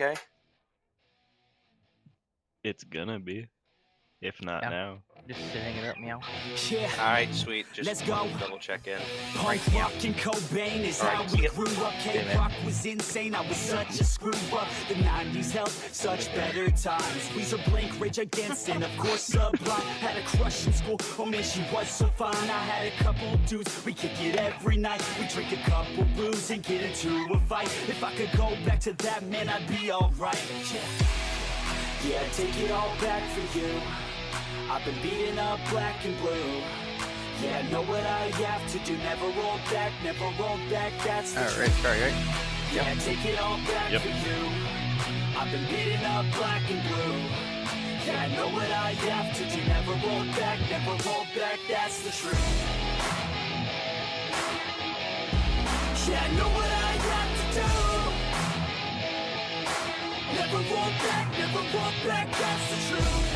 okay? It's gonna be. If not Yeah. now. Just sitting it up, meow. All right, sweet. Just Let's go. double check in. Punk rock and Cobain is how we grew up. K-rock was insane, I was such a screw up. The 90s held such better times. Weezer, Blink, Rage Against, and of course Sublime. Had a crush in school, oh man, she was so fine. I had a couple dudes, we kick it every night. We drink a couple brews and get into a fight. If I could go back to that, man, I'd be alright. Yeah, take it all back for you. I've been beating up black and blue. Yeah, I know what I have to do. Never roll back, that's the truth. Right. Yeah, take it all back for you. I've been beating up black and blue. Yeah, I know what I have to do. Never roll back, that's the truth. Yeah, I know what I have to do. Never roll back, that's the truth.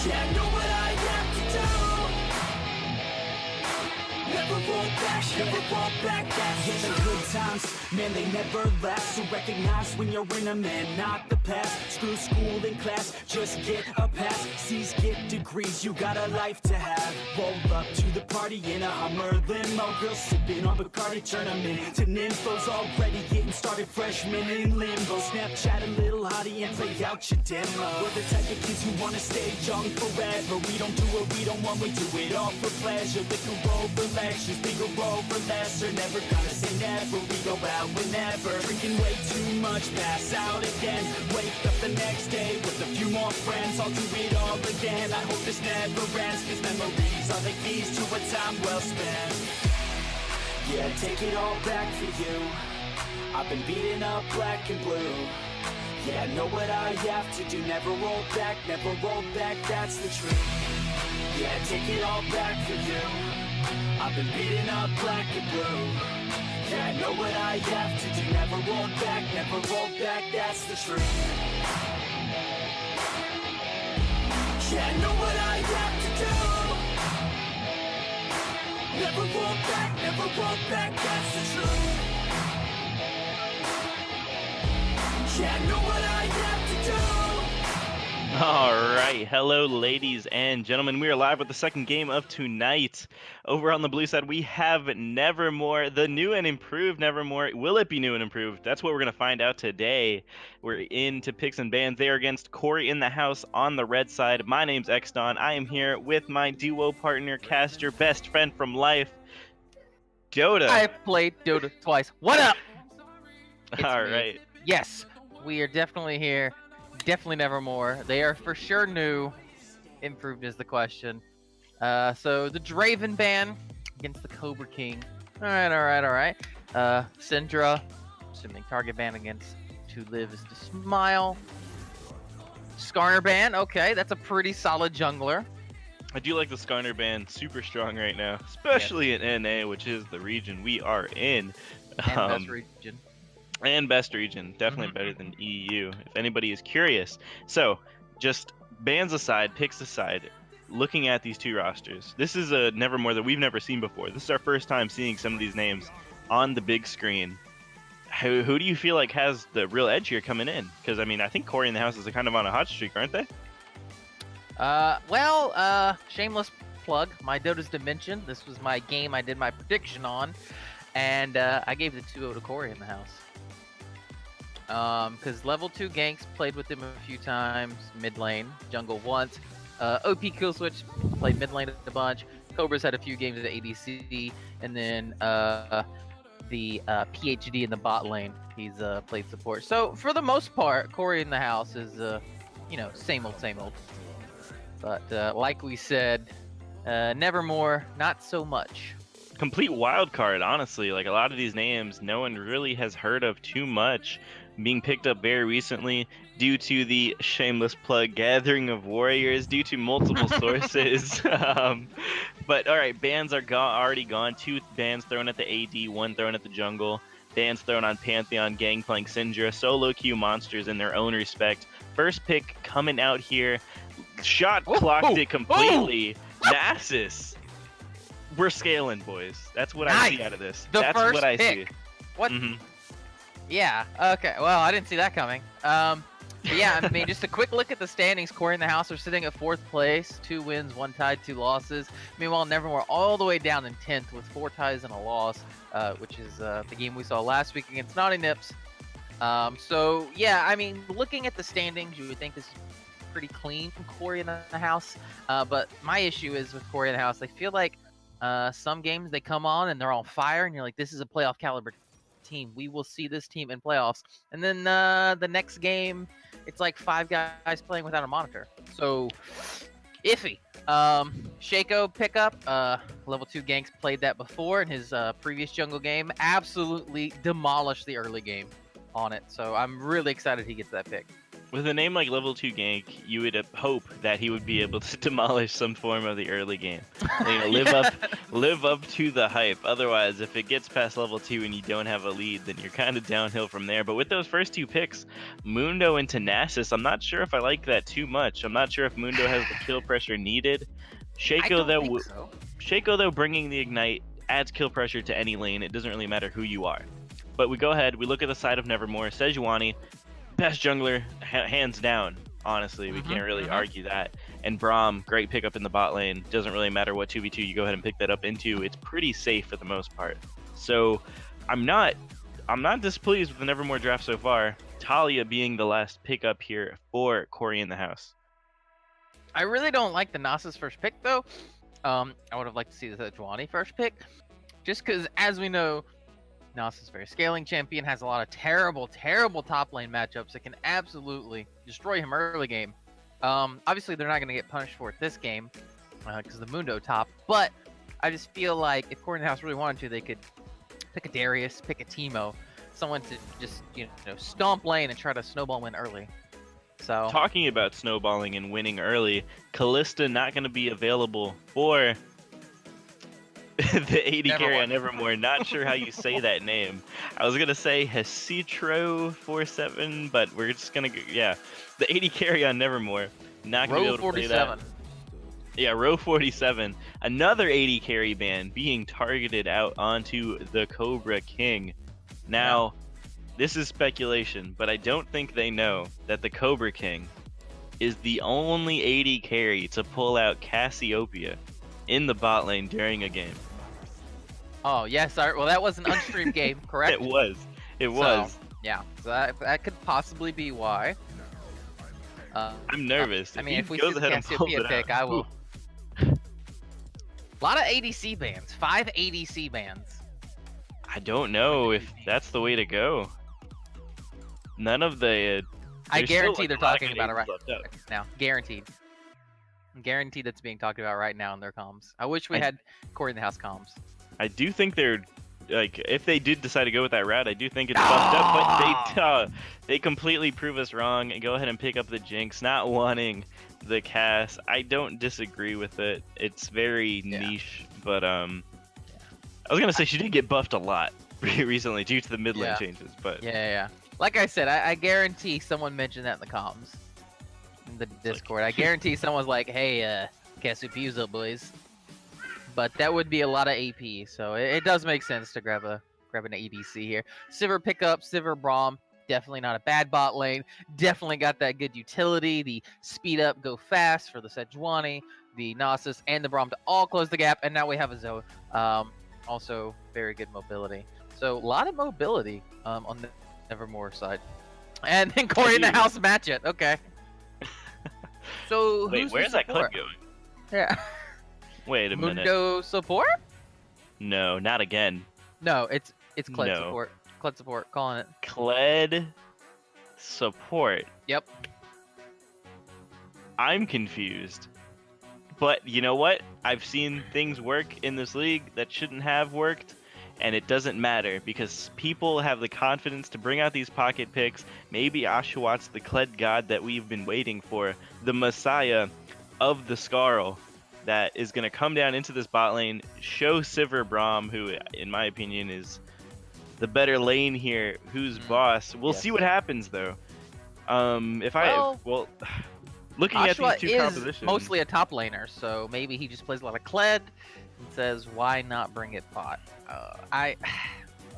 Yeah, I know what I have to do. Never roll back, that's the truth. The good times, man, they never last. So recognize when you're in a man, not the past. Screw school and class, just get a pass. C's get degrees, you got a life to have. Roll up to the party in a Hummer limo. Girls sipping on Bacardi, turn them into nymphos. Already getting started, freshmen in limbo. Snapchat a little hottie and play out your demo. We're the type of kids who wanna stay young forever. We don't do what we don't want, we do it all for pleasure. Liquor over lectures, bigger over lesser. Never gonna say never, we go out whenever. Drinking way too much, pass out again. Wake up the next day with a few more friends. I'll do it all again, I hope this never ends. Cause memories are the keys to a time well spent. Yeah, take it all back for you. I've been beating up black and blue. Yeah, I know what I have to do. Never roll back, that's the truth. Yeah, take it all back for you. I've been beating up black and blue. Yeah, I know what I have to do. Never roll back, that's the truth. Yeah, I know what I have to do. Never roll back, that's the truth. Yeah, I know what I have to do. All right, hello, ladies and gentlemen. We are live with the second game of tonight. Over on the blue side, we have Nevermore, the new and improved Nevermore. Will it be new and improved? That's what we're going to find out today. We're into picks and bans. They are against Cory in the house on the red side. My name's Xdon. I am here with my duo partner, caster, best friend from life, Dota. I've played Dota twice. What up? All Me. right. Yes, we are definitely here. Definitely Nevermore. They are for sure new. Improved is the question. So the Draven ban against the Cobra King. All right. Syndra, assuming target ban against To Live is to Smile. Skarner ban. Okay, that's a pretty solid jungler. I do like the Skarner band, super strong right now, especially in NA, which is the region we are in. And best region. And best region, definitely better than EU, if anybody is curious. So, just bans aside, picks aside, looking at these two rosters, this is a Nevermore that we've never seen before. This is our first time seeing some of these names on the big screen. Who do you feel like has the real edge here coming in? Because, I mean, I think Cory in the house is kind of on a hot streak, aren't they? Shameless plug, my Dota's Dimension. This was my game I did my prediction on, and I gave the 2-0 to Cory in the house. Because level 2 ganks, played with him a few times, mid lane, jungle once. OP kill switch, played mid lane a bunch. Cobra's had a few games at ADC, and then the PhD in the bot lane, he's played support. So for the most part, Cory in the house is, same old. But like we said, Nevermore, not so much. Complete wild card, honestly. Like, a lot of these names, no one really has heard of too much. Being picked up very recently due to the shameless plug Gathering of Warriors, due to multiple sources. But all right, bans are already gone. 2 bans thrown at the AD, 1 thrown at the jungle. Bans thrown on Pantheon, Gangplank, Syndra, solo queue monsters in their own respect. First pick coming out here, shot clocked it completely. Nasus. We're scaling, boys. That's what I see out of this. That's what I see. What? Yeah. Okay. Well, I didn't see that coming. But yeah, I mean, just a quick look at the standings. Cory and the House are sitting at 4th place, 2 wins, 1 tied, 2 losses. Meanwhile, Nevermore all the way down in 10th with 4 ties and a loss, which is the game we saw last week against Naughty Nips. So yeah, I mean, looking at the standings, you would think this is pretty clean from Cory and the House. But my issue is with Cory and the House, I feel like some games they come on and they're on fire, and you're like, this is a playoff caliber team. We will see this team in playoffs. And then the next game, it's like 5 guys playing without a monitor. So iffy. Shaco pickup, level 2 ganks played that before in his previous jungle game. Absolutely demolished the early game on it. So I'm really excited he gets that pick. With a name like Level 2 Gank, you would hope that he would be able to demolish some form of the early game. You know, live up to the hype. Otherwise, if it gets past Level 2 and you don't have a lead, then you're kind of downhill from there. But with those first 2 picks, Mundo and Nasus, I'm not sure if I like that too much. I'm not sure if Mundo has the kill pressure needed. Shaco, though, bringing the Ignite adds kill pressure to any lane. It doesn't really matter who you are. But we go ahead, we look at the side of Nevermore. Sejuani, best jungler, hands down. Honestly, we can't really argue that. And Braum, great pickup in the bot lane. Doesn't really matter what 2v2 you go ahead and pick that up into. It's pretty safe for the most part. So I'm not displeased with the Nevermore draft so far. Talia being the last pickup here for Cory in the House. I really don't like the Nasus first pick though. I would have liked to see the Sejuani first pick, just because, as we know, Nasus is a very scaling champion, has a lot of terrible top lane matchups that can absolutely destroy him early game. Obviously, they're not going to get punished for it this game because the Mundo top, but I just feel like if Cory in the House really wanted to, they could pick a Darius, pick a Teemo, someone to just stomp lane and try to snowball win early. So talking about snowballing and winning early, Callista not going to be available for the 80 carry on Nevermore. Not sure how you say that name. I was gonna say Hesitro 47, but we're just gonna the 80 carry on Nevermore. Not gonna be able to 47. Play that. Yeah, row 47. Another 80 carry ban being targeted out onto the Cobra King. Now, this is speculation, but I don't think they know that the Cobra King is the only 80 carry to pull out Cassiopeia in the bot lane during a game. Oh, yes. Well, that was an unstreamed game, correct? It was. So, yeah, so that could possibly be why. I'm nervous. I mean, if we see the Cassiopeia pick, I will. A lot of ADC bans. 5 ADC bans. I don't know if that's the way to go. None of the... I guarantee they're talking about it right now. Guaranteed. Guaranteed that's being talked about right now in their comms. I wish we had Cory in the House comms. I do think they're, like, if they did decide to go with that route, I do think it's buffed up, but they completely prove us wrong and go ahead and pick up the Jinx, not wanting the Cass. I don't disagree with it. It's very niche, but I was gonna say she did get buffed a lot recently due to the mid lane changes, but like I said, I guarantee someone mentioned that in the comms, in the Discord. I guarantee someone's like, hey, Cassiepia's up, boys. But that would be a lot of AP, so it does make sense to grab an ADC here. Sivir pickup, Sivir Braum, definitely not a bad bot lane. Definitely got that good utility, the speed up, go fast for the Sejuani, the Nasus, and the Braum to all close the gap. And now we have a Zoe, also very good mobility. So a lot of mobility on the Nevermore side. And then Cory in the House match it. Okay. So wait, where's that clip going? Yeah. Wait a minute. Mundo support? No, not again. No, it's Kled support. Kled support, calling it. Kled support. Yep. I'm confused. But you know what? I've seen things work in this league that shouldn't have worked, and it doesn't matter because people have the confidence to bring out these pocket picks. Maybe Oshawott, the Kled god that we've been waiting for, the messiah of the Skarl, that is going to come down into this bot lane, show Sivir Braum, who, in my opinion, is the better lane here, who's boss. We'll see what happens, though. Looking at these two compositions, mostly a top laner, so maybe he just plays a lot of Kled and says, "Why not bring it bot?"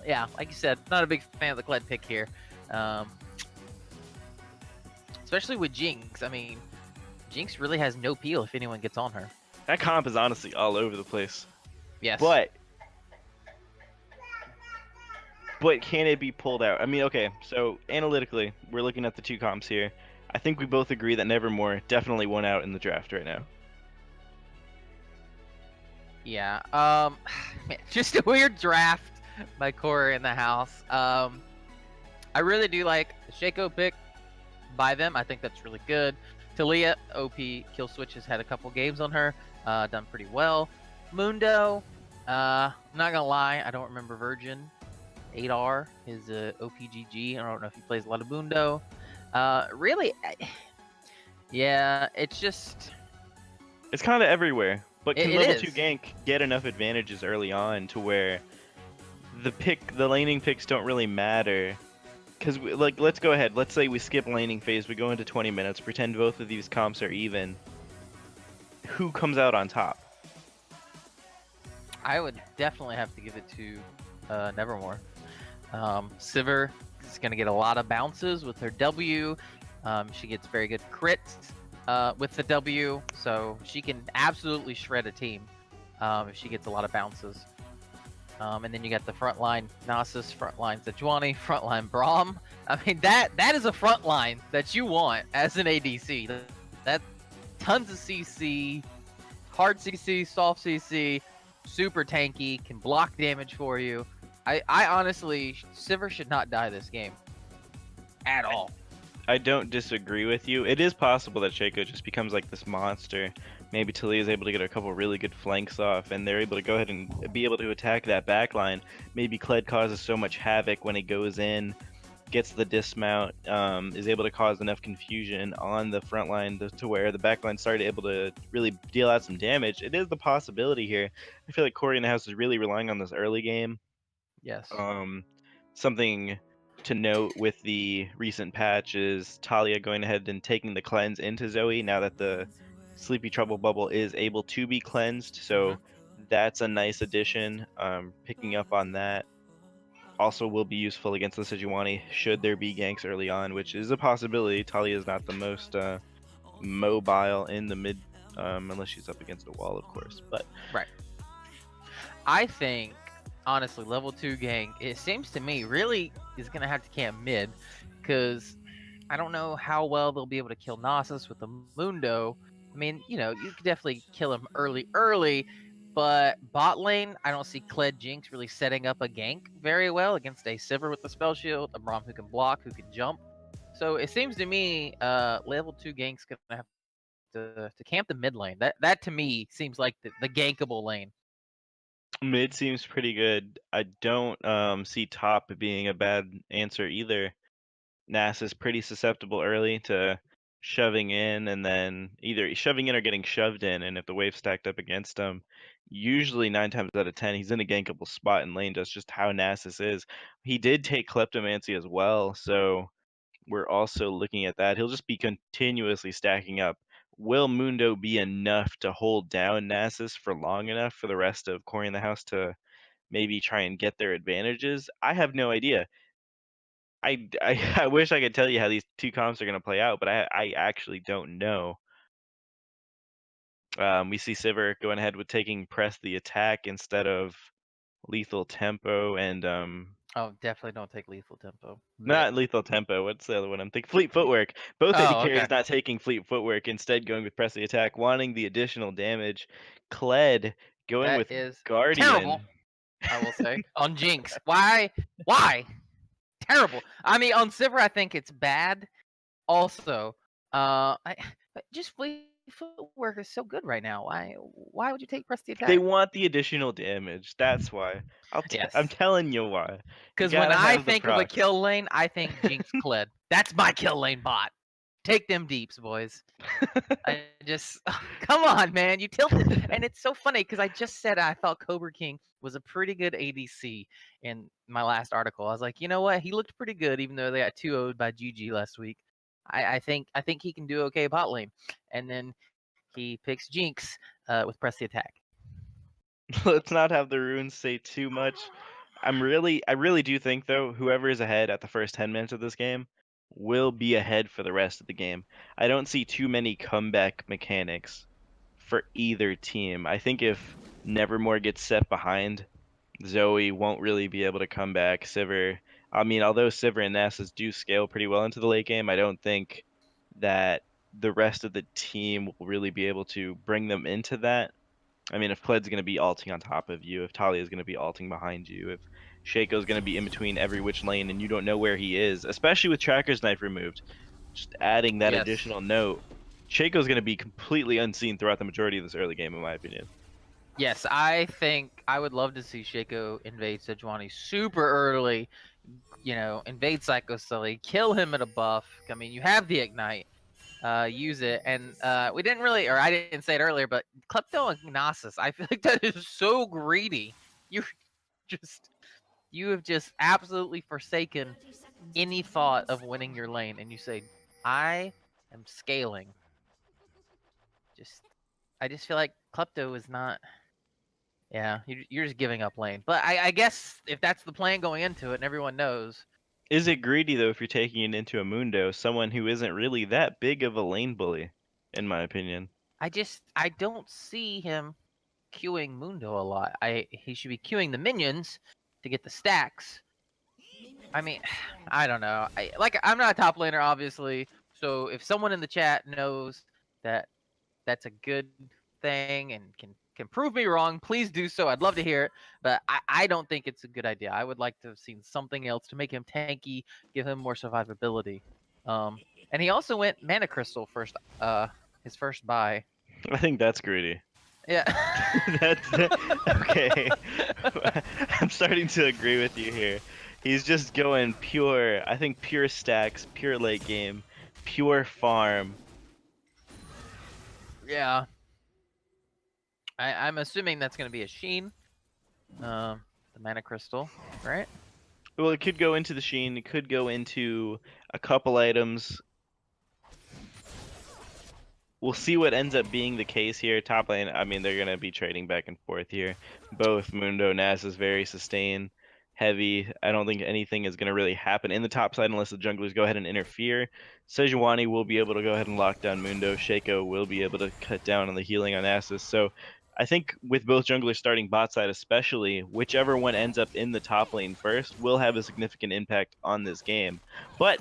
yeah, like you said, not a big fan of the Kled pick here. Um, especially with Jinx. I mean, Jinx really has no peel if anyone gets on her. That comp is honestly all over the place. Yes. But can it be pulled out? I mean, okay, so analytically, we're looking at the two comps here. I think we both agree that Nevermore definitely won out in the draft right now. Yeah. Man, just a weird draft by Cory in the house. I really do like the Shaco pick by them. I think that's really good. Talia, OP kill switch has had a couple games on her, done pretty well. Mundo, I'm not gonna lie, I don't remember Virgin. 8R, his OPGG. I don't know if he plays a lot of Mundo. Really, yeah, it's just. It's kind of everywhere. But can It level is. 2 gank get enough advantages early on to where the laning picks don't really matter? Because, like, let's go ahead. Let's say we skip laning phase. We go into 20 minutes. Pretend both of these comps are even. Who comes out on top? I would definitely have to give it to Nevermore. Sivir is going to get a lot of bounces with her W. She gets very good crits with the W, so she can absolutely shred a team if she gets a lot of bounces. And then you got the frontline Nasus, frontline Sejuani, frontline Braum. I mean, that is a frontline that you want as an ADC. That tons of CC, hard CC, soft CC, super tanky, can block damage for you. I honestly, Sivir should not die this game at all. I don't disagree with you. It is possible that Shaco just becomes like this monster. Maybe Talia is able to get a couple really good flanks off, and they're able to go ahead and be able to attack that backline. Maybe Kled causes so much havoc when he goes in, gets the dismount, is able to cause enough confusion on the front line to where the backline started able to really deal out some damage. It is the possibility here. I feel like Cory in the house is really relying on this early game. Yes. Something to note with the recent patch is Talia going ahead and taking the cleanse into Zoe now that the Sleepy Trouble bubble is able to be cleansed. So that's a nice addition. Picking up on that also will be useful against the Sejuani should there be ganks early on, which is a possibility. Talia is not the most mobile in the mid, unless she's up against a wall, of course. But right. I think honestly, level 2 gank, it seems to me, really is going to have to camp mid, because I don't know how well they'll be able to kill Nasus with the Mundo. I mean, you know, you could definitely kill him early, but bot lane, I don't see Kled Jinx really setting up a gank very well against a Sivir with the spell shield, a Braum who can block, who can jump. So it seems to me, level 2 gank's going to have to camp the mid lane. That to me seems like the gankable lane. mid seems pretty good. I don't see top being a bad answer either. Nass is pretty susceptible early to shoving in, and then either shoving in or getting shoved in, and if the wave's stacked up against him, usually 9 times out of 10 he's in a gankable spot in lane. That's just how Nasus is. He did take Kleptomancy as well, so we're also looking at that. He'll just be continuously stacking up. Will Mundo be enough to hold down Nasus for long enough for the rest of Cory in the house to maybe try and get their advantages? I have no idea. I wish I could tell you how these two comps are going to play out, but I actually don't know. We see Sivir going ahead with taking press the attack instead of lethal tempo, and Oh, definitely don't take lethal tempo. not lethal tempo. What's the other one I'm thinking? Fleet footwork. Both AD Oh, carries okay. not taking fleet footwork, instead going with press the attack, wanting the additional damage. Kled going That with is Guardian. terrible, I will say. On Jinx. Why? Terrible. I mean, on Sivir, I think it's bad. Also, just fleet footwork is so good right now. Why would you take press the attack? They want the additional damage. That's why. Yes. I'm telling you why. Because You when gotta I have the think of a procs. kill lane, I think Jinx Kled. That's my kill lane bot. Take them deeps, boys. I just come on, man. You tilted, and it's so funny because I just said I thought Cobra King was a pretty good ADC in my last article. I was like, you know what? He looked pretty good, even though they got 2-0'd by GG last week. I think he can do okay bot lane, and then he picks Jinx with press the attack. Let's not have the runes say too much. I really do think though, whoever is ahead at the first 10 minutes of this game will be ahead for the rest of the game. I don't see too many comeback mechanics for either team. I think if Nevermore gets set behind, Zoe won't really be able to come back. Sivir, I mean, although Sivir and Nasus do scale pretty well into the late game, I don't think that the rest of the team will really be able to bring them into that. I mean, if Pled's going to be alting on top of you, if Talia is going to be alting behind you, if Shaco's going to be in between every which lane and you don't know where he is, especially with Tracker's Knife removed, just adding that Yes. additional note, Shaco's going to be completely unseen throughout the majority of this early game, in my opinion. Yes, I think I would love to see Shaco invade Sejuani super early. You know, invade Psycho Sully, kill him at a buff. I mean, you have the ignite. Use it. And we didn't really, or I didn't say it earlier, but Klepto and Gnosis, I feel like that is so greedy. You have just absolutely forsaken any thought of winning your lane, and you say, I am scaling. I just feel like Klepto is not. Yeah, you're just giving up lane. But I guess if that's the plan going into it, and everyone knows. Is it greedy, though, if you're taking it into a Mundo, someone who isn't really that big of a lane bully, in my opinion? I don't see him queuing Mundo a lot. He should be queuing the minions to get the stacks. I mean, I don't know. I'm not a top laner, obviously. So if someone in the chat knows that that's a good thing and can prove me wrong, please do so. I'd love to hear it. But I don't think it's a good idea. I would like to have seen something else to make him tanky, give him more survivability. And he also went Mana Crystal first, his first buy. I think that's greedy. Yeah. That's okay. I'm starting to agree with you here. He's just going pure, I think pure stacks, pure late game, pure farm. Yeah. I'm assuming that's going to be a Sheen. The Mana Crystal, right? Well, it could go into the Sheen, it could go into a couple items. We'll see what ends up being the case here. Top lane, I mean, they're going to be trading back and forth here. Both Mundo, Nasus is very sustain heavy. I don't think anything is going to really happen in the top side unless the junglers go ahead and interfere. Sejuani will be able to go ahead and lock down Mundo. Shaco will be able to cut down on the healing on Nasus. So I think with both junglers starting bot side especially, whichever one ends up in the top lane first will have a significant impact on this game. But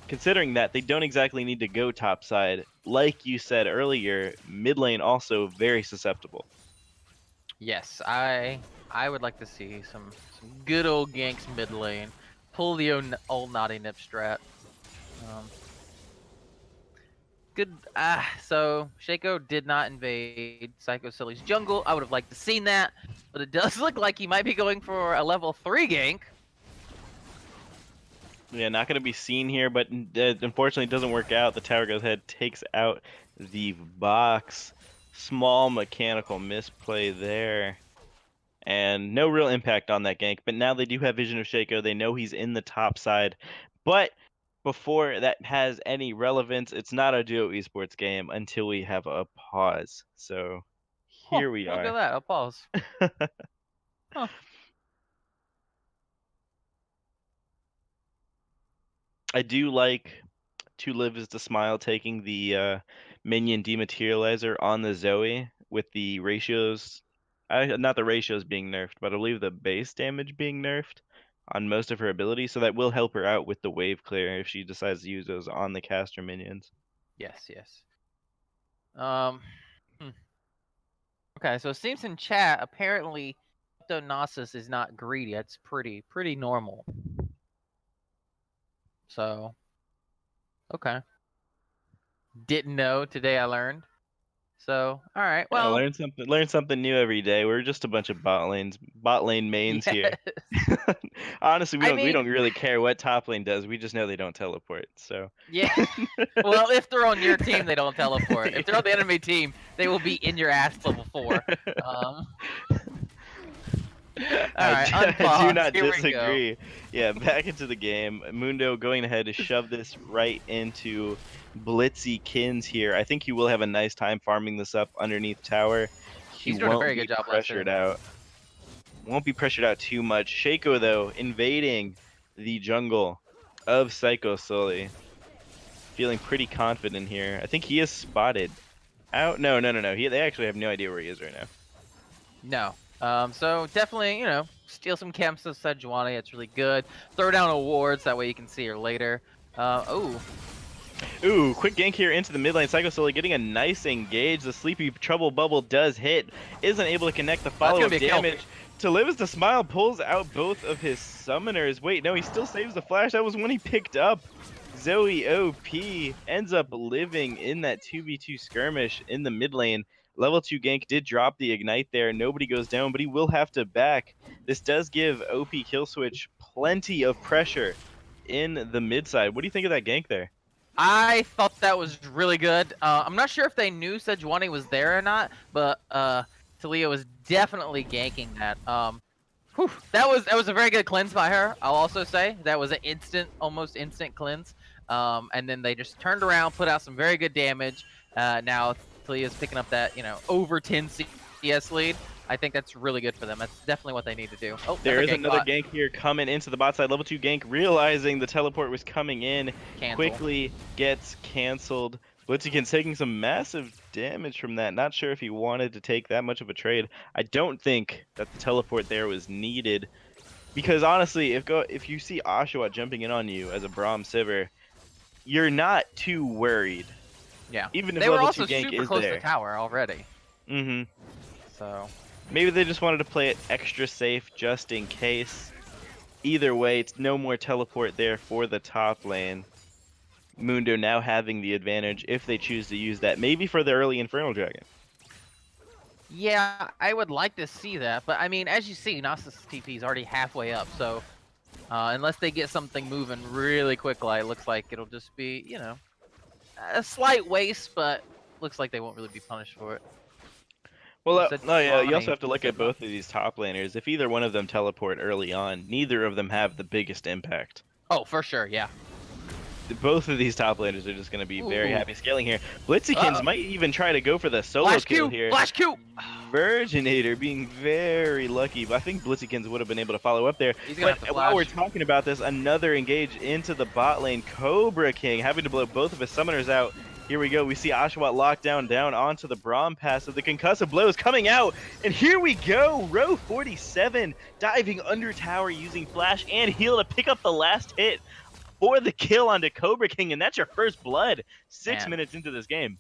considering that they don't exactly need to go top side, like you said earlier, mid lane also very susceptible. Yes, I would like to see some good old ganks mid lane. Pull the old naughty nip strat. Good. So Shaco did not invade Psycho Silly's jungle. I would have liked to seen that, but it does look like he might be going for a level 3 gank. Yeah, not going to be seen here, but unfortunately it doesn't work out. The tower goes ahead, takes out the box. Small mechanical misplay there. And no real impact on that gank. But now they do have vision of Shaco. They know he's in the top side. But before that has any relevance, it's not a duo esports game until we have a pause. So here we Look are. at that, I'll pause. Huh. I do like To Live Is to Smile taking the minion dematerializer on the Zoe with the ratios, not the ratios being nerfed, but I believe the base damage being nerfed on most of her abilities, so that will help her out with the wave clear if she decides to use those on the caster minions. Yes. Okay, so it seems in chat apparently Gnosis is not greedy. That's pretty normal. So, okay. Didn't know. Today I learned. So, all right. Well, yeah, learn something new every day. We're just a bunch of bot lane mains here. Honestly, we don't really care what top lane does. We just know they don't teleport. So yeah. Well, if they're on your team, they don't teleport. If they're on the enemy team, they will be in your ass level 4. I do not disagree. Yeah, back into the game. Mundo going ahead to shove this right into Blitzy Kins here. I think he will have a nice time farming this up underneath tower. He's doing a very good job pressured out. won't be pressured out too much. Shaco, though, invading the jungle of Psycho Sully. Feeling pretty confident here. I think he is spotted out. No. They actually have no idea where he is right now. No. So definitely, you know, steal some camps of Sejuani. It's really good. Throw down awards. That way you can see her later. Ooh, quick gank here into the mid lane. Psycho Sully getting a nice engage. The Sleepy Trouble Bubble does hit. Isn't able to connect the follow-up damage. To live as the Smile pulls out both of his summoners. Wait, no, he still saves the flash. That was one he picked up. Zoe OP ends up living in that 2v2 skirmish in the mid lane. Level 2 gank did drop the ignite there. Nobody goes down, but he will have to back. This does give OP Killswitch plenty of pressure in the mid side. What do you think of that gank there? I thought that was really good. I'm not sure if they knew Sejuani was there or not, but Talia was definitely ganking that. That was a very good cleanse by her. I'll also say that was an almost instant cleanse. And then they just turned around, put out some very good damage. Now Talia's picking up that, you know, over 10 CS lead. I think that's really good for them. That's definitely what they need to do. Oh, there is another gank here coming into the bot side. Level 2 gank, realizing the teleport was coming in, quickly gets canceled. Blitzykins taking some massive damage from that. Not sure if he wanted to take that much of a trade. I don't think that the teleport there was needed. Because honestly, if you see Oshawa jumping in on you as a Braum Sivir, you're not too worried. Yeah. Even if they were level also 2 gank super is close there. to tower already. Mm-hmm. So maybe they just wanted to play it extra safe just in case. Either way, it's no more teleport there for the top lane. Mundo now having the advantage if they choose to use that. Maybe for the early Infernal Dragon. yeah, I would like to see that. But I mean, as you see, Nasus TP is already halfway up. So unless they get something moving really quickly, it looks like it'll just be, you know, a slight waste, but looks like they won't really be punished for it. Well, yeah, you also have to look at both of these top laners. If either one of them teleport early on, neither of them have the biggest impact. Oh, for sure, yeah. Both of these top laners are just going to be very happy scaling here. Blitzykins might even try to go for the solo kill here. Flash Q! Virginator being very lucky, but I think Blitzykins would have been able to follow up there. But while we're talking about this, another engage into the bot lane. Cobra King having to blow both of his summoners out. Here we go. We see Oshawott locked down onto the Braum passive. The concussive blows coming out. And here we go. Row 47 diving under tower using flash and heal to pick up the last hit for the kill onto Cobra King. And that's your first blood 6 minutes into this game.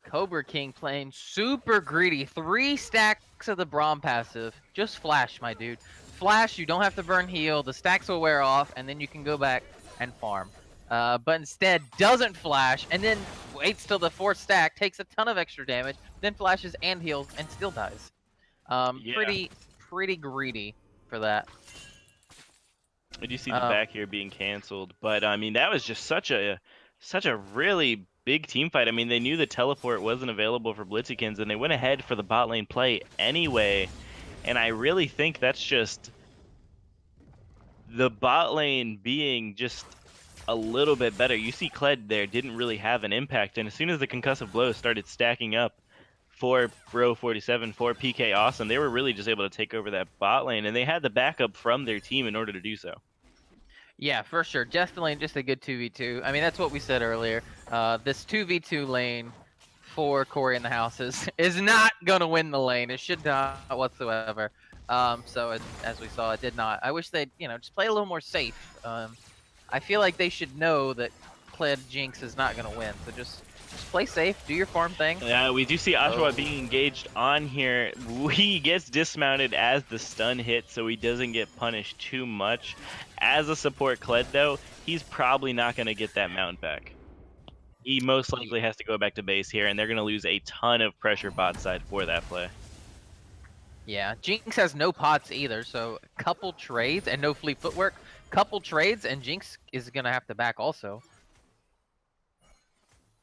Cobra King playing super greedy. 3 stacks of the Braum passive. Just flash, my dude. Flash, you don't have to burn heal. The stacks will wear off, and then you can go back and farm. But instead doesn't flash, and then waits till the 4th stack, takes a ton of extra damage, then flashes and heals, and still dies. Pretty greedy for that. I do see the back here being canceled, but I mean that was just such a really big team fight. I mean they knew the teleport wasn't available for Blitzykins, and they went ahead for the bot lane play anyway. And I really think that's just the bot lane being just a little bit better. You see Kled there didn't really have an impact, and as soon as the concussive blows started stacking up for row 47 for PK Awesome, they were really just able to take over that bot lane, and they had the backup from their team in order to do so. Yeah, for sure. Definitely just a good 2v2. I mean, that's what we said earlier. This 2v2 lane for Cory in the houses is not going to win the lane. It should not whatsoever. So as we saw, it did not. I wish they'd, you know, just play a little more safe. I feel like they should know that Kled Jinx is not going to win. So just play safe, do your farm thing. Yeah, we do see Oshawa being engaged on here. He gets dismounted as the stun hits, so he doesn't get punished too much. As a support Kled, though, he's probably not going to get that mount back. He most likely has to go back to base here, and they're going to lose a ton of pressure bot side for that play. Yeah, Jinx has no pots either, so a couple trades and no fleet footwork. Couple trades and Jinx is going to have to back also.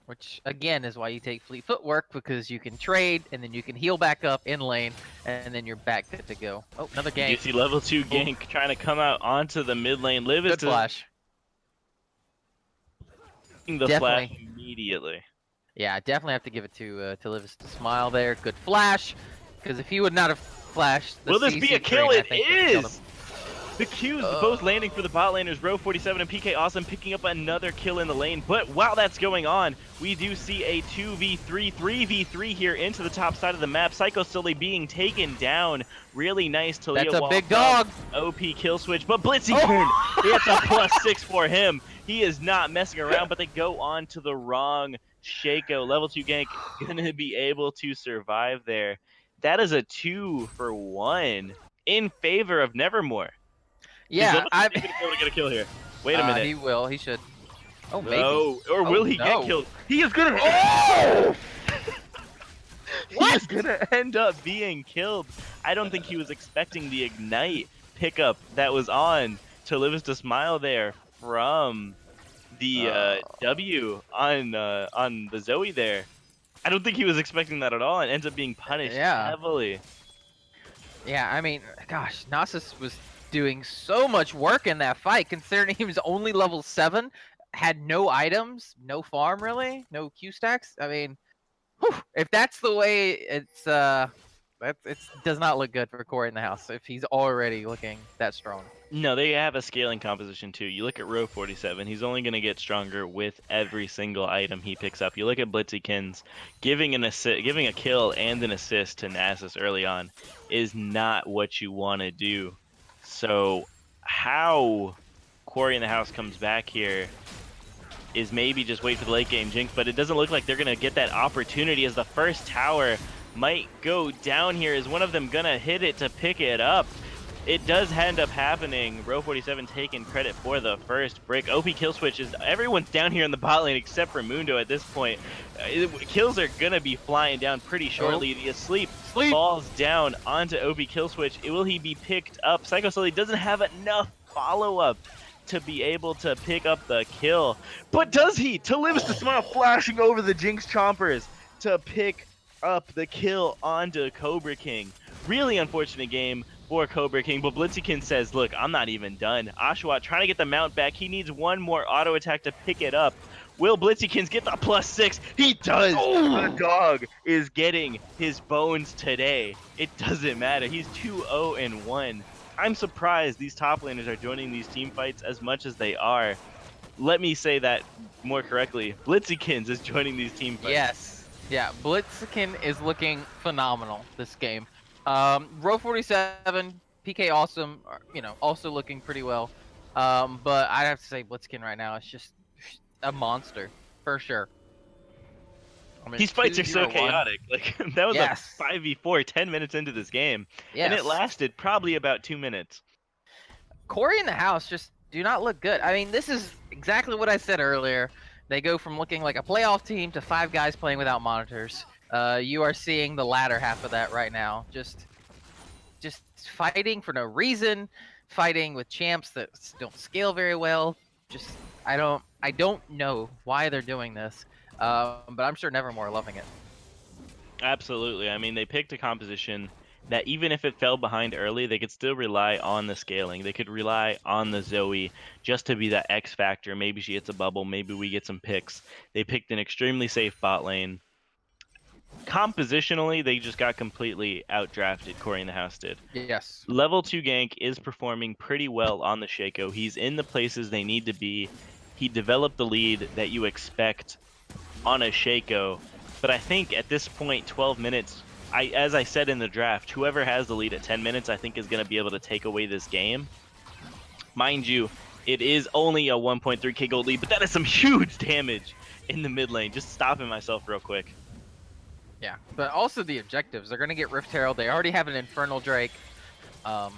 Which, again, is why you take fleet footwork, because you can trade, and then you can heal back up in lane, and then you're back good to go. Oh, another gank. You see level 2 gank trying to come out onto the mid lane. Liv is flash. The flash immediately. Yeah, I definitely have to give it to Livis to smile there. Good flash, because if he would not have Flash. The Will this be a CC kill? train, I It think, would've killed him. is! The Qs both landing for the bot laners, Row 47 and PK Awesome picking up another kill in the lane. But while that's going on, we do see a 2v3, 3v3 here into the top side of the map. Psycho Silly being taken down. Really nice Talia That's a wall big from dog. OP kill switch, but Blitziken, it's a +6 for him. He is not messing around, but they go on to the wrong Shaco. Level 2 gank gonna be able to survive there. That is a 2 for 1 in favor of Nevermore. Yeah, I'm gonna be able to get a kill here. Wait a minute. He will. He should. Oh, maybe. No, or will he no. get killed? He is gonna. Oh! He is gonna end up being killed. I don't think he was expecting the ignite pickup that was on to Live Is to Smile there from the W on the Zoe there. I don't think he was expecting that at all, and ends up being punished heavily. Yeah, I mean, gosh, Nasus was doing so much work in that fight, considering he was only level 7, had no items, no farm really, no Q stacks. I mean, whew, if that's the way it's it does not look good for Cory in the house if he's already looking that strong. No, they have a scaling composition too. You look at Row 47, he's only going to get stronger with every single item he picks up. You look at Blitzykins, giving a kill and an assist to Nasus early on is not what you want to do. So how Cory in the house comes back here is maybe just wait for the late game jinx, but it doesn't look like they're going to get that opportunity as the first tower might go down here. Is one of them going to hit it to pick it up? It does end up happening. Row 47 taking credit for the first break. OP kill switch is everyone's down here in the bot lane except for Mundo at this point. Kills are gonna be flying down pretty shortly. The asleep falls down onto OP kill switch. Will he be picked up? Psycho Sully doesn't have enough follow-up to be able to pick up the kill. But does he? To Live Is to Smile flashing over the Jinx Chompers to pick up the kill onto Cobra King. Really unfortunate game for Cobra King, but Blitzykin says, look, I'm not even done. Oshawott trying to get the mount back. He needs one more auto attack to pick it up. Will Blitzykins get the +6? He does! Oh. The dog is getting his bones today. It doesn't matter. He's 2-0-1. I'm surprised these top laners are joining these team fights as much as they are. Let me say that more correctly. Blitzykins is joining these team fights. Yes. Yeah, Blitzykin is looking phenomenal this game. Row 47, PK Awesome, you know, also looking pretty well. But I have to say Blitzykin right now is just a monster, for sure. I mean, these fights are so chaotic. Like, that was a 5v4 10 minutes into this game. Yes. And it lasted probably about 2 minutes. Cory in the house just do not look good. I mean, this is exactly what I said earlier. They go from looking like a playoff team to 5 guys playing without monitors. You are seeing the latter half of that right now. Just fighting for no reason, fighting with champs that don't scale very well. Just I don't know why they're doing this, but I'm sure Nevermore are loving it. Absolutely. I mean, they picked a composition that even if it fell behind early, they could still rely on the scaling. They could rely on the Zoe just to be that X factor. Maybe she hits a bubble. Maybe we get some picks. They picked an extremely safe bot lane. Compositionally, they just got completely outdrafted, Cory in the house did. Yes. Level 2 gank is performing pretty well on the Shaco. He's in the places they need to be. He developed the lead that you expect on a Shaco. But I think at this point, 12 minutes, as I said in the draft, whoever has the lead at 10 minutes, I think is going to be able to take away this game. Mind you, it is only a 1.3k gold lead, but that is some huge damage in the mid lane. Just stopping myself real quick. Yeah, but also the objectives. They're going to get Rift Herald. They already have an Infernal Drake. I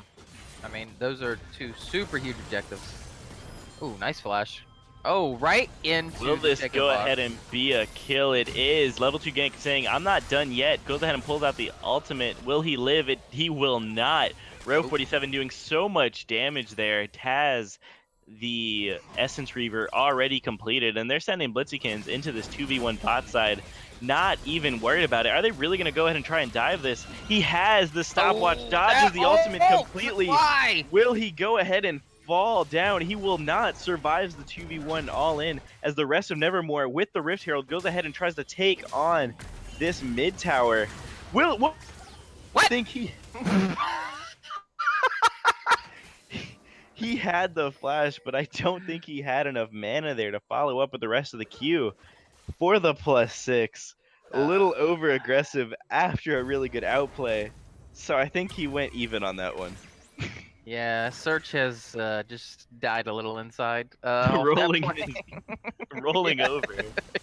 mean, those are 2 super huge objectives. Ooh, nice flash. Oh, right into Will this go box. ahead and be a kill? It is. Level 2 gank saying, I'm not done yet. Goes ahead and pulls out the ultimate. Will he live? He will not. Row 47 doing so much damage there. Taz, the Essence Reaver, already completed, and they're sending Blitzykins into this 2v1 bot side. Not even worried about it. Are they really going to go ahead and try and dive this? He has the stopwatch, dodges the ultimate completely. Why? Will he go ahead and fall down? He will not. Survives the 2v1 all in as the rest of Nevermore with the Rift Herald goes ahead and tries to take on this mid tower. Will I think he he had the flash, but I don't think he had enough mana there to follow up with the rest of the queue for the +6. A little over aggressive after a really good outplay. So I think he went even on that one. Yeah, Search has just died a little inside. Off that rolling play. rolling Yeah. over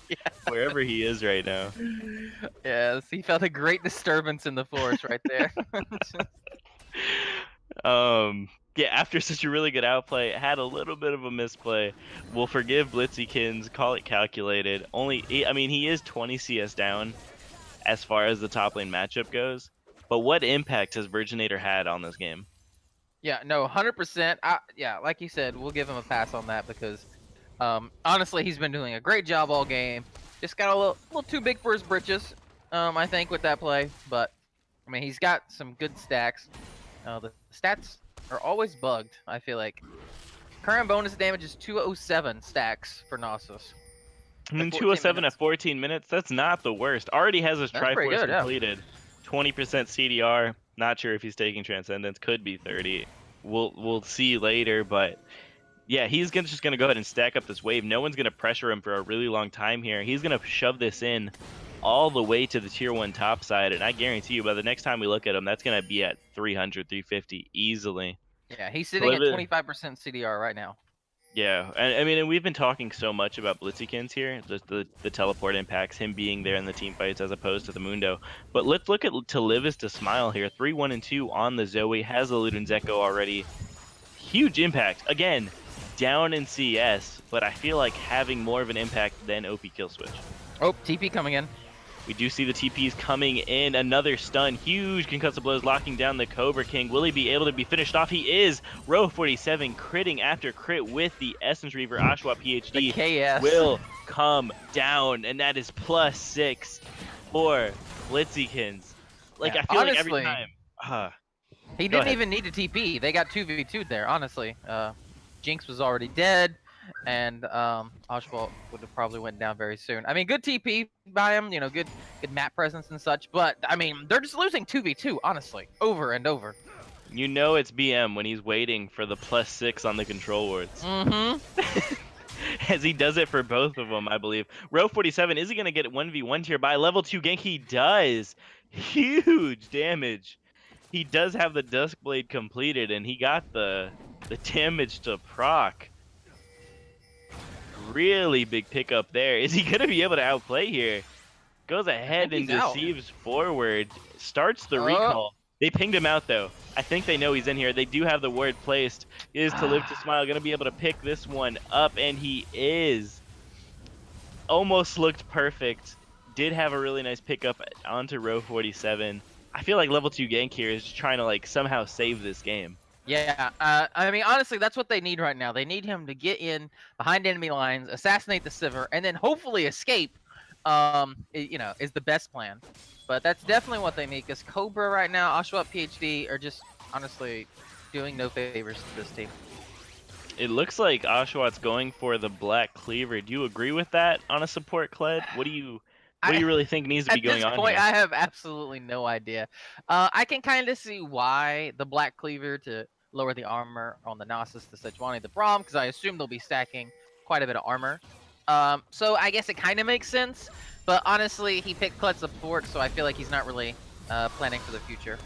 Yeah. wherever he is right now. Yes, he felt a great disturbance in the forest right there. Yeah, after such a really good outplay, had a little bit of a misplay. We'll forgive Blitzykins, call it calculated. He is 20 CS down as far as the top lane matchup goes. But what impact has Virginator had on this game? Yeah, no, 100%. Yeah, like you said, we'll give him a pass on that because, honestly, he's been doing a great job all game. Just got a little too big for his britches, I think, with that play. But I mean, he's got some good stacks. The stats are always bugged. I feel like current bonus damage is 207 stacks for Nasus. I mean, 14 207 minutes. at 14 minutes, that's not the worst. Already has his That's pretty Triforce good, yeah. completed. 20% CDR. Not sure if he's taking Transcendence. Could be 30. We'll see later, but yeah, he's just gonna go ahead and stack up this wave. No one's gonna pressure him for a really long time here. He's gonna shove this in all the way to the tier 1 top side, and I guarantee you by the next time we look at him, that's gonna be at 300, 350 easily. Yeah, he's sitting at 25% CDR right now. Yeah, and we've been talking so much about Blitzykins here, the teleport impacts, him being there in the team fights as opposed to the Mundo. But let's look at To Live Is To Smile here. 3-1-2 on the Zoe, has the Luden Zeko already. Huge impact. Again, down in CS, but I feel like having more of an impact than OP Kill Switch. Oh, TP coming in. We do see the TPs coming in. Another stun. Huge concussive blows locking down the Cobra King. Will he be able to be finished off? He is. Row 47 critting after crit with the Essence Reaver. Ashwa PhD The KS. will come down, and that is +6 for Blitzykins. Like, Yeah, I feel like every honestly, time. He Go didn't ahead. even need to TP. They got 2v2'd there, honestly. Jinx was already dead, and Oswald would have probably went down very soon. I mean, good TP by him, good map presence and such, but, I mean, they're just losing 2v2, honestly, over and over. You know it's BM when he's waiting for the +6 on the control wards. Mm-hmm. As he does it for both of them, I believe. Row 47, is he going to get 1v1 here by level 2 gank? He does. Huge damage. He does have the Duskblade completed, and he got the damage to proc. Really big pickup there. Is he going to be able to outplay here? Goes ahead and he's out. deceives forward. Starts the recall. They pinged him out, though. I think they know he's in here. They do have the word placed. Is To Live To Smile going to be able to pick this one up? And he is. Almost looked perfect. Did have a really nice pickup onto row 47. I feel like level 2 gank here is just trying to like somehow save this game. Yeah, I mean, honestly, that's what they need right now. They need him to get in behind enemy lines, assassinate the Sivir, and then hopefully escape, is the best plan. But that's definitely what they need, because Cobra right now, Ashwa PhD are just, honestly, doing no favors to this team. It looks like Oshawat's going for the Black Cleaver. Do you agree with that on a support, Kled? What do you really think needs to be going on At this point, here? I have absolutely no idea. I can kind of see why the Black Cleaver to lower the armor on the Nasus, the Sejuani, the Braum, because I assume they'll be stacking quite a bit of armor. So I guess it kind of makes sense. But honestly, he picked Kled support, so I feel like he's not really planning for the future.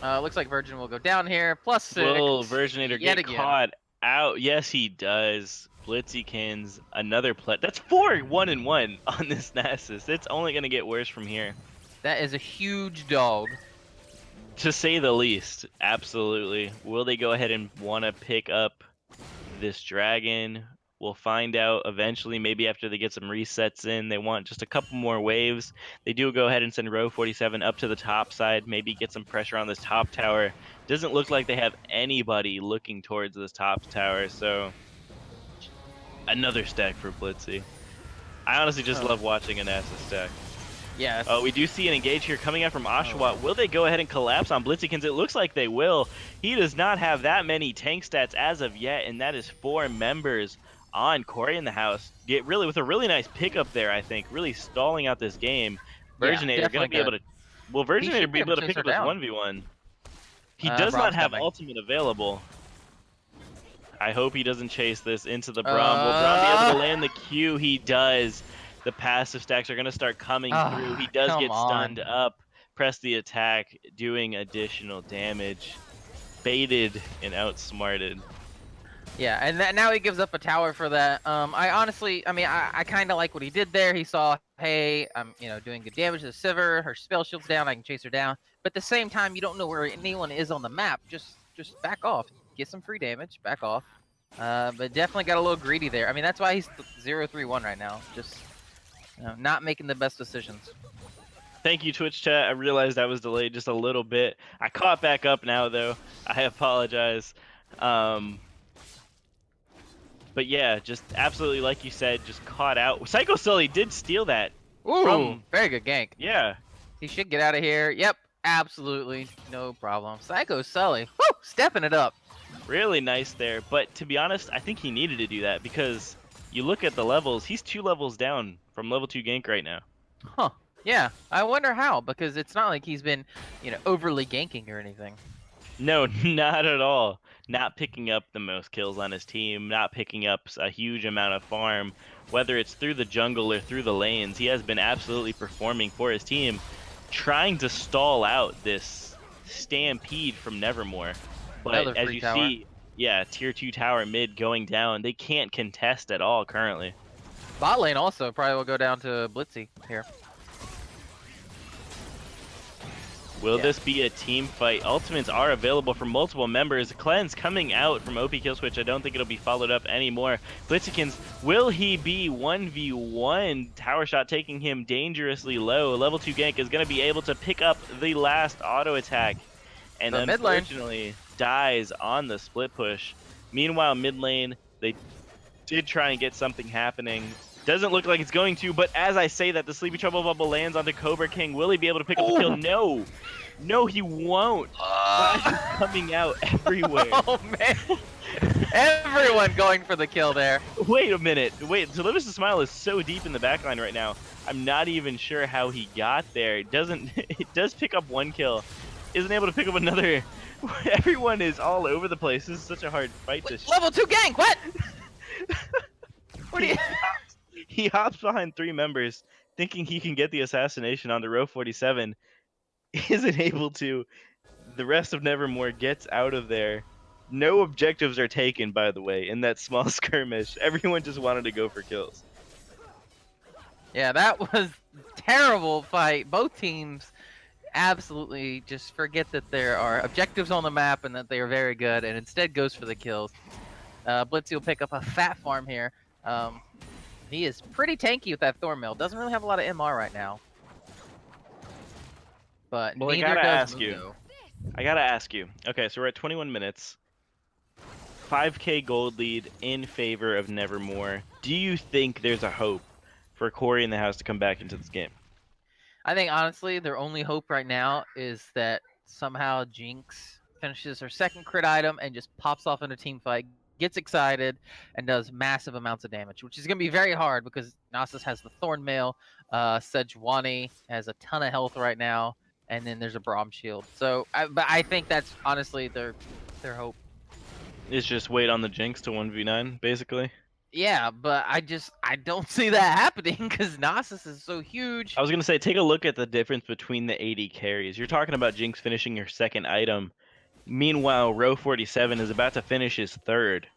Looks like Virgin will go down here. +6. Will Virginator yet get again. caught out? Yes, he does. Blitzykins, another play. That's 4-1-1 on this Nasus. It's only going to get worse from here. That is a huge dog. To say the least, absolutely. Will they go ahead and want to pick up this dragon? We'll find out eventually, maybe after they get some resets in. They want just a couple more waves. They do go ahead and send row 47 up to the top side, maybe get some pressure on this top tower. Doesn't look like they have anybody looking towards this top tower, so another stack for Blitzy. I honestly just love watching a Nasus stack. Yes. Oh, we do see an engage here coming out from Oshawott. Will they go ahead and collapse on Blitzykins? It looks like they will. He does not have that many tank stats as of yet, and that is 4 members on Cory in the house. With a really nice pickup there, I think. Really stalling out this game. Virginator going to be able to Will He Virginator should be be able able to to pick chase up her this down. 1v1? He does not Brom's have coming. ultimate available. I hope he doesn't chase this into the Brom. Will Brom be able to land the Q? He does. The passive stacks are going to start coming through. He does come get stunned on. up. Press the attack, doing additional damage. Baited and outsmarted. Yeah, and now he gives up a tower for that. I honestly, I mean, I kind of like what he did there. He saw, hey, I'm, doing good damage to the Sivir. Her spell shield's down. I can chase her down. But at the same time, you don't know where anyone is on the map. Just back off. Get some free damage. Back off. But definitely got a little greedy there. I mean, that's why he's 0-3-1 right now. Just not making the best decisions. Thank you, Twitch chat. I realized I was delayed just a little bit. I caught back up now, though. I apologize. But yeah, just absolutely like you said, just caught out. Psycho Sully did steal that. Ooh, very good gank. Yeah. He should get out of here. Yep, absolutely. No problem. Psycho Sully, woo, stepping it up. Really nice there. But to be honest, I think he needed to do that because you look at the levels, he's 2 levels down from level 2 gank right now. Huh. Yeah, I wonder how, because it's not like he's been, overly ganking or anything. No, not at all. Not picking up the most kills on his team, not picking up a huge amount of farm, whether it's through the jungle or through the lanes. He has been absolutely performing for his team, trying to stall out this stampede from Nevermore. But Another as free you tower. see, yeah, tier 2 tower mid going down. They can't contest at all currently. Bot lane also probably will go down to Blitzy here. Will Yeah. this be a team fight? Ultimates are available for multiple members. Cleanse coming out from OP Killswitch. I don't think it'll be followed up anymore. Blitzikins, will he be 1v1? Tower shot taking him dangerously low. Level 2 gank is going to be able to pick up the last auto attack. And The mid lane. unfortunately dies on the split push. Meanwhile, mid lane, they did try and get something happening. Doesn't look like it's going to, but as I say that, the Sleepy Trouble Bubble lands onto Cobra King. Will he be able to pick up the kill? No. No, he won't. Flash is coming out everywhere. Oh, man. Everyone going for the kill there. Wait a minute. Wait, Delivers the Smile is so deep in the backline right now. I'm not even sure how he got there. It does pick up 1 kill. Isn't able to pick up another. Everyone is all over the place. This is such a hard fight to Level 2 gank, what? What do you... He hops behind 3 members, thinking he can get the assassination onto row 47. Isn't able to. The rest of Nevermore gets out of there. No objectives are taken, by the way, in that small skirmish. Everyone just wanted to go for kills. Yeah, that was terrible fight. Both teams absolutely just forget that there are objectives on the map and that they are very good, and instead goes for the kills. Blitzy will pick up a fat farm here. He is pretty tanky with that Thornmill. Doesn't really have a lot of MR right now. But Well, neither I gotta does ask you. Mundo. I gotta ask you. Okay, so we're at 21 minutes. 5k gold lead in favor of Nevermore. Do you think there's a hope for Cory in the house to come back into this game? I think, honestly, their only hope right now is that somehow Jinx finishes her second crit item and just pops off in a team fight, gets excited, and does massive amounts of damage, which is going to be very hard because Nasus has the Thornmail, Sejuani has a ton of health right now, and then there's a Braum shield. So, but I think that's honestly their hope. It's just wait on the Jinx to 1v9, basically. Yeah, but I don't see that happening because Nasus is so huge. I was gonna say, take a look at the difference between the AD carries. You're talking about Jinx finishing her second item. Meanwhile, row 47 is about to finish his third.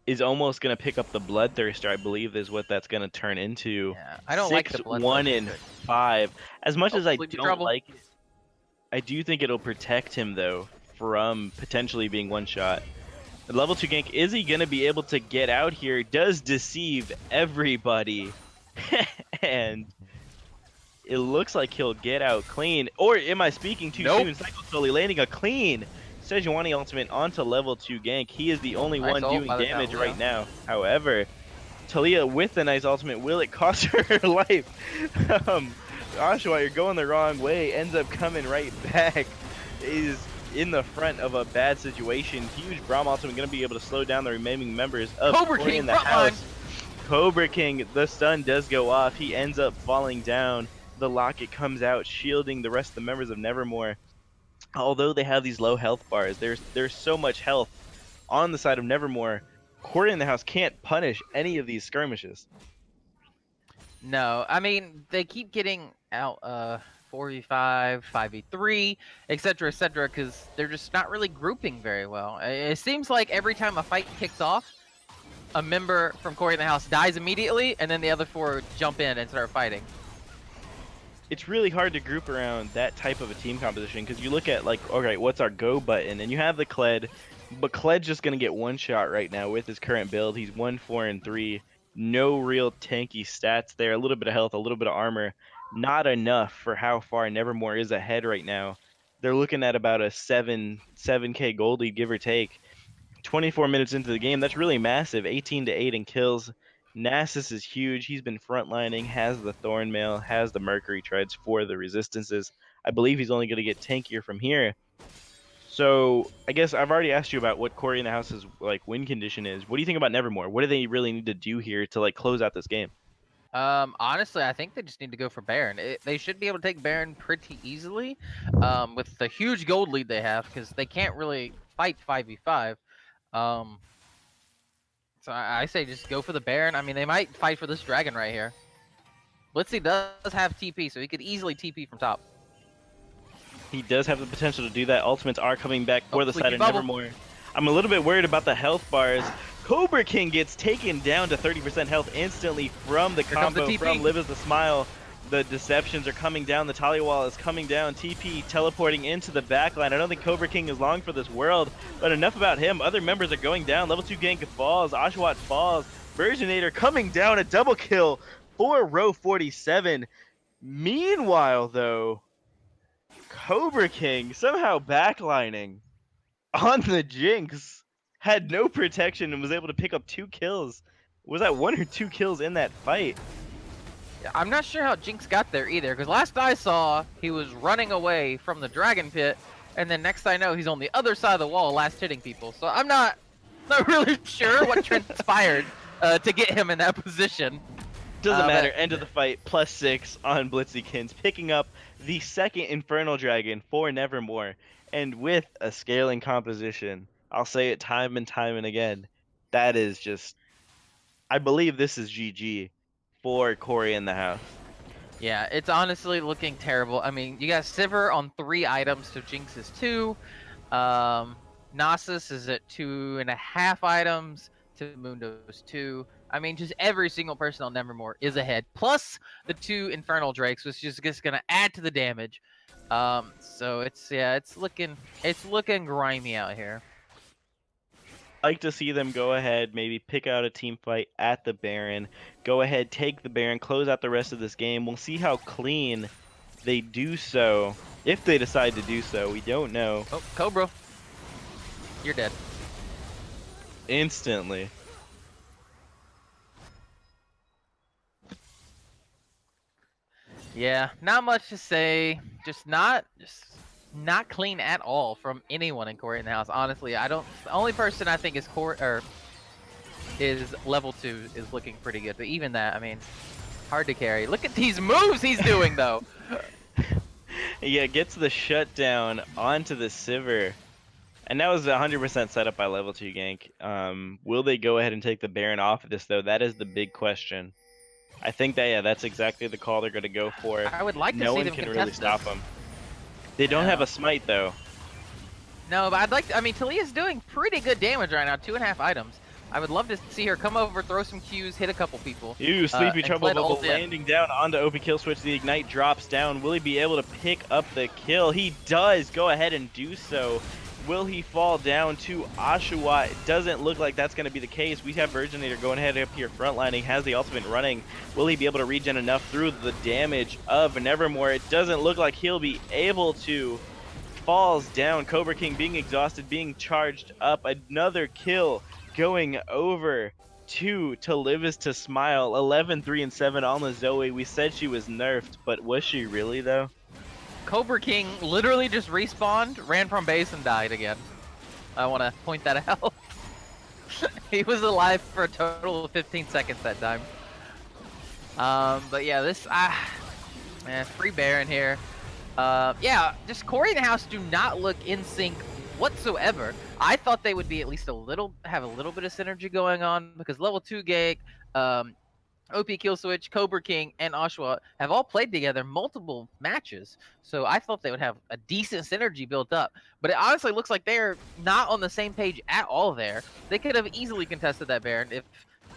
Is almost gonna pick up the Bloodthirster, I believe, is what that's gonna turn into. Yeah, I don't like the 6, Bloodthirster. 1, and 5. As much as I Sleepy don't Trouble. like it, I do think it'll protect him though from potentially being one shot. The level 2 gank, is he gonna be able to get out here? Does deceive everybody. And it looks like he'll get out clean. Or am I speaking too Nope. soon? Psycho slowly landing a clean Sejuani ultimate onto level 2 gank. He is the only Nice one ult doing by the damage Talia. right now. However, Talia with the nice ultimate, will it cost her life? Joshua, you're going the wrong way. Ends up coming right back. Is in the front of a bad situation. Huge Braum ultimate going to be able to slow down the remaining members of Cobra Cory King in the front line. house. Cobra King, the stun does go off. He ends up falling down. the locket comes out, shielding the rest of the members of Nevermore. Although they have these low health bars, there's so much health on the side of Nevermore. Cory in the house can't punish any of these skirmishes. No, I mean they keep getting out 4v5, 5v3, etc., because they're just not really grouping very well. It seems like every time a fight kicks off, a member from Cory in the house dies immediately, and then the other 4 jump in and start fighting. It's really hard to group around that type of a team composition because you look at like, okay, what's our go button? And you have the Kled, but Kled's just gonna get one shot right now with his current build. He's 1-4-3. No real tanky stats there. A little bit of health, a little bit of armor. Not enough for how far Nevermore is ahead right now. They're looking at about a 7K gold lead, give or take. 24 minutes into the game, that's really massive. 18-8 in kills. Nasus is huge. He's been frontlining, has the Thornmail, has the Mercury Treads for the resistances. I believe he's only going to get tankier from here. So I guess I've already asked you about what Cory in the house's like win condition is. What do you think about Nevermore? What do they really need to do here to like close out this game? Honestly, I think they just need to go for Baron. They should be able to take Baron pretty easily, with the huge gold lead they have, because they can't really fight 5v5. So I say just go for the Baron. I mean, they might fight for this dragon right here. Blitzy does have TP, so he could easily TP from top. He does have the potential to do that. Ultimates are coming back for the side of bubble. Nevermore. I'm a little bit worried about the health bars. Cobra King gets taken down to 30% health instantly from the combo from Live as the Smile. The deceptions are coming down. The Taliwal is coming down. TP teleporting into the backline. I don't think Cobra King is long for this world, but enough about him. Other members are going down. Level 2 gank falls. Oshawott falls. Virginator coming down. A double kill for row 47. Meanwhile, though, Cobra King somehow backlining on the Jinx. Had no protection and was able to pick up 2 kills. Was that 1 or 2 kills in that fight? I'm not sure how Jinx got there either, because last I saw, he was running away from the Dragon Pit, and then next I know, he's on the other side of the wall last hitting people. So I'm not really sure what transpired to get him in that position. Doesn't matter. End of the fight. +6 on Blitzykins, picking up the second Infernal Dragon for Nevermore. And with a scaling composition, I'll say it time and time and again, that is just... I believe this is GG for Cory in the house. Yeah, it's honestly looking terrible. I mean, you got Sivir on 3 items to Jinx is 2. Nasus is at 2.5 items to Mundo's 2. I mean, just every single person on Nevermore is ahead. Plus the 2 Infernal Drakes, which is just gonna add to the damage. So it's looking grimy out here. Like to see them go ahead, maybe pick out a team fight at the Baron. Go ahead, take the Baron, close out the rest of this game. We'll see how clean they do so. If they decide to do so, we don't know. Oh, Cobra. You're dead. Instantly. Yeah, not much to say. Just not clean at all from anyone in Cory in the house. Honestly, the only person I think is is level 2 is looking pretty good. But even that, I mean, hard to carry. Look at these moves he's doing though. Yeah, gets the shutdown onto the Sivir. And that was 100% set up by level 2 gank. Will they go ahead and take the Baron off of this though? That is the big question. I think that, that's exactly the call they're going to go for. I would like to no see one them can contest really stop this. them. They don't have a smite though. No, but I mean, Talia's doing pretty good damage right now. 2.5 items. I would love to see her come over, throw some Qs, hit a couple people. Ooh, Sleepy Trouble Kled Bubble ult in. landing down onto OP kill switch. The Ignite drops down. Will he be able to pick up the kill? He does go ahead and do so. Will he fall down to Oshawott? It doesn't look like that's going to be the case. We have Virginator going ahead up here frontlining, has the ultimate running. Will he be able to regen enough through the damage of Nevermore? It doesn't look like he'll be able to. Falls down. Cobra King being exhausted, being charged up. Another kill going over to Live is to Smile. 11, 3, and 7 on the Zoe. We said she was nerfed, but was she really though? Cobra King literally just respawned, ran from base, and died again. I want to point that out. He was alive for a total of 15 seconds that time. But yeah, Free Baron here. Yeah, just Cory and the House do not look in sync whatsoever. I thought they would be at least have a little bit of synergy going on because level 2 gank, OP Killswitch, Cobra King, and Oshawott have all played together multiple matches. So I thought they would have a decent synergy built up. But it honestly looks like they're not on the same page at all there. They could have easily contested that Baron if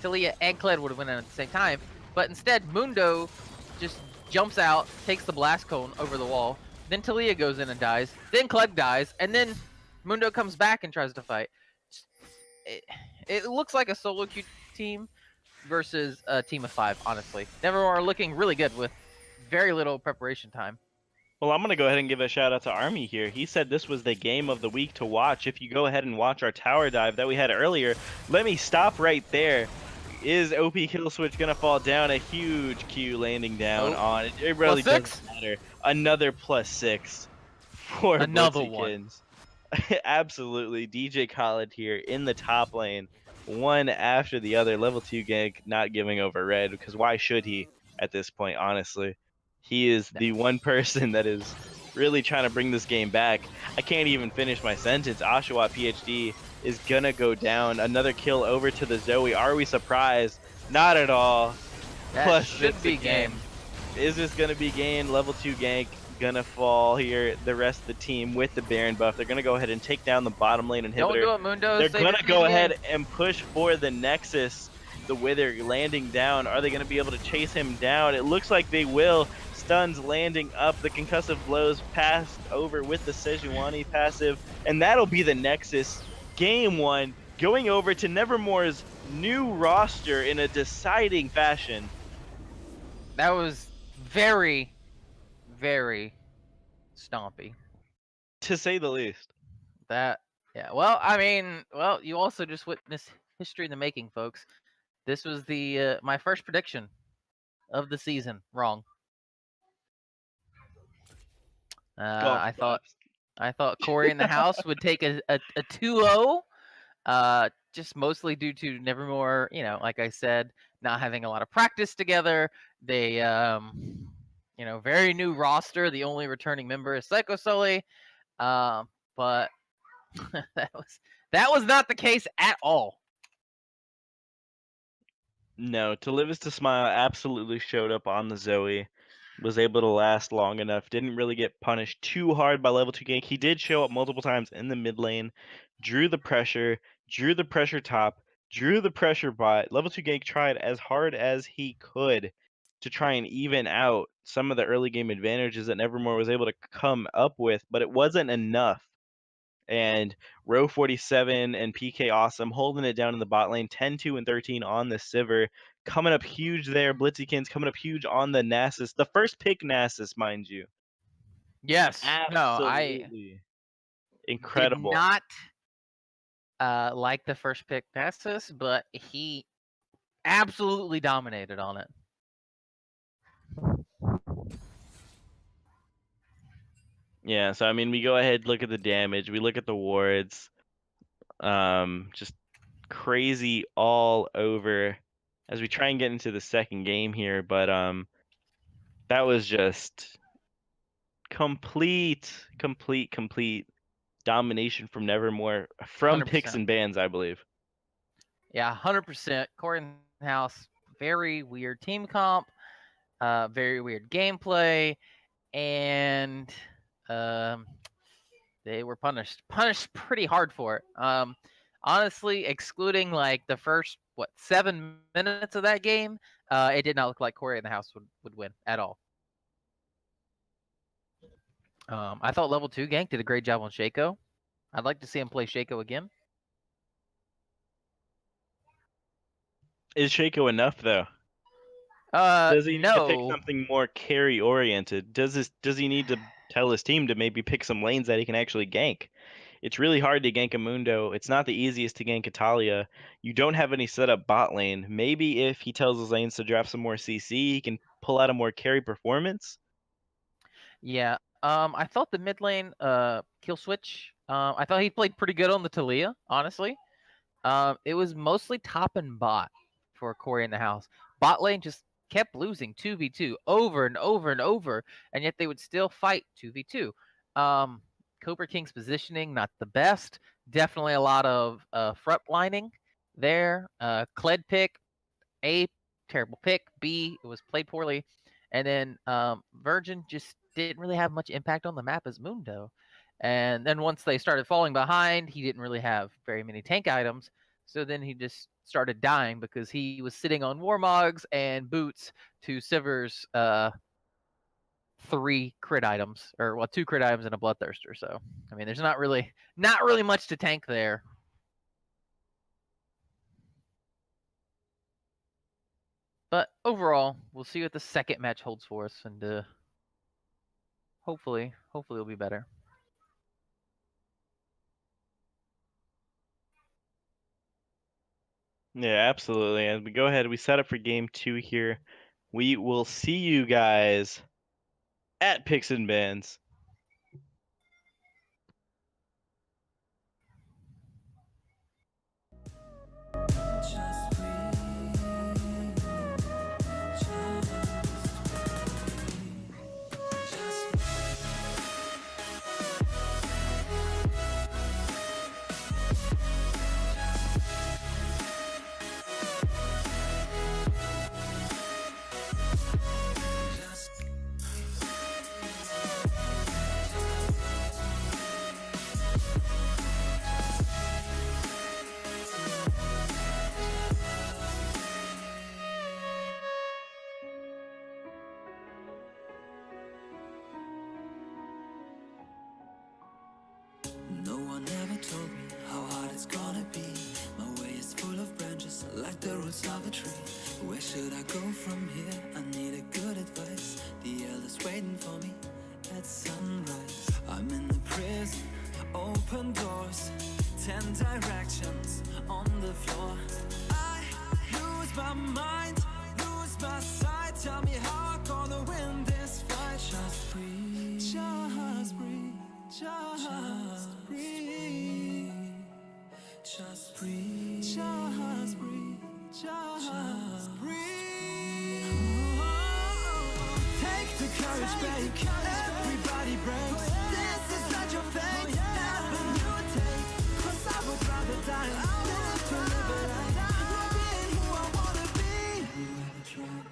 Talia and Kled would have went in at the same time. But instead, Mundo just jumps out, takes the blast cone over the wall. Then Talia goes in and dies. Then Kled dies. And then Mundo comes back and tries to fight. It, it looks like a solo queue team versus a team of 5, honestly. Nevermore looking really good with very little preparation time. Well, I'm going to go ahead and give a shout out to Army here. He said this was the game of the week to watch. If you go ahead and watch our tower dive that we had earlier, let me stop right there. Is OP Killswitch going to fall down? A huge Q landing down on it. It really doesn't matter. Another +6 for another Blitzykins. Absolutely. DJ Khaled here in the top lane. One after the other. Level 2 gank, not giving over red, because why should he at this point, honestly? He is the one person that is really trying to bring this game back. I can't even finish my sentence. Oshawott PhD is gonna go down. Another kill over to the Zoe. Are we surprised? Not at all. That should be game. Is this gonna be game? Level 2 gank gonna fall here. The rest of the team with the Baron buff. They're gonna go ahead and take down the bottom lane inhibitor. Don't do it, Mundo. They're gonna go ahead and push for the Nexus. The Wither landing down. Are they gonna be able to chase him down? It looks like they will. Stuns landing up. The concussive blows passed over with the Sejuani passive. And that'll be the Nexus. Game 1 going over to Nevermore's new roster in a deciding fashion. That was very, very stompy, to say the least. Yeah. Well, I mean, you also just witnessed history in the making, folks. This was the my first prediction of the season wrong. I thought Cory in the House would take a 2-0. Just mostly due to Nevermore, like I said, not having a lot of practice together. They, very new roster. The only returning member is Psycho Sully. But that was not the case at all. No, To Live Is To Smile absolutely showed up on the Zoe. Was able to last long enough. Didn't really get punished too hard by level 2 gank. He did show up multiple times in the mid lane. Drew the pressure top. Drew the pressure bot. Level 2 gank tried as hard as he could to try and even out some of the early game advantages that Nevermore was able to come up with, but it wasn't enough. And Row 47 and PK Awesome holding it down in the bot lane, 10-2 and 13 on the Sivir. Coming up huge there, Blitzykins coming up huge on the Nasus. The first pick Nasus, mind you. Yes. Absolutely. Incredible. Did not like the first pick Nasus, but he absolutely dominated on it. Yeah, so I mean, we go ahead, look at the damage, we look at the wards, just crazy all over as we try and get into the second game here, but that was just complete domination from Nevermore, from 100%. picks and bans, I believe. Yeah, 100%. Cory in the House, very weird team comp, very weird gameplay, and they were punished pretty hard for it. Honestly, excluding like the first 7 minutes of that game, it did not look like Cory in the House would win at all. I thought level 2 gank did a great job on Shaco. I'd like to see him play Shaco again. Is Shaco enough though? Does he need no. to pick something more carry oriented? Does he need to tell his team to maybe pick some lanes that he can actually gank? It's really hard to gank a Mundo. It's not the easiest to gank Italia. You don't have any setup bot lane. Maybe if he tells his lanes to draft some more CC, he can pull out a more carry performance. Yeah. I thought the mid lane kill switch. I thought he played pretty good on the Talia, honestly. It was mostly top and bot for Cory in the House. Bot lane just kept losing 2v2 over and over and over, and yet they would still fight 2v2. Cobra King's positioning, not the best. Definitely a lot of front lining there. Kled pick, A, terrible pick. B, it was played poorly. And then Virgin just didn't really have much impact on the map as Mundo. And then once they started falling behind, he didn't really have very many tank items. So then he just started dying because he was sitting on Warmogs and boots to Siver's 3 crit items, or well, 2 crit items and a Bloodthirster. So I mean, there's not really much to tank there. But overall, we'll see what the second match holds for us, and hopefully it'll be better. Yeah, absolutely. As we go ahead, we set up for game 2 here. We will see you guys at Picks and Bans. No one ever told me how hard it's gonna be. My way is full of branches, like the roots of a tree. Where should I go from here? I need a good advice. The elders waiting for me at sunrise. I'm in the prison, open doors, 10 directions on the floor. I lose my mind, lose my sight. Tell me how I'm gonna win this fight. Just breathe, just breathe. Just breathe. Just breathe. Just breathe. Just breathe. Take the courage, babe. Everybody breaks. This is not your fate. Avenue take. 'Cause I would rather die than to live a life not being who I wanna be. Whoever tried.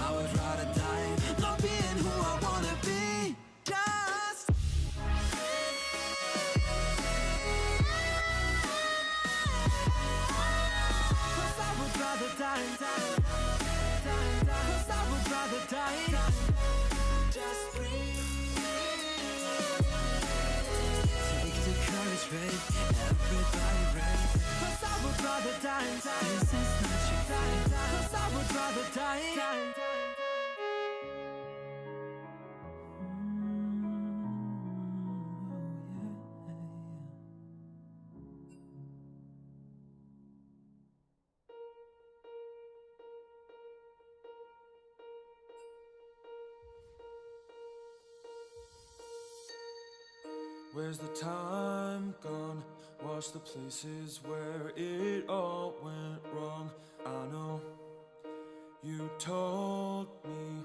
I would rather die, not being who I wanna be. Just cause I would rather die, cause I would rather die. Just breathe. Take the courage, babe. Everybody brave. Cause I would rather die. This is not your fate. Cause I would rather die. Where's the time gone? Watch the places where it all went wrong. I know you told me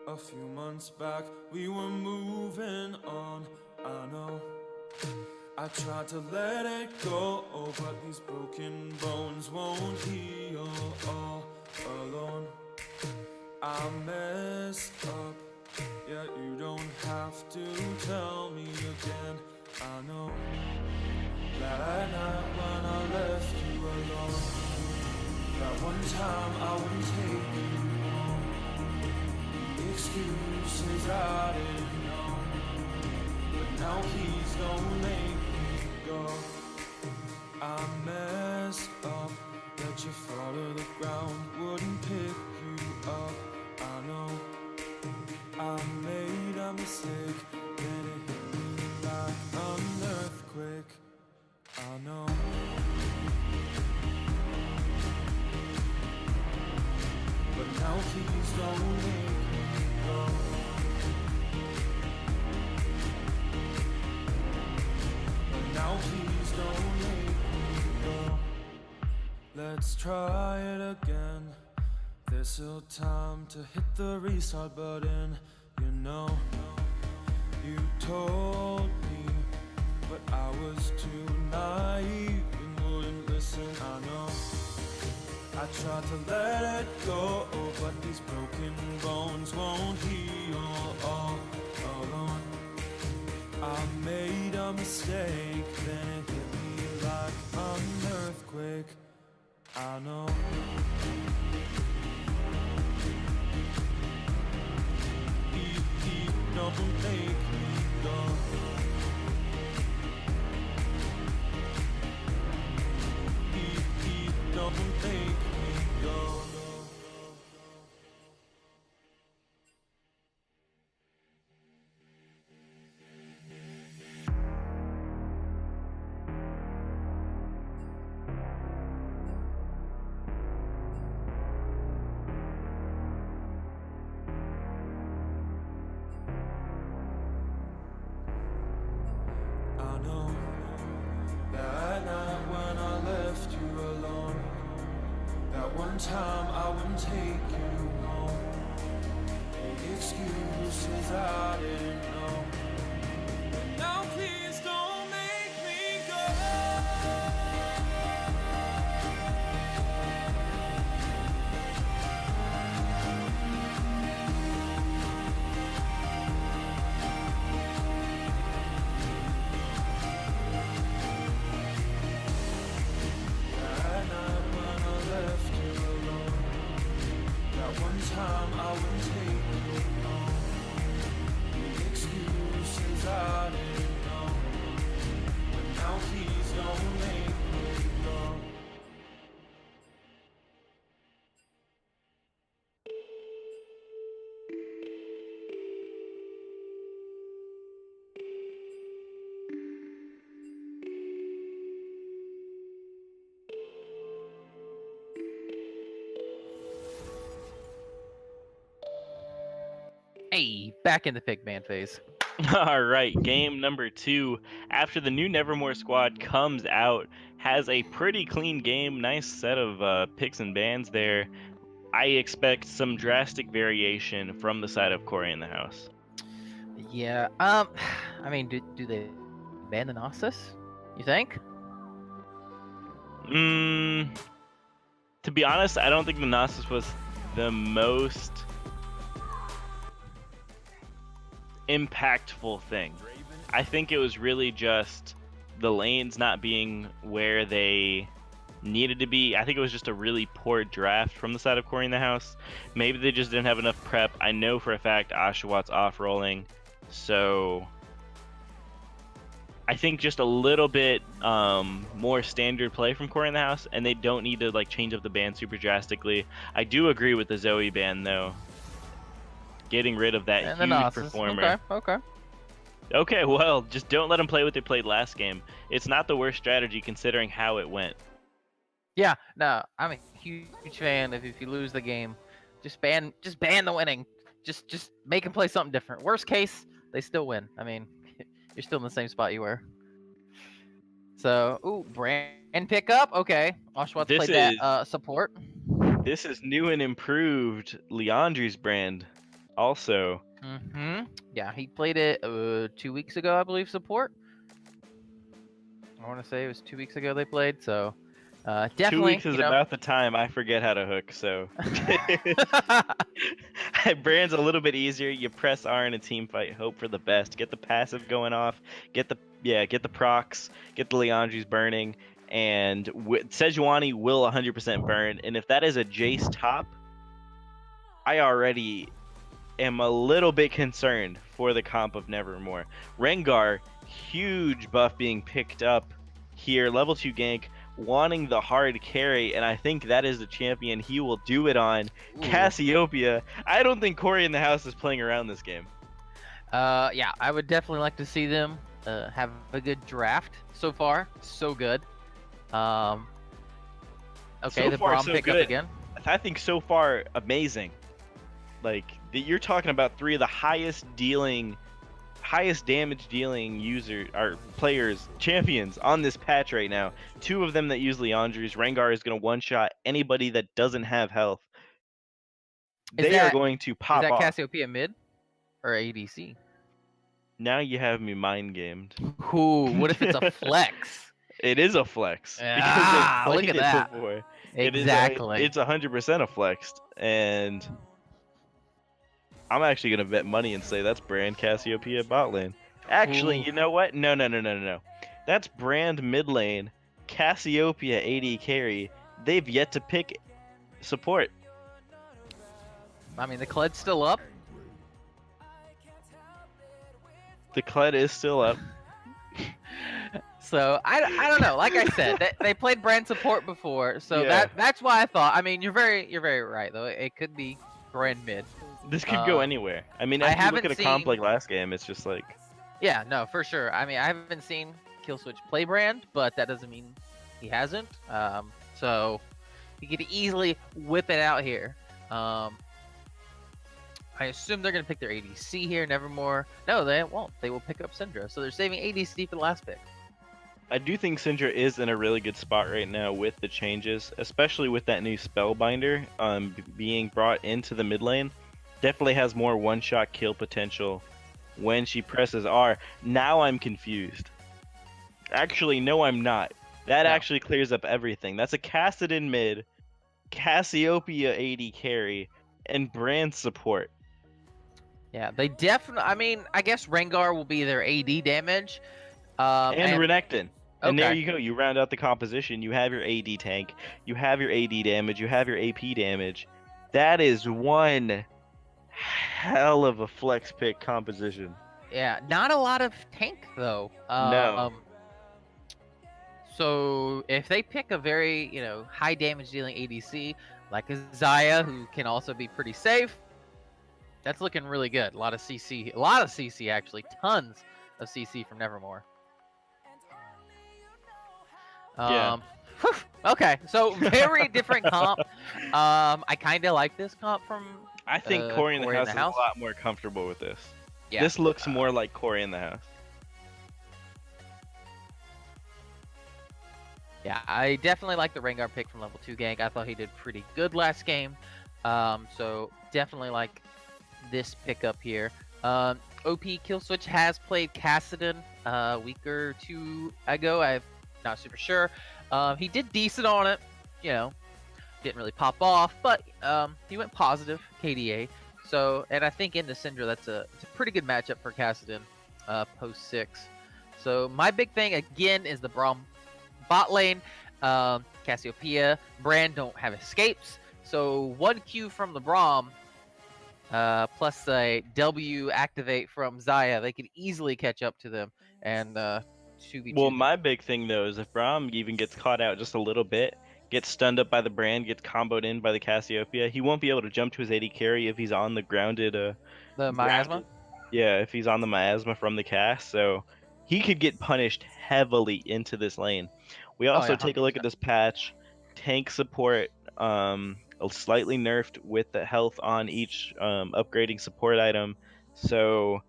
a few months back we were moving on. I know I tried to let it go, but these broken bones won't heal all alone. I messed up. Yeah, you don't have to tell me again. I know that night when I left you alone, that one time I wouldn't take you home. Excuses I didn't know, but now please don't make me go. I messed up, let you fall to the ground, wouldn't pick you up. I know I made a mistake, then it hit me like an earthquake. I know. But now please don't make me go. now please don't make me go. Let's try it again. There's still time to hit the restart button. You know, you told me, but I was too naive and wouldn't listen. I know I tried to let it go, but these broken bones won't heal all alone. I made a mistake, then it hit me like an earthquake. I know. Don't make me go. Don't make me go. I know that night when I left you alone, that one time I wouldn't take you home. The excuses I didn't know. But now please don't make me go. That night when I left you alone, that one time I wouldn't take you home. The excuses I didn't know. But now please don't make me go. Hey, back in the Pigman phase. All right, game number 2. After the new Nevermore squad comes out, has a pretty clean game, nice set of picks and bans there. I expect some drastic variation from the side of Cory in the house. Yeah. I mean, do they ban the Gnosis? You think? To be honest, I don't think the Gnosis was the most impactful thing. I think it was really just the lanes not being where they needed to be. I think it was just a really poor draft from the side of Cory in the house. Maybe they just didn't have enough prep. I know for a fact Oshawott off rolling, so I think just a little bit more standard play from Cory in the house, and they don't need to like change up the ban super drastically. I do agree with the Zoe ban though. Getting rid of that And the huge Gnosis. performer. Okay. Okay, well, just don't let them play what they played last game. It's not the worst strategy considering how it went. Yeah. No, I'm a huge fan of if you lose the game, just ban the winning. Just make them play something different. Worst case, they still win. I mean, you're still in the same spot you were. So, ooh, brand pickup. Okay, Oshawott This played is- that support. This is new and improved Leandri's brand also. Yeah, he played it 2 weeks ago, I believe. Support. I want to say it was 2 weeks ago they played. So, definitely. 2 weeks is about the time I forget how to hook, so. Brand's a little bit easier. You press R in a team fight, hope for the best. Get the passive going off, get the procs, get the Leandri's burning, and Sejuani will 100% burn. And if that is a Jace top, I already am a little bit concerned for the comp of Nevermore. Rengar, huge buff being picked up here, level 2 gank, wanting the hard carry, and I think that is the champion he will do it on. Ooh. Cassiopeia. I don't think Cory in the house is playing around this game. Yeah, I would definitely like to see them have a good draft. So far, so good. Okay, So the far, Braum so pickup good. again. I think so far, amazing. Like, you're talking about 3 of the highest highest damage dealing players, champions on this patch right now. 2 of them that use Leandre's. Rengar is going to one-shot anybody that doesn't have health. They are going to Is pop that off. Cassiopeia mid or ADC? Now you have me mind gamed. Ooh, what if it's a flex? It is a flex because Ah, they've look played at it that. before. Exactly. It's 100% a flex, and I'm actually gonna bet money and say that's Brand Cassiopeia bot lane. Actually, Ooh. you know what? No. That's Brand mid lane, Cassiopeia AD carry. They've yet to pick support. I mean, the Cled's still up. The Kled is still up. So I don't know. Like I said, they played brand support before, so Yeah. that's why I thought. I mean, you're very right though. It could be brand mid. This could go anywhere. I mean, I if you look at haven't a comp seen- like last game, it's just like Yeah, no, for sure. I mean, I haven't seen Killswitch play brand, but that doesn't mean he hasn't. So he could easily whip it out here. I assume they're gonna pick their ADC here, Nevermore. No, they won't. They will pick up Syndra. So they're saving ADC for the last pick. I do think Syndra is in a really good spot right now with the changes, especially with that new Spellbinder being brought into the mid lane. Definitely has more one-shot kill potential when she presses R. Now I'm confused. Actually, no, I'm not. That No. actually clears up everything. That's a Cassidon mid, Cassiopeia AD carry, and Brand support. Yeah, they definitely. I mean, I guess Rengar will be their AD damage. And Renekton. And there Okay. you go. You round out the composition. You have your AD tank. You have your AD damage. You have your AP damage. That is one hell of a flex pick composition. Yeah, not a lot of tank though. No. So if they pick a very high damage dealing ADC like a Xayah, who can also be pretty safe, that's looking really good. A lot of CC actually, tons of CC from Nevermore. Yeah. Whew, okay, so very different comp. I kind of like this comp from. I think Cory in the Cory in house the is house? a lot more comfortable with this. Yeah. This looks more like Cory in the house. Yeah, I definitely like the Rengar pick from level 2 gank. I thought he did pretty good last game. So definitely like this pickup here. OP Killswitch has played Cassidon a week or two ago. I'm not super sure. He did decent on it, didn't really pop off, but he went positive KDA. So, and I think into Syndra, it's a pretty good matchup for Cassidon post 6. So my big thing again is the Braum bot lane. Cassiopeia, Brand don't have escapes, so 1 Q from the Braum plus a W activate from Xayah, they could easily catch up to them and 2v2. Well, my big thing though is if Braum even gets caught out just a little bit, gets stunned up by the Brand, gets comboed in by the Cassiopeia, he won't be able to jump to his AD carry if he's on the grounded. The miasma. Yeah, if he's on the miasma from the cast, so he could get punished heavily into this lane. We also yeah, take a look at this patch. Tank support slightly nerfed with the health on each upgrading support item. So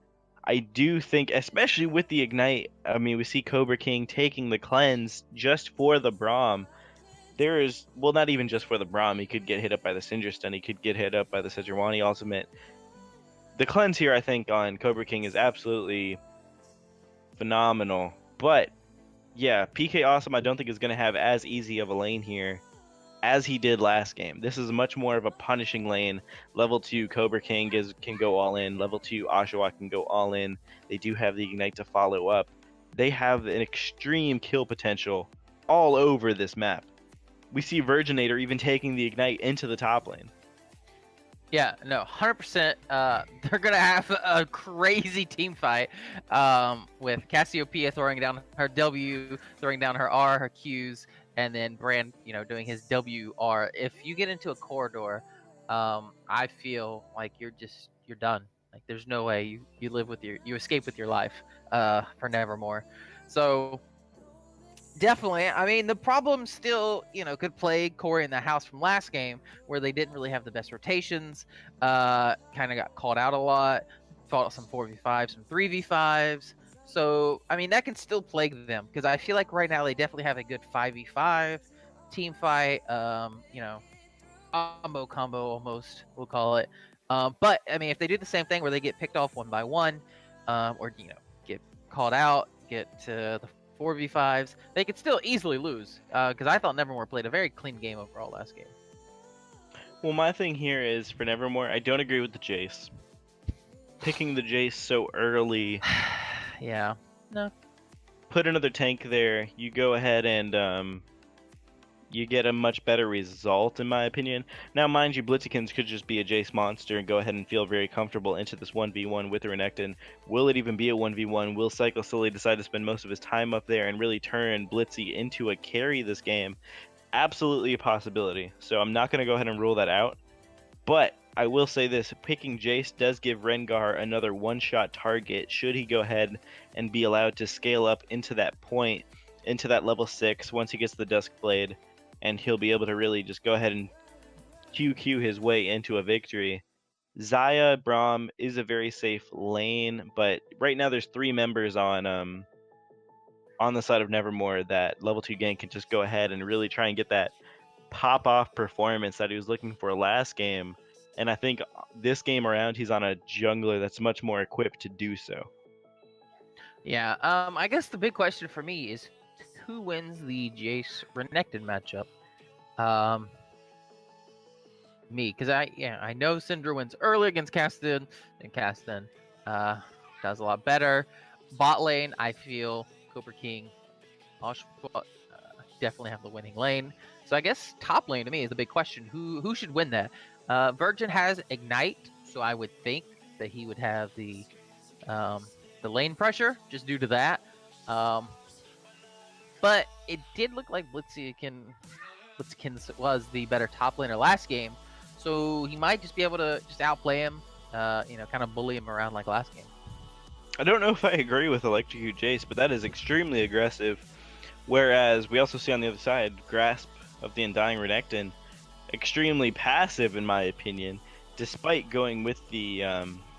I do think, especially with the Ignite, I mean, we see Cobra King taking the cleanse just for the Braum. There is, well, not even just for the Braum. He could get hit up by the Syndra stun. He could get hit up by the Sejuani ultimate. The cleanse here, I think, on Cobra King is absolutely phenomenal. But yeah, PK Awesome I don't think is going to have as easy of a lane here as he did last game. This is much more of a punishing lane. Level 2 Cobra King can go all in. Level 2 Oshawa can go all in. They do have the Ignite to follow up. They have an extreme kill potential all over this map. We see Virginator even taking the Ignite into the top lane. Yeah, no, 100%. They're gonna have a crazy team fight with Cassiopeia throwing down her W, throwing down her R, her Qs, and then Brand, doing his WR. If you get into a corridor, I feel like you're done. Like there's no way you escape with your life for Nevermore. So definitely, I mean, the problem still, could plague Cory in the house from last game, where they didn't really have the best rotations, kind of got called out a lot. fought some 4v5s, some 3v5s. So, I mean, that can still plague them because I feel like right now they definitely have a good 5v5 team fight, combo almost, we'll call it. But, I mean, if they do the same thing where they get picked off one by one, or, get called out, get to the 4v5s, they could still easily lose because I thought Nevermore played a very clean game overall last game. Well, my thing here is for Nevermore, I don't agree with the Jace. Picking the Jace so early. Yeah. No. Put another tank there. You go ahead and you get a much better result, in my opinion. Now, mind you, Blitzkins could just be a Jace monster and go ahead and feel very comfortable into this 1v1 with Renekton. Will it even be a 1v1? Will Psycho Sully decide to spend most of his time up there and really turn Blitzy into a carry this game? Absolutely a possibility. So I'm not going to go ahead and rule that out. But I will say this, picking Jace does give Rengar another one-shot target should he go ahead and be allowed to scale up into that point, into that level 6 once he gets the Duskblade, and he'll be able to really just go ahead and QQ his way into a victory. Xayah Braum is a very safe lane, but right now there's 3 members on the side of Nevermore that level 2 gank can just go ahead and really try and get that pop-off performance that he was looking for last game. And I think this game around, he's on a jungler that's much more equipped to do so. Yeah, I guess the big question for me is who wins the Jace Renekton matchup? Me, because I know Syndra wins early against Caston, and Caston does a lot better. Bot lane, I feel Cobra King, Oshawott definitely have the winning lane. So I guess top lane to me is the big question. Who should win that? Virgin has Ignite, so I would think that he would have the lane pressure just due to that. But it did look like Blitzkins was the better top laner last game, so he might just be able to just outplay him, kind of bully him around like last game. I don't know if I agree with Electrocute Jace, but that is extremely aggressive. Whereas we also see on the other side, Grasp of the Undying Renekton, extremely passive in my opinion, despite going with the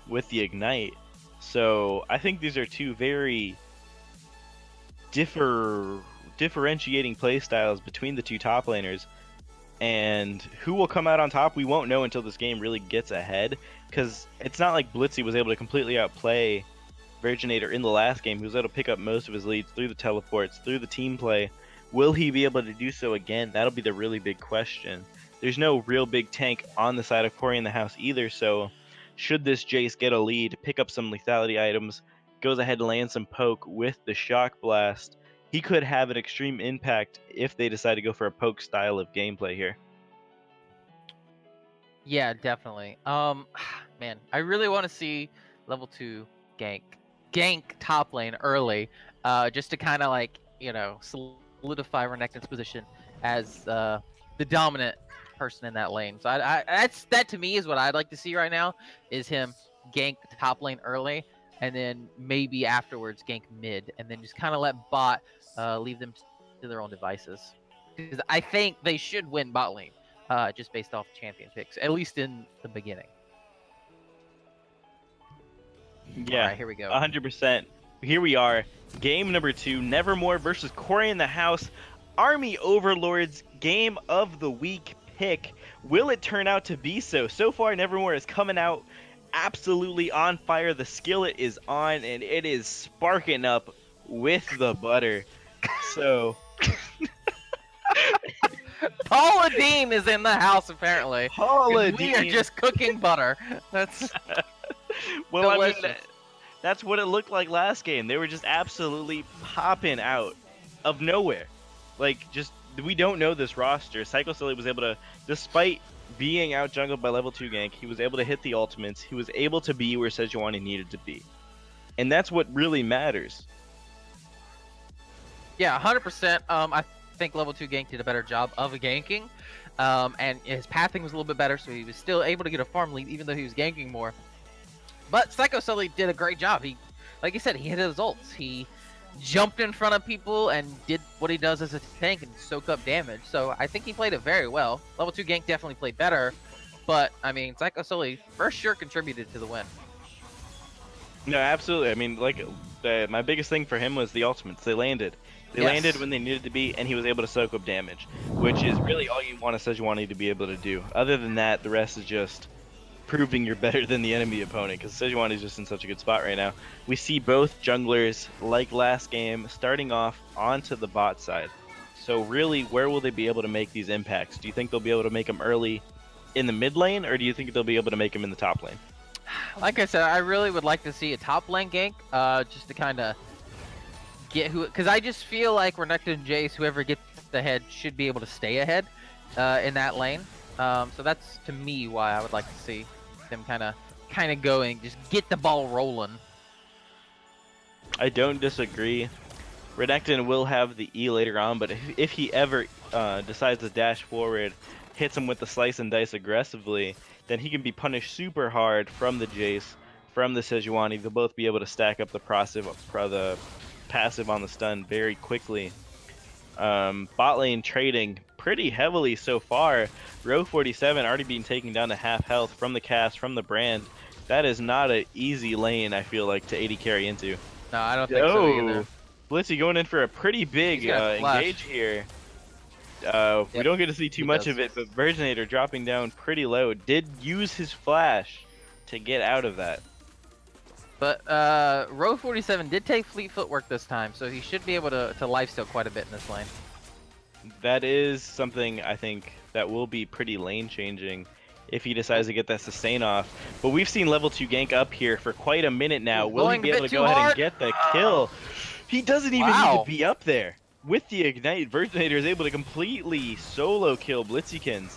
Ignite. So I think these are two very differentiating playstyles between the two top laners. And who will come out on top, we won't know until this game really gets ahead, because it's not like Blitzy was able to completely outplay Virginator in the last game. He was able to pick up most of his leads through the teleports, through the team play. Will he be able to do so again? That'll be the really big question. There's no real big tank on the side of Cory in the house either, so should this Jace get a lead, pick up some lethality items, goes ahead and lands some poke with the Shock Blast, he could have an extreme impact if they decide to go for a poke style of gameplay here. Yeah, definitely. Man, I really want to see level 2 gank top lane early, just to kind of solidify Renekton's position as the dominant person in that lane. So that to me is what I'd like to see right now, is him gank top lane early, and then maybe afterwards gank mid, and then just kind of let bot leave them to their own devices. Because I think they should win bot lane, just based off champion picks, at least in the beginning. Yeah, Alright, here we go. 100%. Here we are, game number 2, Nevermore versus Cory in the house. Army Overlords game of the week pick. Will it turn out to be so? So far, Nevermore is coming out absolutely on fire. The skillet is on, and it is sparking up with the butter. So... Paula Dean is in the house, apparently. Paula We are Dean. just cooking butter. That's Well, delicious. I mean, that's what it looked like last game. They were just absolutely popping out of nowhere. We don't know this roster. Psycho Sully was able to, despite being out jungled by level 2 gank, he was able to hit the ultimates. He was able to be where Sejuani needed to be. And that's what really matters. Yeah, 100%. I think level 2 gank did a better job of ganking. And his pathing was a little bit better, so he was still able to get a farm lead, even though he was ganking more. But Psycho Sully did a great job. He, like you said, he hit his ults. He jumped in front of people and did what he does as a tank and soak up damage. So I think he played it very well. Level 2 gank definitely played better. But, I mean, Psycho Sully for sure contributed to the win. No, absolutely. I mean, like, my biggest thing for him was the ultimates. They landed. They Yes. landed when they needed to be, and he was able to soak up damage, which is really all you want a Sejuani to be able to do. Other than that, the rest is just proving you're better than the enemy opponent, because Sejuani is just in such a good spot right now. We see both junglers, like last game, starting off onto the bot side. So really, where will they be able to make these impacts? Do you think they'll be able to make them early in the mid lane, or do you think they'll be able to make them in the top lane? Like I said, I really would like to see a top lane gank, just to kind of get who, because I just feel like Renekton and Jace, whoever gets ahead, should be able to stay ahead in that lane. So that's to me why I would like to see them kind of going, just get the ball rolling. I don't disagree. Renekton will have the E later on, but if he ever decides to dash forward, hits him with the slice and dice aggressively, then he can be punished super hard from the Jace, from the Sejuani. They'll both be able to stack up the passive on the stun very quickly. Bot lane trading pretty heavily so far. Row 47 already being taken down to half health from the cast, from the brand. That is not an easy lane, I feel like, to AD carry into. No, I don't think so either. Blitzy going in for a pretty big engage here. We don't get to see too much of it, but Virginator dropping down pretty low. Did use his flash to get out of that. But Row 47 did take fleet footwork this time, so he should be able to lifesteal quite a bit in this lane. That is something I think that will be pretty lane changing if he decides to get that sustain off. But we've seen level 2 gank up here for quite a minute now. Will he be able to go ahead and get the kill? He doesn't even need to be up there. With the Ignite, Virginator is able to completely solo kill Blitzykins.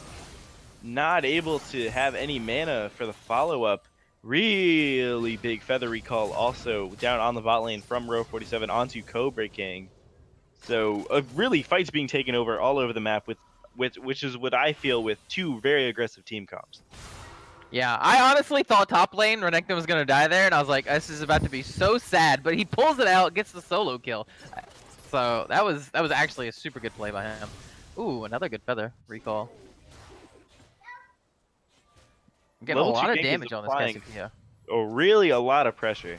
Not able to have any mana for the follow-up. Really big feather recall also down on the bot lane from Row 47 onto Cobra King. So really fights being taken over all over the map with which is what I feel with two very aggressive team comps. Yeah, I honestly thought top lane Renekton was gonna die there, and I was like, this is about to be so sad. But he pulls it out, gets the solo kill. So that was actually a super good play by him. Ooh, another good feather recall. I'm getting a lot of damage on this Cassiopeia. Oh, really a lot of pressure.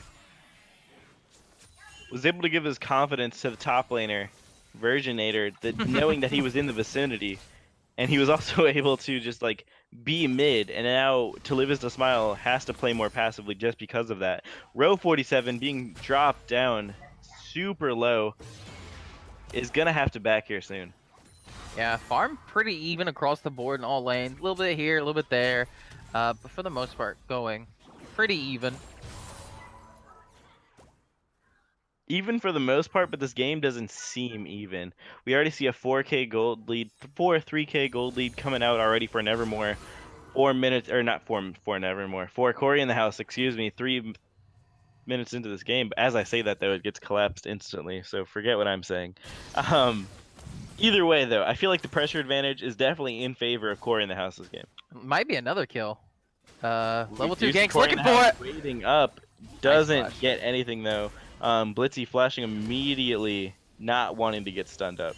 Was able to give his confidence to the top laner, Virginator, that knowing that he was in the vicinity, and he was also able to just like be mid, and now To Live Is to Smile has to play more passively just because of that. Row 47 being dropped down super low is gonna have to back here soon. Yeah, farm pretty even across the board in all lanes. A little bit here, a little bit there, but for the most part, going pretty even. Even for the most part, but this game doesn't seem even. We already see a 4K gold lead, 3K gold lead coming out already for Nevermore. 4 minutes, or not for Nevermore, for Cory in the house, excuse me, 3 minutes into this game. But as I say that, though, it gets collapsed instantly, so forget what I'm saying. Either way, though, I feel like the pressure advantage is definitely in favor of Cory in the house this game. Might be another kill. Level 2 Juicy ganks Cory looking in the for house it. waiting up, doesn't Nice flash. get anything, though. Blitzy flashing immediately, not wanting to get stunned up.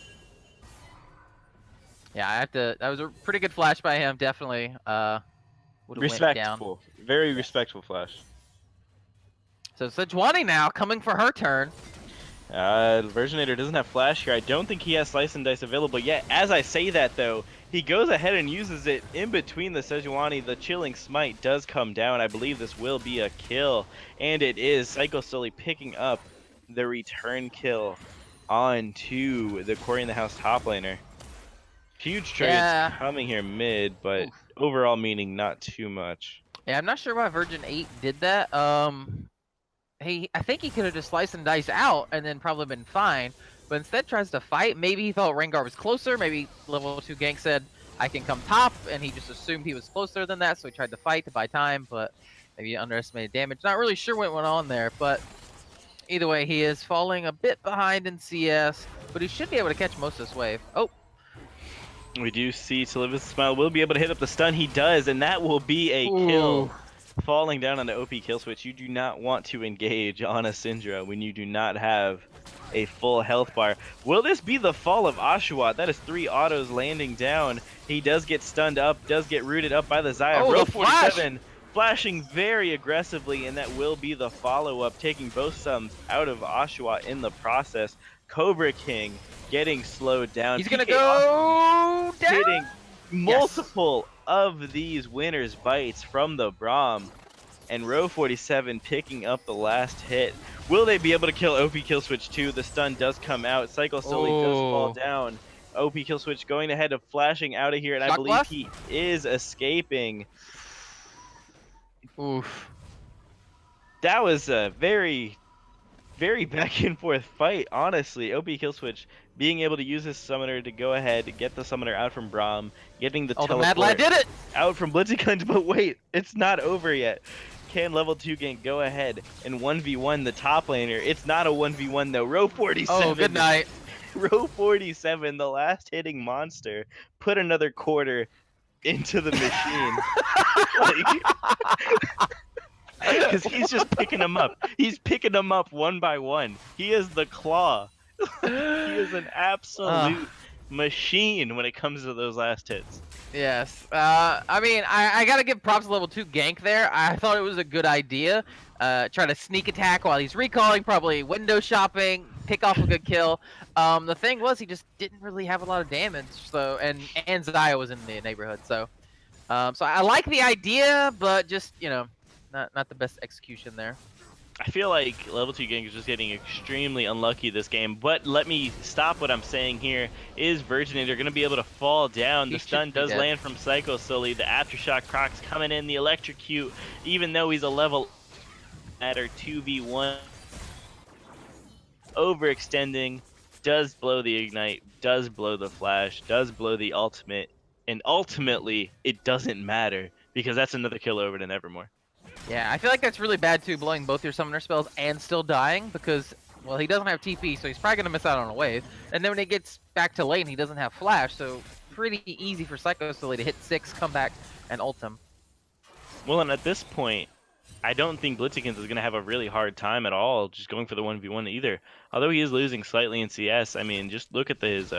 Yeah, I have to. That was a pretty good flash by him, definitely. Went down. Respectful, very respectful flash. So Sejuani now coming for her turn. Virginator doesn't have flash here. I don't think he has slice and dice available yet. As I say that, though, he goes ahead and uses it in between the Sejuani. The chilling smite does come down. I believe this will be a kill, and it is. Psycho slowly picking up the return kill onto the Cory in the house top laner. Huge trades coming here mid, but overall meaning not too much. Yeah, I'm not sure why Virgin 8 did that. I think he could have just sliced and diced out and then probably been fine. But instead tries to fight. Maybe he thought Rengar was closer. Maybe level 2 gank said, I can come top. And he just assumed he was closer than that. So he tried to fight to buy time. But maybe he underestimated damage. Not really sure what went on there. But either way, he is falling a bit behind in CS. But he should be able to catch most of this wave. Oh. We do see To Live Is to Smile will be able to hit up the stun. He does. And that will be a kill. Falling down on the OP kill switch. You do not want to engage on a Syndra when you do not have a full health bar. Will this be the fall of Oshawott? That is 3 autos landing down. He does get stunned up, does get rooted up by the Xayah. Oh, Row the flash! 47 Splashing very aggressively, and that will be the follow-up, taking both subs out of Oshawa in the process. Cobra King getting slowed down. He's gonna PK Austin go down. hitting multiple of these winners bites from the Braum, and Row 47 picking up the last hit. Will they be able to kill OP Kill Switch 2? The stun does come out. Cycle Sully does fall down. OP Kill Switch going ahead of flashing out of here, and I Shock believe blast? he is escaping. Oof. That was a very back and forth fight, honestly. OP Kill Switch being able to use his summoner to go ahead and get the summoner out from Braum, getting the Oh, the teleport Mad Lad did it! out from Blitzkrieg, but wait, it's not over yet. Can level 2 gank go ahead and 1v1 the top laner? It's not a 1v1 though. Row 47. Oh, good night. Row 47, the last hitting monster, put another quarter into the machine. Because he's just picking them up. He's picking them up one by one. He is the claw. He is an absolute machine when it comes to those last hits. Yes. I mean, I gotta give props to level 2 gank there. I thought it was a good idea. Try to sneak attack while he's recalling, probably window shopping, pick off a good kill. The thing was, he just didn't really have a lot of damage. So, and Zaya was in the neighborhood. So, so I like the idea, but just not the best execution there. I feel like level 2 gank is just getting extremely unlucky this game, but let me stop what I'm saying here. Is Virginator going to be able to fall down? The stun does land from Psycho Sully. The Aftershock Croc's coming in. The Electrocute, even though he's a level matter 2v1. Overextending, does blow the Ignite, does blow the Flash, does blow the Ultimate, and ultimately, it doesn't matter, because that's another kill over to Nevermore. Yeah, I feel like that's really bad too, blowing both your summoner spells and still dying, because, well, he doesn't have TP, so he's probably going to miss out on a wave. And then when he gets back to lane, he doesn't have Flash, so pretty easy for Psycho Sully to hit 6, come back, and ult him. Well, and at this point, I don't think Blitzkrieg is going to have a really hard time at all just going for the 1v1 either. Although he is losing slightly in CS, I mean, just look at his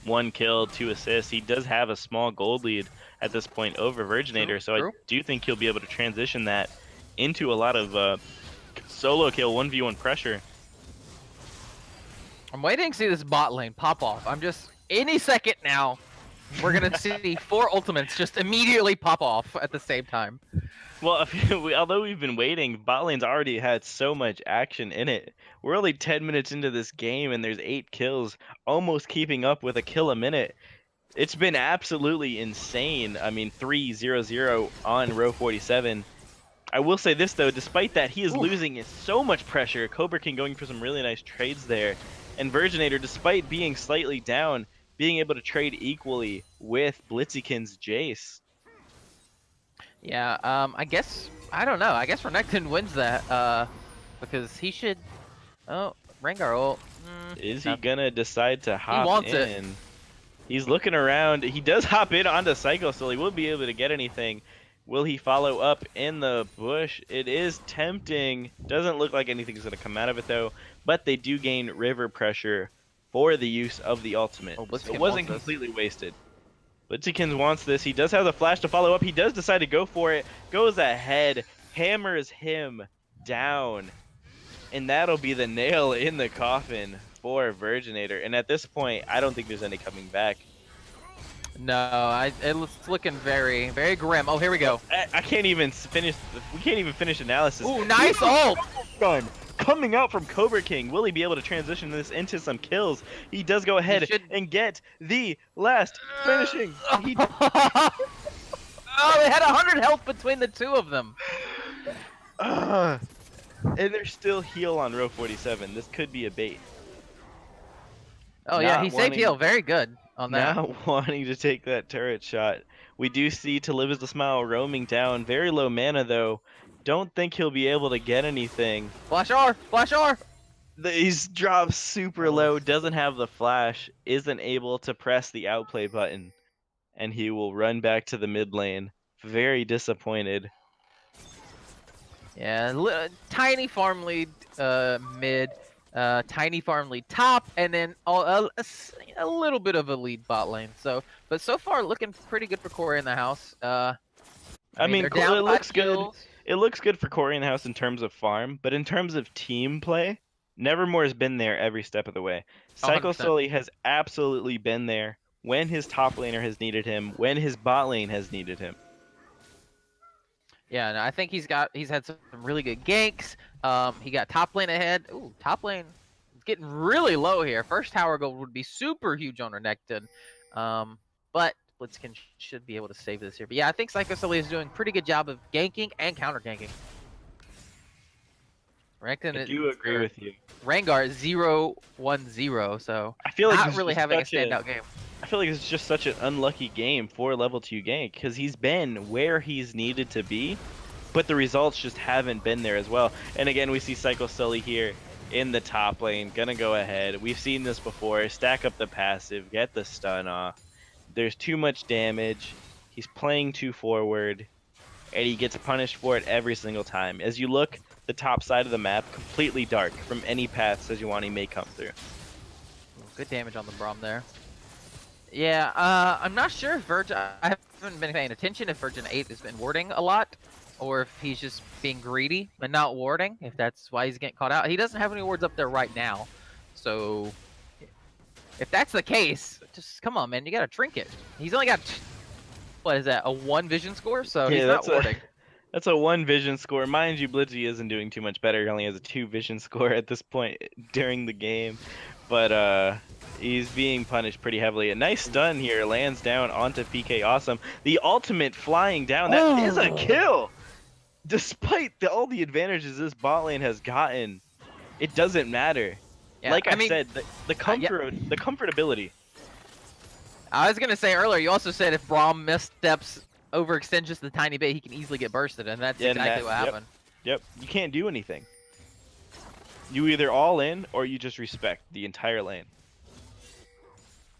1 kill, 2 assists. He does have a small gold lead at this point over Virginator, so I do think he'll be able to transition that into a lot of solo kill 1v1 pressure. I'm waiting to see this bot lane pop off. I'm just, any second now, we're going to see 4 ultimates just immediately pop off at the same time. Well, although we've been waiting, bot lane's already had so much action in it. We're only 10 minutes into this game and there's 8 kills, almost keeping up with a kill a minute. It's been absolutely insane. I mean, 3-0-0 on row 47. I will say this though, despite that, he is losing so much pressure. Cobra King going for some really nice trades there. And Virginator, despite being slightly down, being able to trade equally with Blitzkrieg's Jace. Yeah, I guess, I don't know. I guess Renekton wins that, because he should, oh, Rengar ult. Is he gonna decide to hop in? He wants it. He's looking around. He does hop in onto Psycho, so he will be able to get anything. Will he follow up in the bush? It is tempting. Doesn't look like anything's going to come out of it, though. But they do gain river pressure for the use of the ultimate. Oh, so it wasn't completely wasted. Blitzkrieg wants this. He does have the flash to follow up. He does decide to go for it. Goes ahead. Hammers him down. And that'll be the nail in the coffin for Virginator. And at this point, I don't think there's any coming back. No, it's looking very, very grim. Oh, here we go. I can't even finish. We can't even finish analysis. Ooh, nice ult! Gun coming out from Cobra King. Will he be able to transition this into some kills? He does go ahead and get the last finishing. Oh, they had 100 health between the two of them. And they're still heal on row 47. This could be a bait. Oh yeah, he saved heal. Very good on that. Not wanting to take that turret shot. We do see To Live Is the Smile roaming down. Very low mana though. Don't think he'll be able to get anything. Flash R! Flash R! He's dropped super low, doesn't have the flash, isn't able to press the outplay button. And he will run back to the mid lane. Very disappointed. Yeah, tiny farm lead mid, tiny farm lead top, and then a little bit of a lead bot lane. So, but so far looking pretty good for Cory in the house. I mean, they're down it 5 looks good. kills. It looks good for Cory in the house in terms of farm, but in terms of team play, Nevermore has been there every step of the way. Psycho 100%. Sully has absolutely been there when his top laner has needed him, when his bot lane has needed him. Yeah, and I think he's had some really good ganks. He got top lane ahead. Ooh, top lane is getting really low here. First tower gold would be super huge on Renekton. But Blitzkin should be able to save this here. But yeah, I think Psycho Sully is doing a pretty good job of ganking and counter ganking. Renekton I do agree with you. Rengar is 0-1-0, so I feel like not this is really just having a such standout game. I feel like it's just such an unlucky game for level 2 gank because he's been where he's needed to be, but the results just haven't been there as well. And again, we see Psycho Sully here in the top lane, gonna go ahead. We've seen this before. Stack up the passive, get the stun off. There's too much damage. He's playing too forward, and he gets punished for it every single time. As you look, the top side of the map completely dark from any path Sejuani may come through. Good damage on the Braum there. Yeah, I'm not sure if Virgin. I haven't been paying attention if Virgin 8 has been warding a lot, or if he's just being greedy and not warding. If that's why he's getting caught out, he doesn't have any wards up there right now. So, if that's the case, just come on, man, you got a trinket. He's only got, what is that, a 1 vision score? So he's not warding. That's a 1 vision score. Mind you, Blitzy isn't doing too much better. He only has a 2 vision score at this point during the game. But he's being punished pretty heavily. A nice stun here lands down onto PK Awesome. The ultimate flying down. That is a kill! Despite all the advantages this bot lane has gotten, it doesn't matter. Yeah, like I mean, said, the comfortability. I was gonna say earlier, you also said if Braum missteps, overextends just a tiny bit, he can easily get bursted, and that's exactly what happened. Yep, you can't do anything. You either all in or you just respect the entire lane.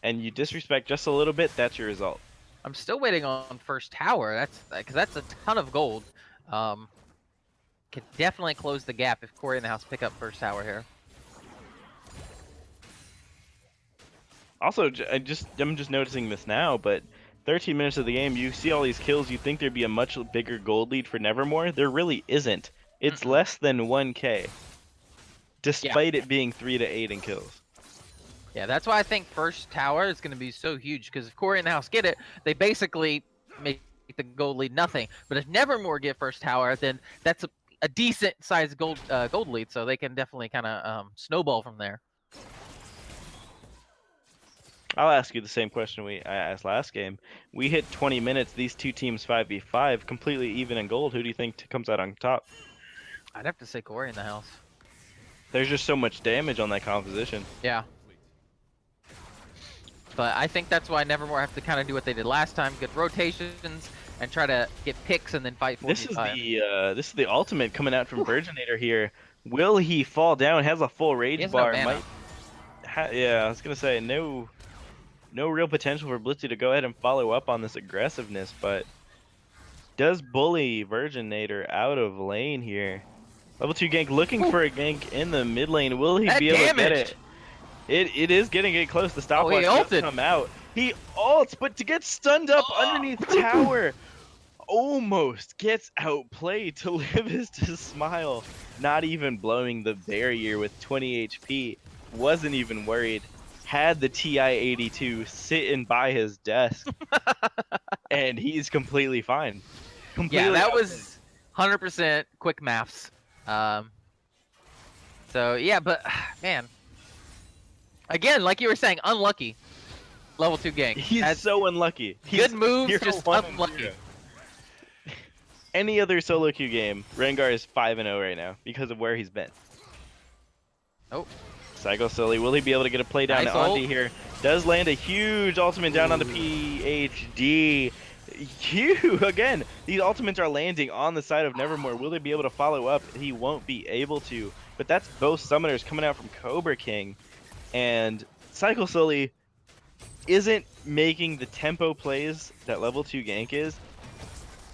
And you disrespect just a little bit, that's your result. I'm still waiting on first tower. Because that's a ton of gold. Could definitely close the gap if Cory in the house pick up first tower here. Also, I'm just noticing this now, but 13 minutes of the game, you see all these kills, you think there'd be a much bigger gold lead for Nevermore. There really isn't. It's less than 1k. Despite it being 3 to 8 in kills. Yeah, that's why I think first tower is going to be so huge, because if Cory in the house get it, they basically make the gold lead nothing. But if Nevermore get first tower, then that's a decent sized gold lead, so they can definitely kind of snowball from there. I'll ask you the same question I asked last game. We hit 20 minutes, these two teams 5v5, completely even in gold. Who do you think comes out on top? I'd have to say Cory in the house. There's just so much damage on that composition. Yeah. But I think that's why Nevermore have to kind of do what they did last time, get rotations and try to get picks and then fight 4v5. This is the ultimate coming out from Virginator here. Will he fall down? Has a full rage bar. Yeah, I was gonna say no real potential for Blitzy to go ahead and follow up on this aggressiveness, but does bully Virginator out of lane here. Level 2 gank looking for a gank in the mid lane. Will he be able to get it? It is getting close. The stopwatch does come out. He ults, but to get stunned up underneath tower, almost gets outplayed. To live is to smile. Not even blowing the barrier with 20 HP. Wasn't even worried. Had the TI-82 sitting by his desk, and he's completely fine. Yeah, that was 100% quick maths. So yeah, but man, again, like you were saying, unlucky. Level 2 gank. He's so unlucky. Good moves, just unlucky. Any other solo queue game, Rengar is 5-0 right now because of where he's been. Oh. Psycho Sully, will he be able to get a play down to Auntie here? Does land a huge ultimate down onto PhD. Again, these ultimates are landing on the side of Nevermore. Will they be able to follow up? He won't be able to. But that's both summoners coming out from Cobra King. And Psycho Sully isn't making the tempo plays that level 2 gank is,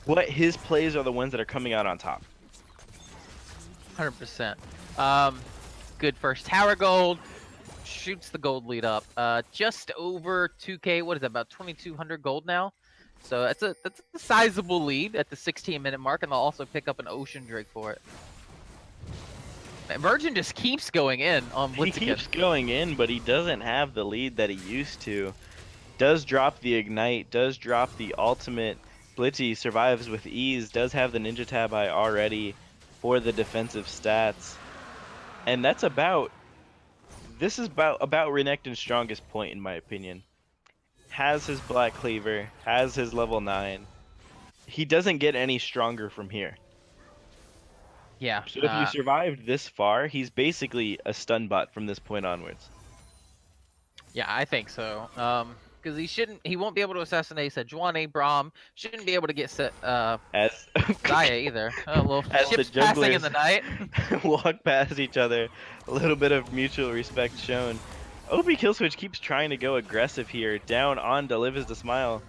but his plays are the ones that are coming out on top. 100%. Good first tower gold. Shoots the gold lead up. Just over 2k. What is that? About 2,200 gold now. So that's a sizable lead at the 16-minute mark, and they'll also pick up an Ocean Drake for it. Man, Virgin just keeps going in on He Blitziken. keeps going in, but he doesn't have the lead that he used to. Does drop the Ignite, does drop the ultimate. Blitzy survives with ease, does have the Ninja Tab Eye already for the defensive stats. And that's this is about Renekton's strongest point in my opinion. Has his Black Cleaver, has his level 9. He doesn't get any stronger from here. Yeah. So if you survived this far, he's basically a stun bot from this point onwards. Yeah, I think so. Because he won't be able to assassinate Sejuani, Braum. Shouldn't be able to get As Zaya either. A little As the ships passing in the junglers- night. walk past each other, a little bit of mutual respect shown. OP Killswitch keeps trying to go aggressive here, down on to Live is the Smile.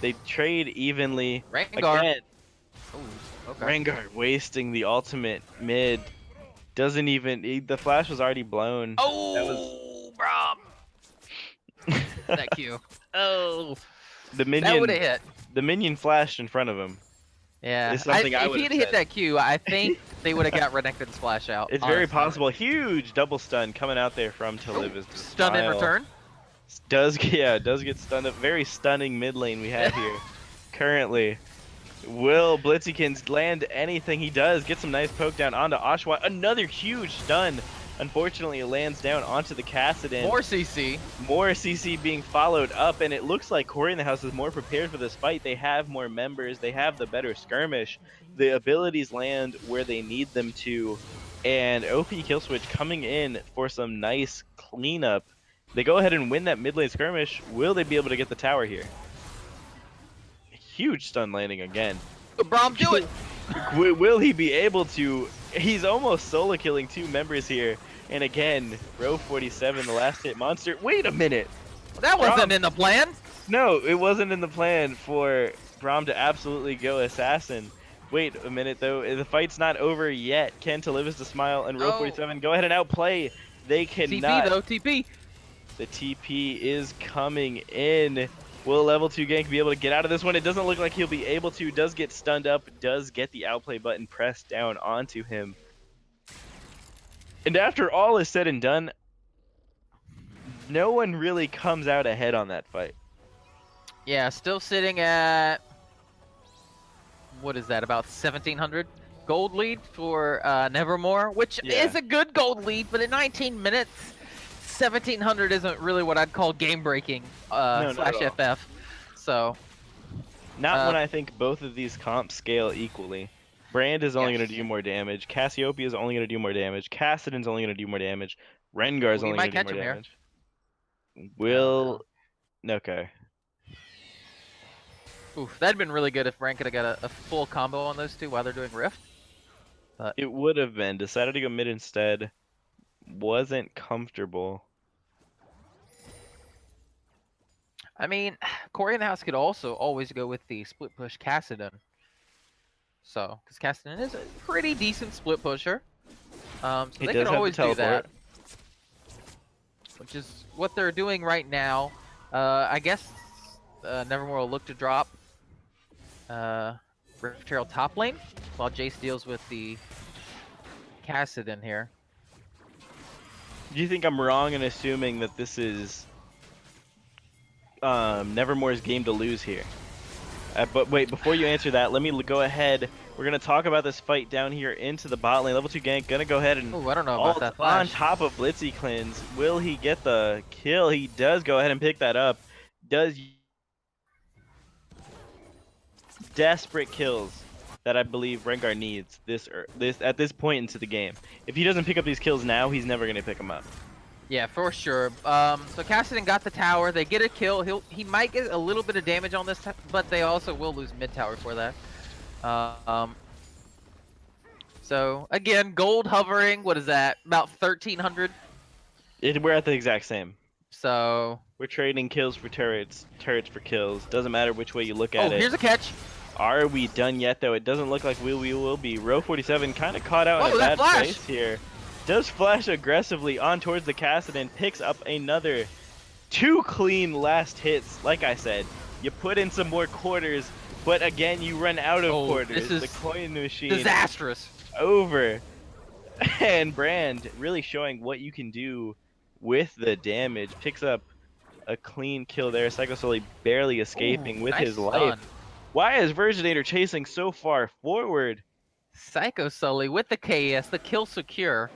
They trade evenly. Rengar. Again, Ooh, okay. Rengar wasting the ultimate mid. Doesn't even, the flash was already blown. Oh, Braum. That Q. Oh, The that would have minion, hit. the minion flashed in front of him. Yeah. It's something I if would've he'd hit said. that Q, I think they would have got Renekton's flash out. It's very honestly. possible. Huge double stun coming out there from To Live is the Stun in Smile. return. Does get stunned up. Very stunning mid lane we have here. Currently. Will Blitzykins land anything? He does. Get some nice poke down onto Oshawott. Another huge stun. Unfortunately, it lands down onto the Kassadin. More CC. More CC being followed up, and it looks like Cory in the house is more prepared for this fight. They have more members. They have the better skirmish. The abilities land where they need them to. And OP Killswitch coming in for some nice cleanup. They go ahead and win that mid lane skirmish. Will they be able to get the tower here? Huge stun landing again. Braum, do it. Will he be able to? He's almost solo killing 2 members here. And again, row 47, the last hit monster. Wait a minute. That wasn't Braum. in the plan. No, it wasn't in the plan for Braum to absolutely go assassin. Wait a minute though, the fight's not over yet. Can To Live is the Smile and row Oh. 47 go ahead and outplay. They TP cannot. though, TP. The TP is coming in. Will level 2 gank be able to get out of this one? It doesn't look like he'll be able to. Does get stunned up. Does get the outplay button pressed down onto him. And after all is said and done, no one really comes out ahead on that fight. Yeah, still sitting at, what is that, about 1,700 gold lead for Nevermore, which Yeah. is a good gold lead, but in 19 minutes, 1,700 isn't really what I'd call game-breaking not slash at all. FF. So, Not when I think both of these comps scale equally. Brand is only Yes. going to do more damage. Cassiopeia is only going to do more damage. Kassadin's only going to do more damage. Rengar is We only might going to do catch more him damage. Will... Okay. oof, that'd been really good if Brand could have got a full combo on those two while they're doing Rift. It would have been. Decided to go mid instead. Wasn't comfortable. I mean, Cory in the house could also always go with the split push Kassadin. So, because Kassadin is a pretty decent split pusher. So He they does could have the always do that. teleport. Which is what they're doing right now. I guess Nevermore will look to drop Rift Trail top lane while Jace deals with the Kassadin here. Do you think I'm wrong in assuming that this is Nevermore's game to lose here? But wait, before you answer that, let me go ahead. We're going to talk about this fight down here into the bot lane. Level 2 gank, going to go ahead and Oh, I don't know ult about that on flash. top of Blitzy Cleanse. Will he get the kill? He does go ahead and pick that up. Does desperate kills that I believe Rengar needs at this point into the game. If he doesn't pick up these kills now, he's never going to pick them up. Yeah, for sure. So Kassadin got the tower. They get a kill. He might get a little bit of damage on this, but they also will lose mid tower for that. So again, gold hovering. What is that? About 1,300. We're at the exact same. So We're trading kills for turrets for kills. Doesn't matter which way you look at it. here's a catch. Are we done yet, though? It doesn't look like we will be. Row 47 kind of caught out in Oh, a that bad flash! place here. Does flash aggressively on towards the Kassadin, picks up another 2 clean last hits. Like I said, You put in some more quarters, but again, you run out of quarters. This The is coin machine disastrous. over. And Brand really showing what you can do with the damage. Picks up a clean kill there. Psycho Sully barely escaping Ooh, with nice his life. stun. Why is Virginator chasing so far forward? Psycho Sully with the KS, the kill secure.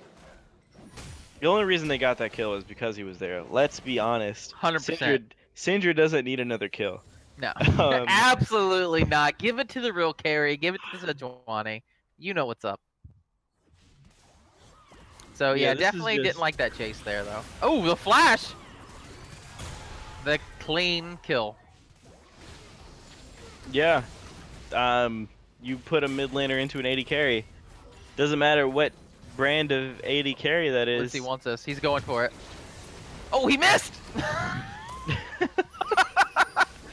The only reason they got that kill is because he was there. Let's be honest. 100%. Syndra doesn't need another kill. No, Um, absolutely not. Give it to the real Cory. Give it to Sejuani. You know what's up. So Yeah, yeah, this is definitely just- didn't like that chase there though. Oh, the flash! The clean kill. Yeah. You put a mid laner into an 80 carry. Doesn't matter what brand of 80 carry that is. Let's see, wants us. He's going for it. Oh, he missed!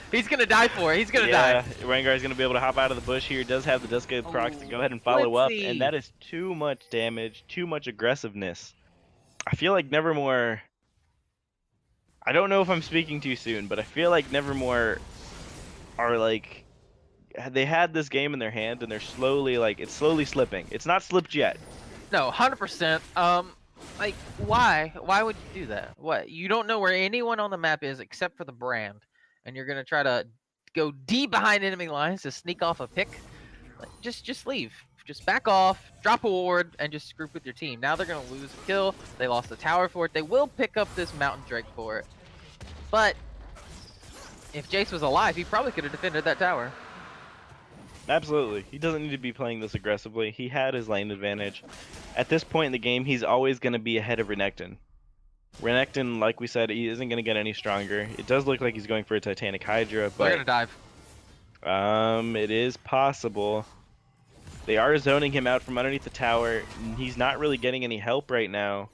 He's gonna die for it. He's gonna die. Rengar's gonna be able to hop out of the bush here. Does have the Duskade procs to go ahead and follow up, Blitzy. and that is too much damage, too much aggressiveness. I feel like Nevermore. I don't know if I'm speaking too soon, but I feel like Nevermore are like they had this game in their hand and they're slowly it's slowly slipping. It's not slipped yet. No, 100%. Like, why? Why would you do that? What? You don't know where anyone on the map is except for the brand, and you're gonna try to go deep behind enemy lines to sneak off a pick? Like, just leave. Just back off, drop a ward, and just group with your team. Now they're gonna lose a kill. They lost the tower for it. They will pick up this Mountain Drake for it. But if Jace was alive, he probably could have defended that tower. Absolutely. He doesn't need to be playing this aggressively. He had his lane advantage. At this point in the game, he's always going to be ahead of Renekton. Renekton, like we said, he isn't going to get any stronger. It does look like he's going for a Titanic Hydra, They're but gonna dive. it is possible. They are zoning him out from underneath the tower. He's not really getting any help right now.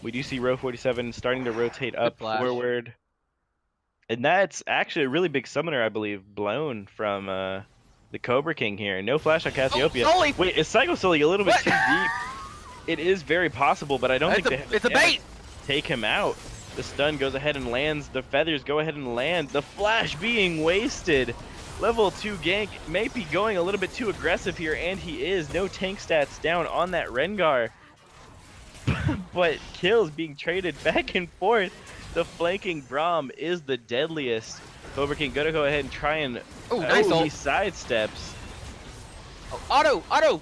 We do see Row 47 starting to rotate up flash. forward. And that's actually a really big summoner, I believe, blown from the Cobra King here. No flash on Cassiopeia. Sully! Wait, is Psycho Sully a little bit What? too deep? It is very possible, but I don't think they have It's a chance bait! to take him out. The stun goes ahead and lands. The feathers go ahead and land. The flash being wasted. Level 2 gank may be going a little bit too aggressive here, and he is. No tank stats down on that Rengar. But kills being traded back and forth. The flanking Braum is the deadliest. Cobra King gonna go ahead and try and Nice he ult. sidesteps. Oh, auto!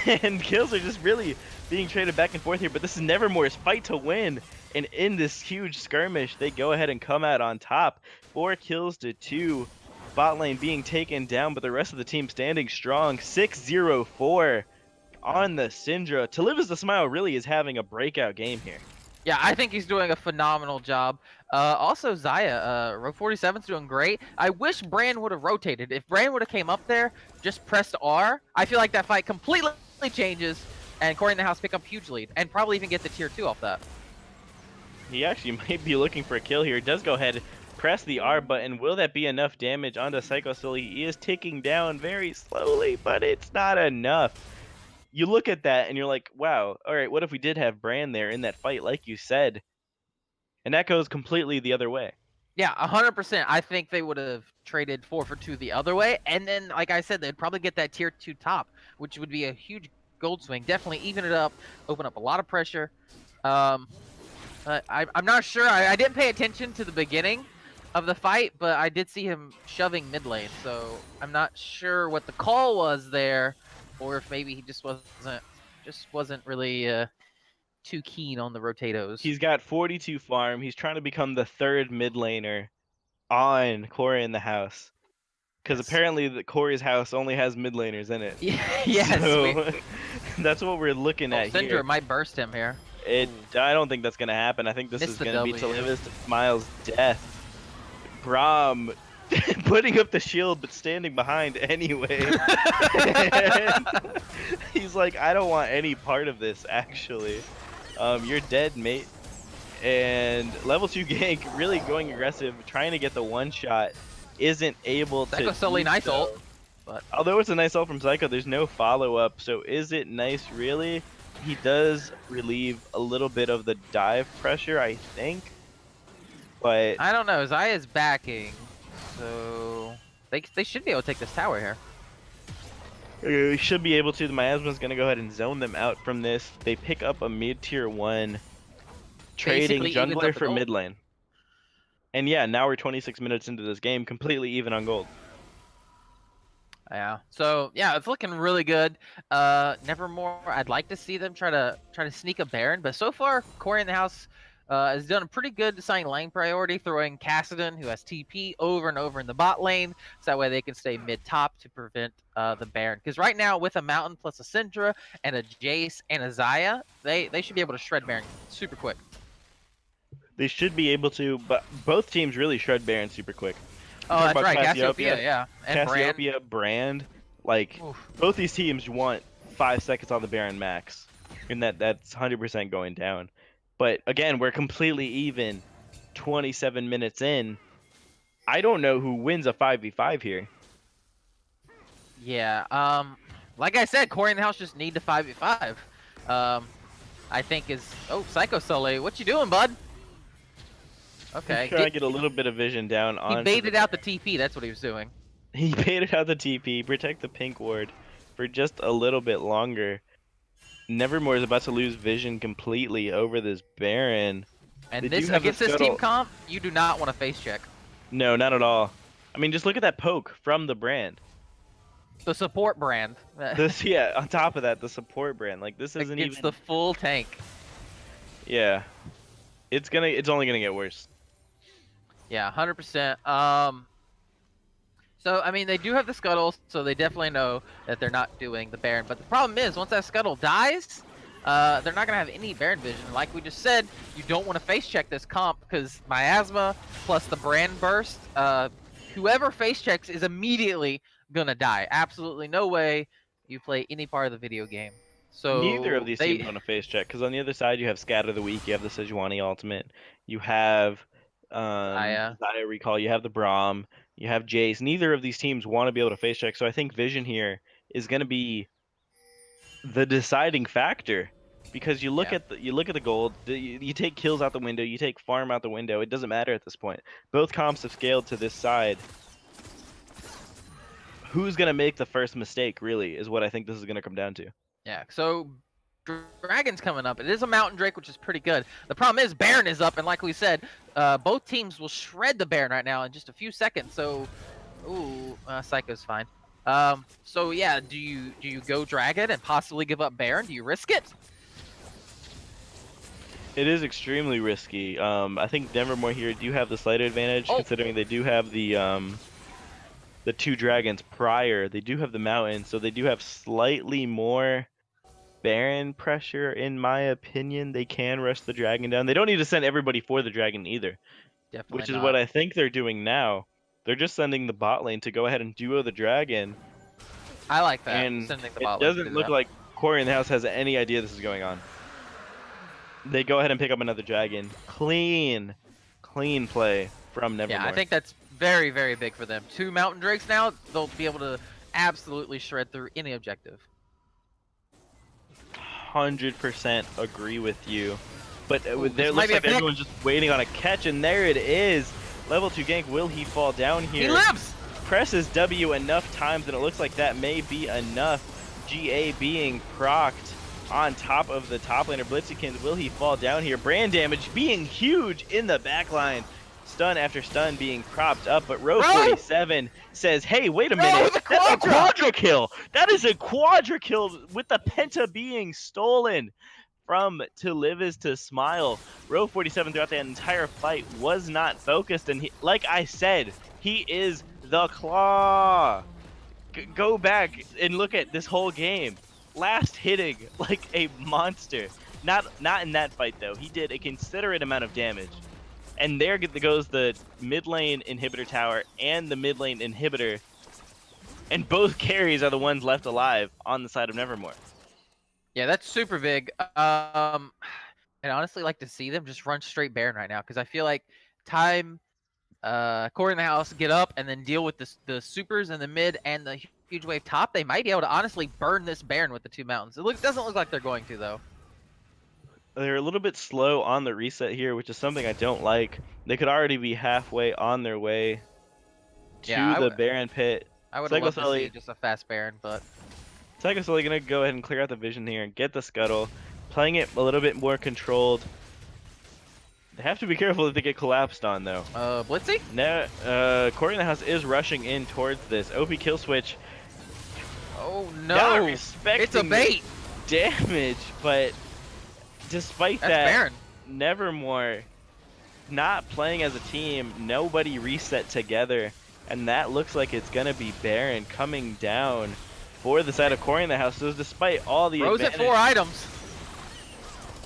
And kills are just really being traded back and forth here, but this is Nevermore's fight to win. And in this huge skirmish, they go ahead and come out on top. 4 kills to 2. Bot lane being taken down, but the rest of the team standing strong. 6-0-4 on the Syndra. To Live as the Smile really is having a breakout game here. Yeah, I think he's doing a phenomenal job. Also, Zaya, Row 47's doing great. I wish Brand would have rotated. If Brand would have came up there, just pressed R, I feel like that fight completely changes, and Cory in the house pick up huge lead, and probably even get the tier 2 off that. He actually might be looking for a kill here. Does go ahead, press the R button. Will that be enough damage onto Psycho Sully? He is ticking down very slowly, but it's not enough. You look at that and you're like, wow, all right, what if we did have Brand there in that fight, like you said? And that goes completely the other way. Yeah, 100%. I think they would have traded 4 for 2 the other way, and then, like I said, they'd probably get that tier 2 top, which would be a huge gold swing. Definitely even it up, open up a lot of pressure. I'm not sure. I didn't pay attention to the beginning of the fight, but I did see him shoving mid lane, so I'm not sure what the call was there, or if maybe he just wasn't really too keen on the rotatos. He's got 42 farm. He's trying to become the 3rd mid laner on Cory in the house. Because apparently the Cory's house only has mid laners in it. Yes. So, that's what we're looking at Syndra here. might burst him here. I don't think that's going to happen. I think this Missed is the going to be W. Talivis Miles' death. Braum putting up the shield but standing behind anyway. And he's like, I don't want any part of this, actually. You're dead, mate. And level 2 gank really going aggressive, trying to get the one shot. Isn't able to. Psycho Sully, do nice so. ult. But Although it's a nice ult from Psycho, there's no follow-up, so is it nice, really? He does relieve a little bit of the dive pressure, I think. But I don't know. Zaya's backing. So they should be able to take this tower here. We should be able to. The Miasma's going to go ahead and zone them out from this. They pick up a mid-tier 1 trading Basically evens jungler up the for gold. mid lane. And yeah, now we're 26 minutes into this game, completely even on gold. Yeah. So yeah, it's looking really good. Nevermore. I'd like to see them try to sneak a Baron, but so far, Cory in the house has done a pretty good deciding lane priority, throwing Kassadin, who has TP, over and over in the bot lane, so that way they can stay mid top to prevent the Baron. Because right now, with a Mountain plus a Syndra and a Jace and a Xayah, they should be able to shred Baron super quick. They should be able to, but both teams really shred Baron super quick. Oh, Talk that's about right, Cassiopeia. Cassiopeia, yeah, and Brand. Cassiopeia, Brand, like Oof. both these teams want 5 seconds on the Baron max, and that's 100% going down. But again, we're completely even. 27 minutes in. I don't know who wins a 5v5 here. Yeah. Like I said, Cory in the house just need to 5v5. I think is Psycho Sully, what you doing, bud? Okay. Trying to get a little bit of vision down on. He baited out the TP. That's what he was doing. He baited out the TP, protect the pink ward for just a little bit longer. Nevermore is about to lose vision completely over this Baron. And They this do have the against this scuttle. team comp, you do not want to face check. No, not at all. I mean, just look at that poke from the Brand. The support Brand. This, yeah. On top of that, the support Brand. Like this isn't Against even. the full tank. Yeah. It's only gonna get worse. Yeah, 100%. So I mean, they do have the scuttle, so they definitely know that they're not doing the Baron. But the problem is, once that scuttle dies, they're not gonna have any Baron vision. Like we just said, you don't want to face check this comp because Miasma plus the Brand burst, whoever face checks is immediately gonna die. Absolutely no way you play any part of the video game. So Neither of these teams want to face check because on the other side you have Scatter the Weak, you have the Sejuani ultimate, you have Xayah recall, you have the Braum, you have Jace. Neither of these teams want to be able to face check, so I think vision here is going to be the deciding factor because you look at the gold, you take kills out the window, you take farm out the window. It doesn't matter at this point. Both comps have scaled to this side. Who's going to make the first mistake really is what I think this is going to come down to. Yeah, so Dragon's coming up. It is a Mountain Drake, which is pretty good. The problem is Baron is up, and like we said, both teams will shred the Baron right now in just a few seconds. So, Psycho's fine. So yeah, do you go Dragon and possibly give up Baron? Do you risk it? It is extremely risky. I think Nevermore here do have the slight advantage considering they do have the 2 dragons prior. They do have the mountain, so they do have slightly more Baron pressure, in my opinion. They can rush the dragon down. They don't need to send everybody for the dragon either. Definitely Which is not. what I think they're doing now. They're just sending the bot lane to go ahead and duo the dragon. I like that. And Sending the it bot lane to doesn't do look that. like Cory in the house has any idea this is going on. They go ahead and pick up another dragon. Clean play from Nevermore. Yeah, I think that's very, very big for them. 2 Mountain Drakes now, they'll be able to absolutely shred through any objective. 100% agree with you. But Ooh, there this might looks be a like pick. everyone's just waiting on a catch, and there it is. Level 2 gank. Will he fall down here? He lives! Presses W enough times, and it looks like that may be enough. GA being procced on top of the top laner. Blitzykins, will he fall down here? Brand damage being huge in the backline. Stun after stun being propped up, but Row47 says, hey, wait a minute. the That's a quadra! quadra kill. That is a quadra kill with the penta being stolen from To Live Is To Smile. Row47 throughout the entire fight was not focused, and like I said, he is the Claw. Go back and look at this whole game. Last hitting like a monster. Not in that fight though. He did a considerate amount of damage. And there goes the mid lane inhibitor tower and the mid lane inhibitor. And both carries are the ones left alive on the side of Nevermore. Yeah, that's super big. I'd honestly like to see them just run straight Baron right now because I feel like time, Cory in the house, get up and then deal with the supers in the mid and the huge wave top. They might be able to honestly burn this Baron with the 2 mountains. It doesn't look like they're going to though. They're a little bit slow on the reset here, which is something I don't like. They could already be halfway on their way to Yeah, the Baron pit. I would Psycho love to see Sully, just a fast Baron, but Psycho Sully gonna go ahead and clear out the vision here and get the scuttle, playing it a little bit more controlled. They have to be careful if they get collapsed on though. Blitzy? Cory in the house is rushing in towards this. OP kill switch. Oh Not no! respecting It's a bait. the damage, but despite That's that, Baron. Nevermore not playing as a team. Nobody reset together, and that looks like it's gonna be Baron coming down for the side of Cory in the house. So despite all the Rose at advantage, 4 items.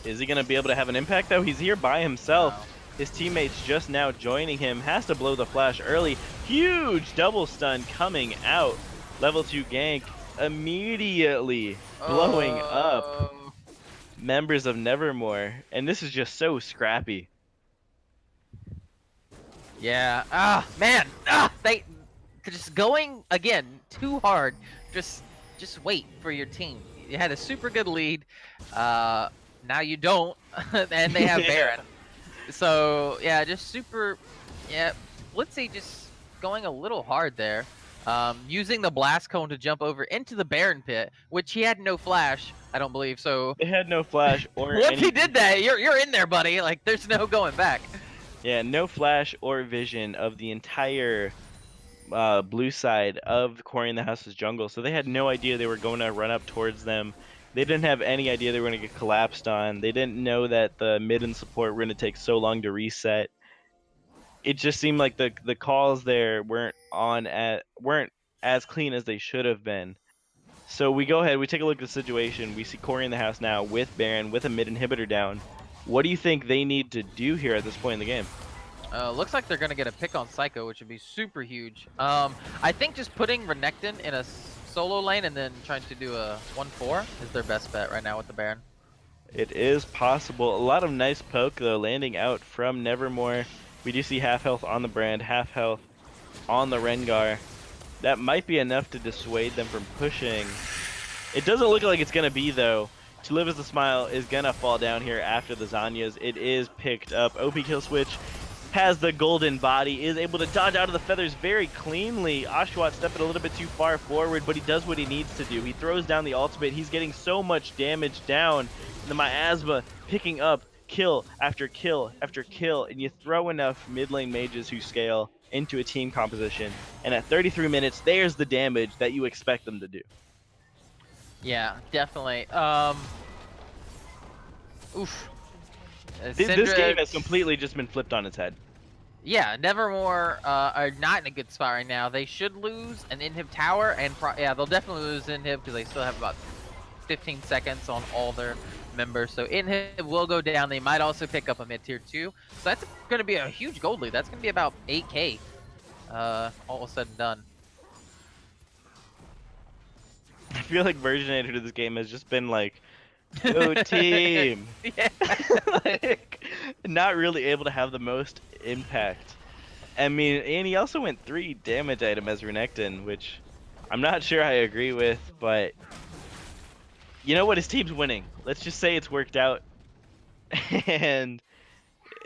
is he gonna be able to have an impact though? He's here by himself. Wow. His teammates just now joining him. Has to blow the flash early. Huge double stun coming out. Level 2 gank immediately blowing up members of Nevermore. And this is just so scrappy. Yeah. Man. They're just going again too hard. Just wait for your team. You had a super good lead. Now you don't, and they have Baron. So yeah, just super. Yeah, Blitzy just going a little hard there. Using the blast cone to jump over into the Baron pit, which he had no flash, I don't believe. So They had no flash or once any... he did that, you're in there, buddy. Like there's no going back. Yeah, no flash or vision of the entire blue side of Cory in the House's jungle. So they had no idea they were going to run up towards them. They didn't have any idea they were going to get collapsed on. They didn't know that the mid and support were going to take so long to reset. It just seemed like the calls there weren't as clean as they should have been. So we go ahead, we take a look at the situation. We see Cory in the house now with Baron, with a mid inhibitor down. What do you think they need to do here at this point in the game? Looks like they're gonna get a pick on Psycho, which would be super huge. I think just putting Renekton in a solo lane and then trying to do a 1-4 is their best bet right now with the Baron. It is possible. A lot of nice poke though landing out from Nevermore. We do see half health on the Brand, half health on the Rengar. That might be enough to dissuade them from pushing. It doesn't look like it's gonna be though. To Live as the Smile is gonna fall down here after the Zanyas. It is picked up. OP kill switch has the golden body, is able to dodge out of the feathers very cleanly. Oshawott stepping a little bit too far forward, but he does what he needs to do. He throws down the ultimate. He's getting so much damage down. The miasma picking up kill after kill after kill, and you throw enough mid lane mages who scale into a team composition, and at 33 minutes, there's the damage that you expect them to do. Yeah, definitely. Oof. This game has completely just been flipped on its head. Yeah, Nevermore are not in a good spot right now. They should lose an Inhib tower, and yeah, they'll definitely lose Inhib because they still have about 15 seconds on all their members. So Inhib will go down. They might also pick up a mid tier 2. So that's going to be a huge gold lead. That's going to be about 8k all said and done. I feel like Versionator to this game has just been like, go team. Yeah. Like, not really able to have the most impact. I mean, and he also went 3 damage item as Renekton, which I'm not sure I agree with, but you know what? His team's winning. Let's just say it's worked out. And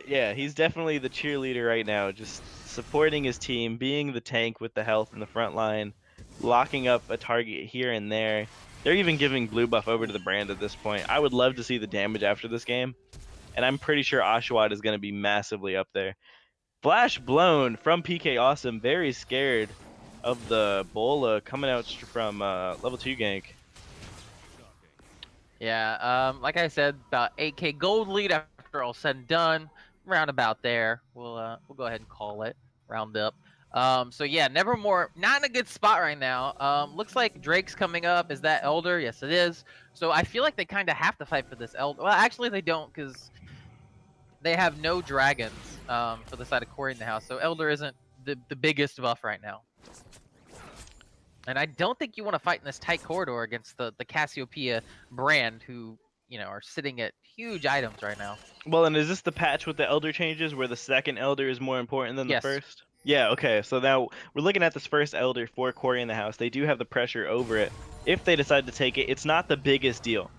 yeah, he's definitely the cheerleader right now, just supporting his team, being the tank with the health in the front line, locking up a target here and there. They're even giving blue buff over to the Brand at this point. I would love to see the damage after this game, and I'm pretty sure Oshawott is going to be massively up there. Flash blown from PK Awesome, very scared of the Bola coming out from level 2 gank. Yeah, like I said, about 8k gold lead after all said and done. Round about there. We'll go ahead and call it. Round up. So yeah, Nevermore not in a good spot right now. Looks like Drake's coming up. Is that Elder? Yes, it is. So I feel like they kind of have to fight for this Elder. Well, actually they don't, because they have no dragons for the side of Cory in the house. So Elder isn't the biggest buff right now. And I don't think you want to fight in this tight corridor against the Cassiopeia Brand, who, you know, are sitting at huge items right now. Well, and is this the patch with the Elder changes where the second Elder is more important than the Yes. first? Yeah, okay. So now we're looking at this first Elder for Cory in the house. They do have the pressure over it. If they decide to take it, it's not the biggest deal.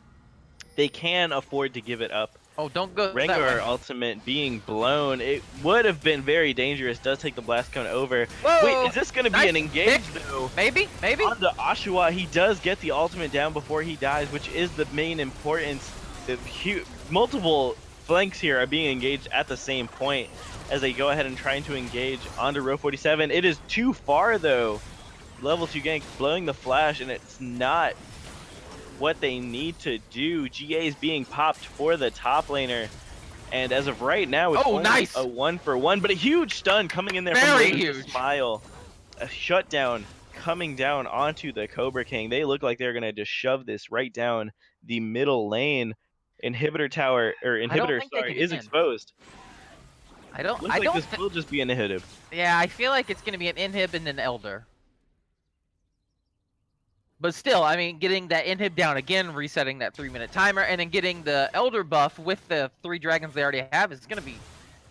They can afford to give it up Oh, don't go that Rengar way. ultimate being blown. It would have been very dangerous. Does take the blast cone over. Whoa! Wait, is this going to be Nice an engage pick. though? Maybe. On the Oshawott, he does get the ultimate down before he dies, which is the main importance. The multiple flanks here are being engaged at the same point as they go ahead and trying to engage onto row 47. It is too far though. Level 2 gank blowing the flash, and it's not what they need to do. GA is being popped for the top laner. And as of right now, it's only nice. a 1-for-1, but a huge stun coming in there Very from huge. Smile. A shutdown coming down onto the Cobra King. They look like they're going to just shove this right down the middle lane. Inhibitor tower, or inhibitor, think they sorry, can is win. exposed. I don't. Looks I like don't. this will just be an inhib. Yeah, I feel like it's gonna be an inhib and an elder. But still, I mean, getting that inhib down again, resetting that 3-minute timer, and then getting the elder buff with the 3 dragons they already have is gonna be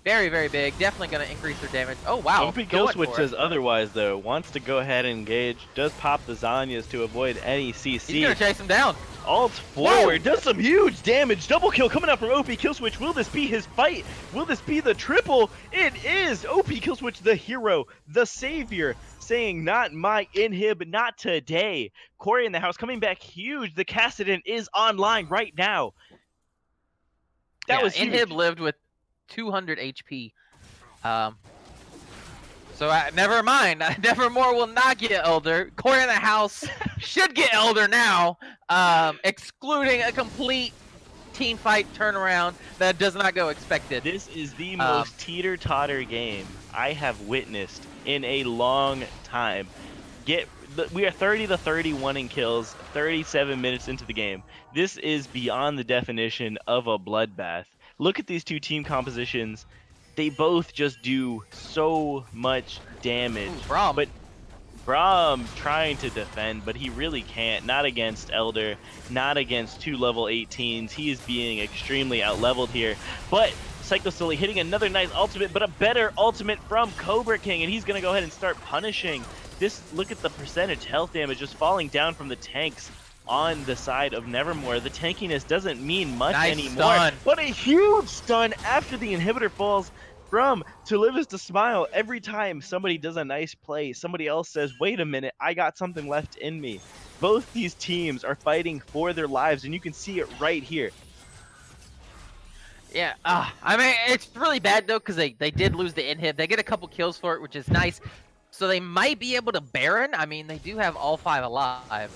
very, very big. Definitely gonna increase their damage. Oh wow! OP Kill going Switch for it. says otherwise though. Wants to go ahead and engage. Does pop the Zanyas to avoid any CC. He's gonna chase him down. Alt forward, does some huge damage. Double kill coming out from OP Killswitch. Will this be his fight? Will this be the triple? It is OP Killswitch, the hero, the savior, saying not my inhib, not today. Cory in the house coming back huge. The Cassidon is online right now. That was huge. inhib lived with 200 HP. So never mind. Nevermore will not get elder. Cory in the house should get elder now, excluding a complete team fight turnaround that does not go expected. This is the most teeter-totter game I have witnessed in a long time. We are 30-31 in kills, 37 minutes into the game. This is beyond the definition of a bloodbath. Look at these two team compositions. They both just do so much damage. Ooh, Braum. But Braum trying to defend, but he really can't. Not against Elder, not against 2 level 18s. He is being extremely out-leveled here. But Psycho Sully hitting another nice ultimate, but a better ultimate from Cobra King, and he's going to go ahead and start punishing. Look at the percentage health damage just falling down from the tanks on the side of Nevermore. The tankiness doesn't mean much anymore. Stun. But a huge stun after the inhibitor falls from To Live Is to Smile. Every time somebody does a nice play, somebody else says, wait a minute, I got something left in me. Both these teams are fighting for their lives, and you can see it right here. Yeah, I mean, it's really bad though, because they did lose the inhib. They get a couple kills for it, which is nice. So they might be able to Baron. I mean, they do have all 5 alive.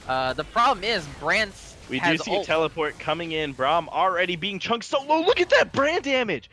The problem is, Brand We do has see a ult. teleport coming in. Braum already being chunked so low. Look at that brand damage.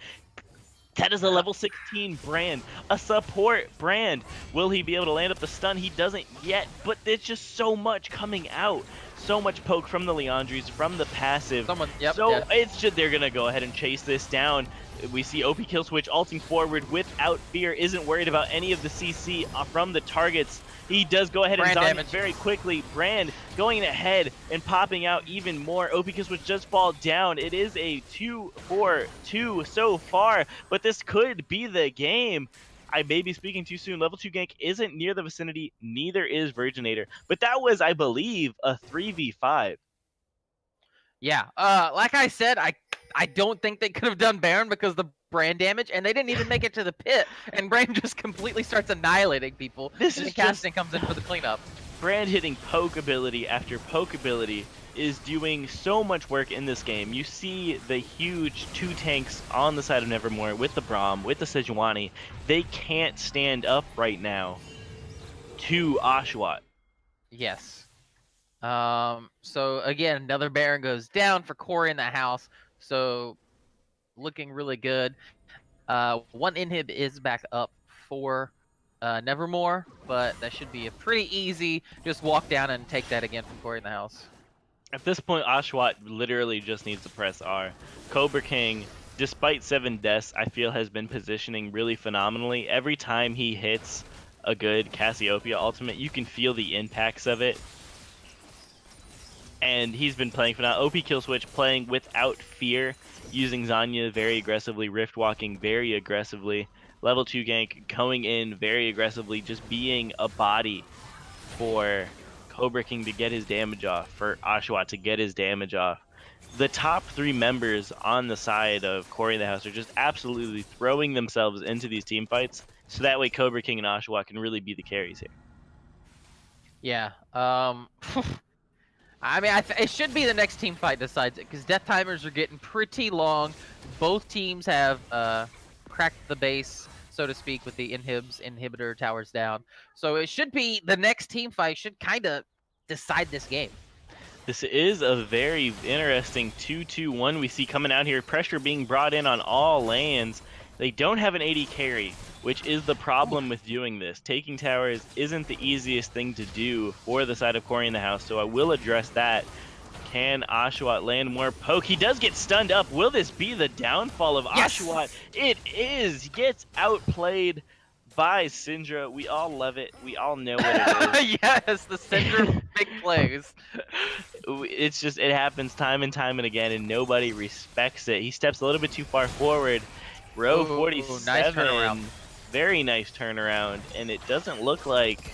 That is a level 16 brand, a support brand. Will he be able to land up the stun? He doesn't yet, but there's just so much coming out. So much poke from the Leandries, from the passive. It's just, they're going to go ahead and chase this down. We see OP Killswitch ulting forward without fear, isn't worried about any of the CC from the targets. He does go ahead and zombie very quickly. Brand going ahead and popping out even more. OP Killswitch does fall down. It is a 2-4-2 so far, but this could be the game. I may be speaking too soon. Level 2 gank isn't near the vicinity, neither is Virginator. But that was, I believe, a 3v5. Yeah, like I said, I don't think they could have done Baron because the brand damage, and they didn't even make it to the pit, and Brand just completely starts annihilating people. This and is Casting comes in for the cleanup. Brand hitting poke ability after poke ability is doing so much work in this game. You see the huge 2 tanks on the side of Nevermore with the Braum, with the Sejuani. They can't stand up right now to Oshawott. Yes. So again, another Baron goes down for Cory in the house. So looking really good. 1 inhib is back up for Nevermore, but that should be a pretty easy. Just walk down and take that again from Cory in the house. At this point, Oshawott literally just needs to press R. Cobra King, despite 7 deaths, I feel has been positioning really phenomenally. Every time he hits a good Cassiopeia ultimate, you can feel the impacts of it. And he's been playing for now. OP Killswitch playing without fear, using Zanya very aggressively, Rift Walking very aggressively. Level 2 gank going in very aggressively, just being a body for Cobra King to get his damage off, for Oshawott to get his damage off. the top 3 members on the side of Cory in the house are just absolutely throwing themselves into these team fights, so that way Cobra King and Oshawott can really be the carries here. Yeah. I mean, it should be the next team fight decides it, because death timers are getting pretty long. Both teams have cracked the base, so to speak, with the inhibitor towers down. So it should be the next team fight should kind of decide this game. This is a very interesting 2-2-1 we see coming out here. Pressure being brought in on all lanes. They don't have an AD carry, which is the problem with doing this. Taking towers isn't the easiest thing to do for the side of Cory in the house, so I will address that. Can Oshawott land more poke? He does get stunned up. Will this be the downfall of Oshawott? It is. He gets outplayed by Syndra. We all love it. We all know what it is. Yes, the Syndra big plays. It's just, it happens time and time and again, and nobody respects it. He steps a little bit too far forward. Row 47. Nice turnaround. Very nice turnaround, and it doesn't look like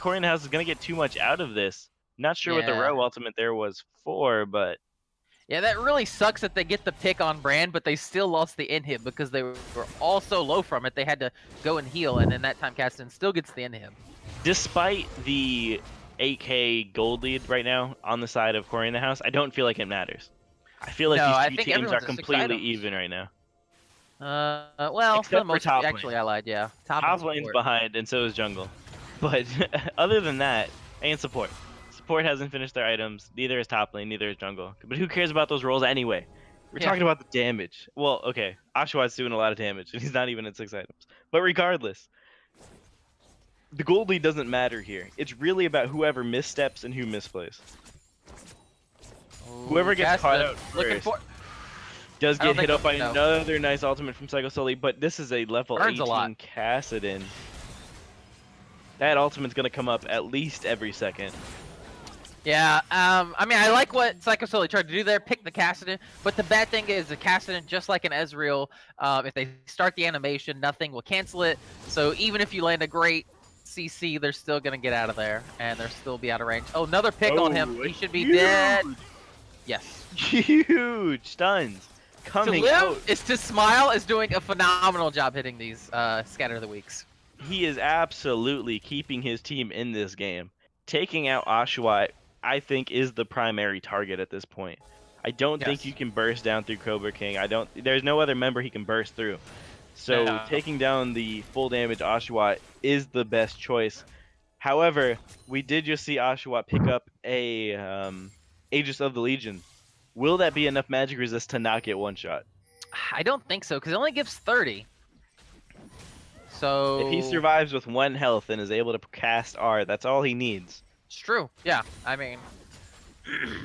Cory in the house is gonna get too much out of this. Not sure what the row ultimate there was for, but yeah, that really sucks that they get the pick on brand, but they still lost the inhib because they were all so low from it. They had to go and heal, and then that time Caston still gets the inhib. Despite the 8K gold lead right now on the side of Cory in the house, I don't feel like it matters. I feel like these two teams are completely even right now. Well, except for the most top lane. actually, I lied. Yeah, Top lane's behind, and so is jungle. But other than that, and support. Support hasn't finished their items. Neither is top lane. Neither is jungle. But who cares about those roles anyway? We're talking about the damage. Well, okay, Oshawott's doing a lot of damage, and he's not even at 6 items. But regardless, the gold lead doesn't matter here. It's really about whoever missteps and who misplays. Whoever gets caught out first does get hit up by another nice ultimate from Psycho Sully, but this is a level 18 Kassadin. That ultimate's gonna come up at least every second. Yeah, I mean, I like what Psycho Sully tried to do there, pick the Kassadin, but the bad thing is the Kassadin, just like an Ezreal, if they start the animation, nothing will cancel it. So even if you land a great CC, they're still gonna get out of there, and they'll still be out of range. Oh, another pick on him. He should be dead. Yes. Huge stuns coming out. Is to Smile is doing a phenomenal job hitting these Scatter of the Weeks. He is absolutely keeping his team in this game. Taking out Oshawott, I think, is the primary target at this point. I don't think you can burst down through Cobra King. There's no other member he can burst through. So taking down the full damage Oshawott is the best choice. However, we did just see Oshawott pick up a Aegis of the Legion. Will that be enough magic resist to not get one shot? I don't think so, because it only gives 30. So if he survives with 1 health and is able to cast R, that's all he needs. It's true. Yeah, I mean,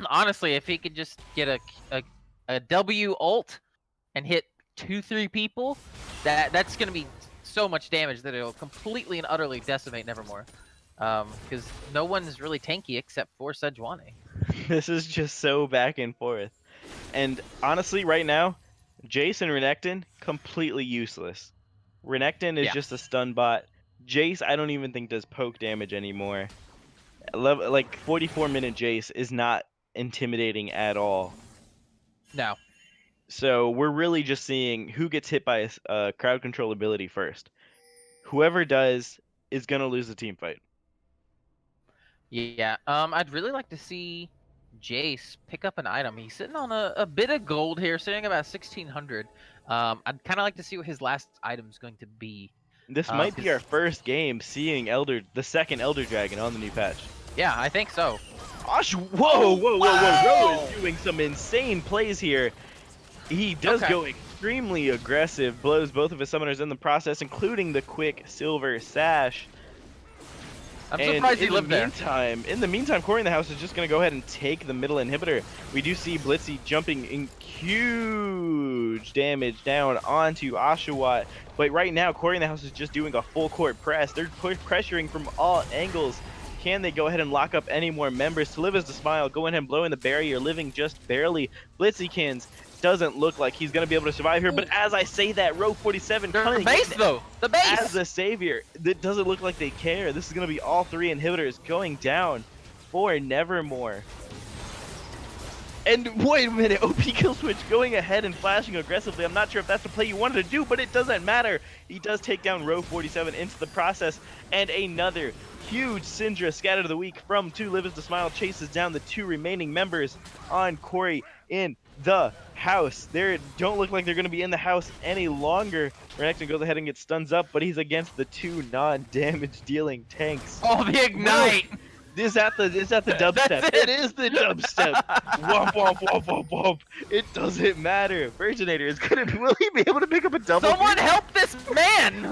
honestly, if he could just get a W ult and hit 2-3 people, that's gonna be so much damage that it'll completely and utterly decimate Nevermore. Because no one's really tanky except for Sejuani. This is just so back and forth. And honestly, right now, Jace and Renekton, completely useless. Renekton is just a stun bot. Jace, I don't even think does poke damage anymore. Like 44-minute Jace is not intimidating at all. No. So we're really just seeing who gets hit by a crowd control ability first. Whoever does is gonna lose the team fight. Yeah. I'd really like to see Jace pick up an item. He's sitting on a bit of gold here, sitting about 1,600. I'd kind of like to see what his last item is going to be. This might be our first game seeing the second Elder Dragon on the new patch. Yeah, I think so. Whoa! Ro is doing some insane plays here. He does go extremely aggressive, blows both of his summoners in the process, including the quick silver sash. I'm surprised he lived there. In the meantime, Cory in the house is just going to go ahead and take the middle inhibitor. We do see Blitzy jumping in huge damage down onto Oshawott. But right now, Cory in the house is just doing a full court press. They're pressuring from all angles. Can they go ahead and lock up any more members? To live is the smile, going ahead and blowing the barrier, living just barely. Blitzykins doesn't look like he's going to be able to survive here, but as I say that, row 47 coming the base though, the base as the savior. It doesn't look like they care. This is going to be all 3 inhibitors going down for Nevermore. And wait a minute, OP kill switch going ahead and flashing aggressively. I'm not sure if that's the play you wanted to do, but it doesn't matter. He does take down row 47 into the process, and another huge Syndra scatter of the week from Two Lives to Smile chases down the two remaining members on Cory in the house. They don't look like they're going to be in the house any longer. Renekton goes ahead and gets stuns up, but he's against the two non-damage dealing tanks. Oh, the ignite! Is that the dubstep? It is the dubstep. Womp womp womp womp womp. It doesn't matter. Virginator is gonna. Will he be able to pick up a double? Someone help this man!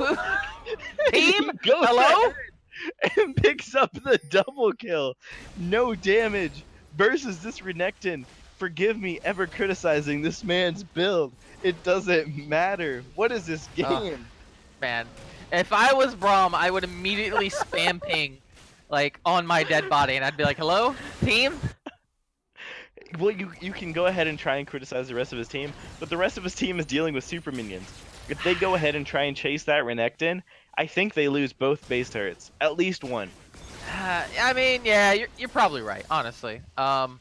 Team, He goes hello? ahead and picks up the double kill. No damage versus this Renekton. Forgive me ever criticizing this man's build. It doesn't matter. What is this game? Man, if I was Braum, I would immediately spam ping, like, on my dead body, and I'd be like, hello, team? Well, you can go ahead and try and criticize the rest of his team, but the rest of his team is dealing with super minions. If they go ahead and try and chase that Renekton, I think they lose both base turrets. At least one. I mean, yeah, you're probably right, honestly. But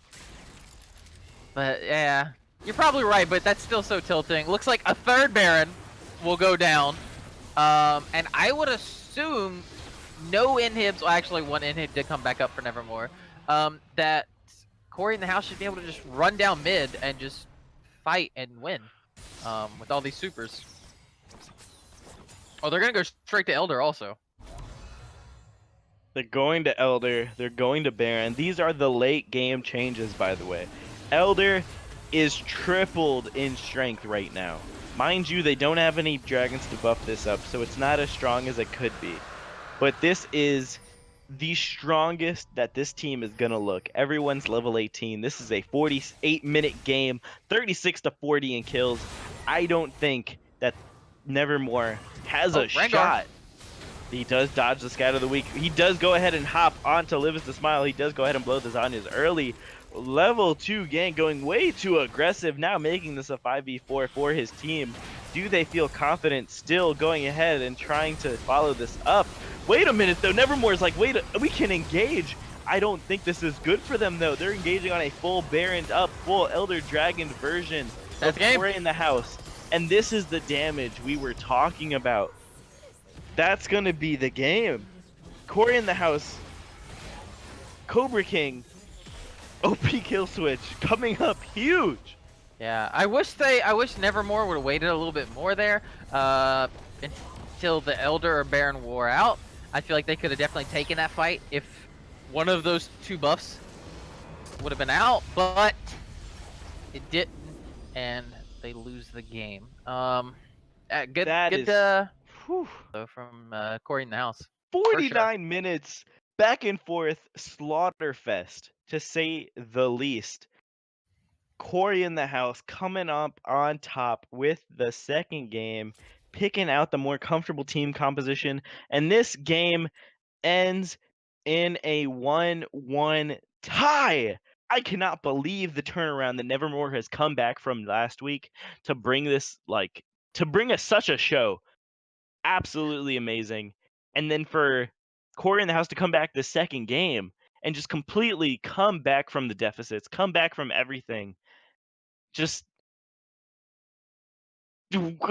yeah, you're probably right, but that's still so tilting. Looks like a third Baron will go down. And I would assume no inhibs, well actually one inhib did come back up for Nevermore, that Cory in the house should be able to just run down mid and just fight and win with all these supers. Oh, they're gonna go straight to Elder also. They're going to Elder, they're going to Baron. These are the late game changes, by the way. Elder is tripled in strength right now. Mind you, they don't have any dragons to buff this up, so it's not as strong as it could be. But this is the strongest that this team is going to look. Everyone's level 18. This is a 48-minute game, 36-40 in kills. I don't think that Nevermore has a Rengar. shot. He does dodge the scatter of the week. He does go ahead and hop onto Live is the Smile. He does go ahead and blow the Zanyas early. Level 2 gank going way too aggressive, now making this a 5v4 for his team. Do they feel confident still going ahead and trying to follow this up? Wait a minute though, Nevermore is like, wait, we can engage. I don't think this is good for them though. They're engaging on a full Baron up, full Elder Dragon version of Cory in the house. And this is the damage we were talking about. That's gonna be the game. Cory in the house, Cobra King, OP kill switch coming up huge. Yeah, I wish Nevermore would have waited a little bit more there until the Elder or Baron wore out. I feel like they could have definitely taken that fight if one of those two buffs would have been out, but it didn't, and they lose the game. From Cory in the house. 49 minutes back and forth slaughterfest, to say the least. Cory in the house coming up on top with the second game, picking out the more comfortable team composition, and this game ends in a 1-1 tie. I cannot believe the turnaround that Nevermore has come back from last week to bring this, to bring us such a show. Absolutely amazing. And then for Cory in the house to come back the second game and just completely come back from the deficits, come back from everything. Just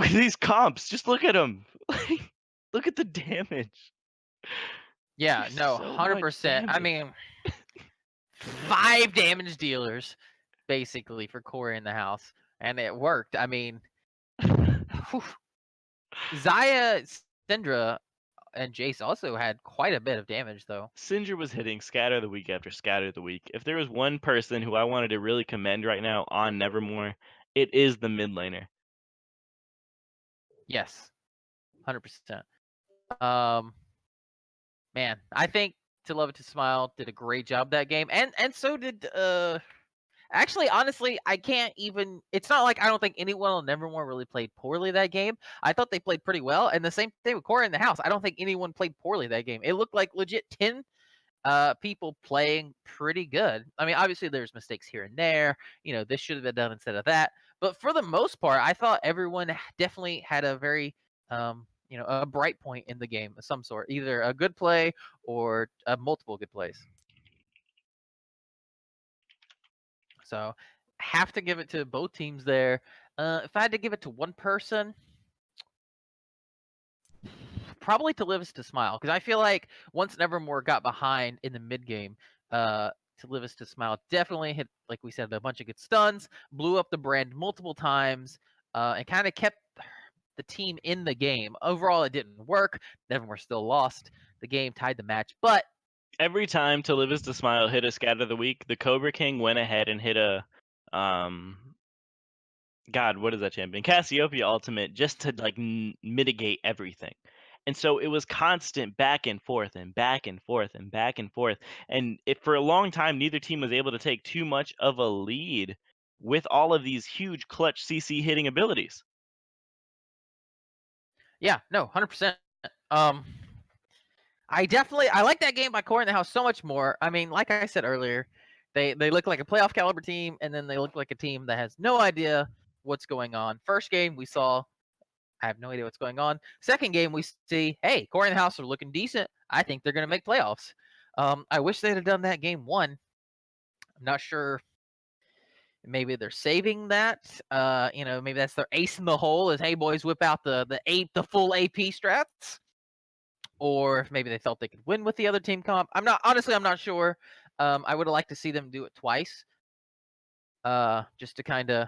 these comps, just look at them. Look at the damage. Yeah, no, 100%. I mean, 5 damage dealers basically for Cory in the house, and it worked. I mean, Xayah, Syndra, and Jace also had quite a bit of damage, though. Syndra was hitting scatter the week after scatter the week. If there was one person who I wanted to really commend right now on Nevermore, it is the mid laner. Yes, 100%. Man, I think To Love It to Smile did a great job that game, and so did actually, honestly, I can't even. It's not like I don't think anyone on Nevermore really played poorly that game. I thought they played pretty well, and the same thing with Cory in the house. I don't think anyone played poorly that game. It looked like legit 10 people playing pretty good. I mean, obviously there's mistakes here and there. You know, this should have been done instead of that. But for the most part, I thought everyone definitely had a very a bright point in the game of some sort, either a good play or multiple good plays. So have to give it to both teams there. If I had to give it to one person, probably to Live Is to Smile, because I feel like once Nevermore got behind in the mid game, to Live Is to Smile definitely hit, like we said, a bunch of good stuns, blew up the brand multiple times, and kind of kept the team in the game. Overall, it didn't work. Nevermore still lost the game, tied the match, but Every time To Live Is to Smile hit a scat of the week, the Cobra King went ahead and hit a God, what is that champion? Cassiopeia Ultimate, just to like mitigate everything. And so it was constant back and forth and back and forth and back and forth. And for a long time, neither team was able to take too much of a lead with all of these huge clutch CC hitting abilities. yeah, no, 100%. I like that game by Cory in the House so much more. I mean, like I said earlier, they look like a playoff caliber team, and then they look like a team that has no idea what's going on. First game we saw, I have no idea what's going on. Second game we see, hey, Cory and the House are looking decent. I think they're gonna make playoffs. I wish they'd have done that game one. I'm not sure. Maybe they're saving that. Maybe that's their ace in the hole. Is, hey boys, whip out the full AP strats. Or if maybe they felt they could win with the other team comp. I'm not sure. I would have liked to see them do it twice, just to kind of,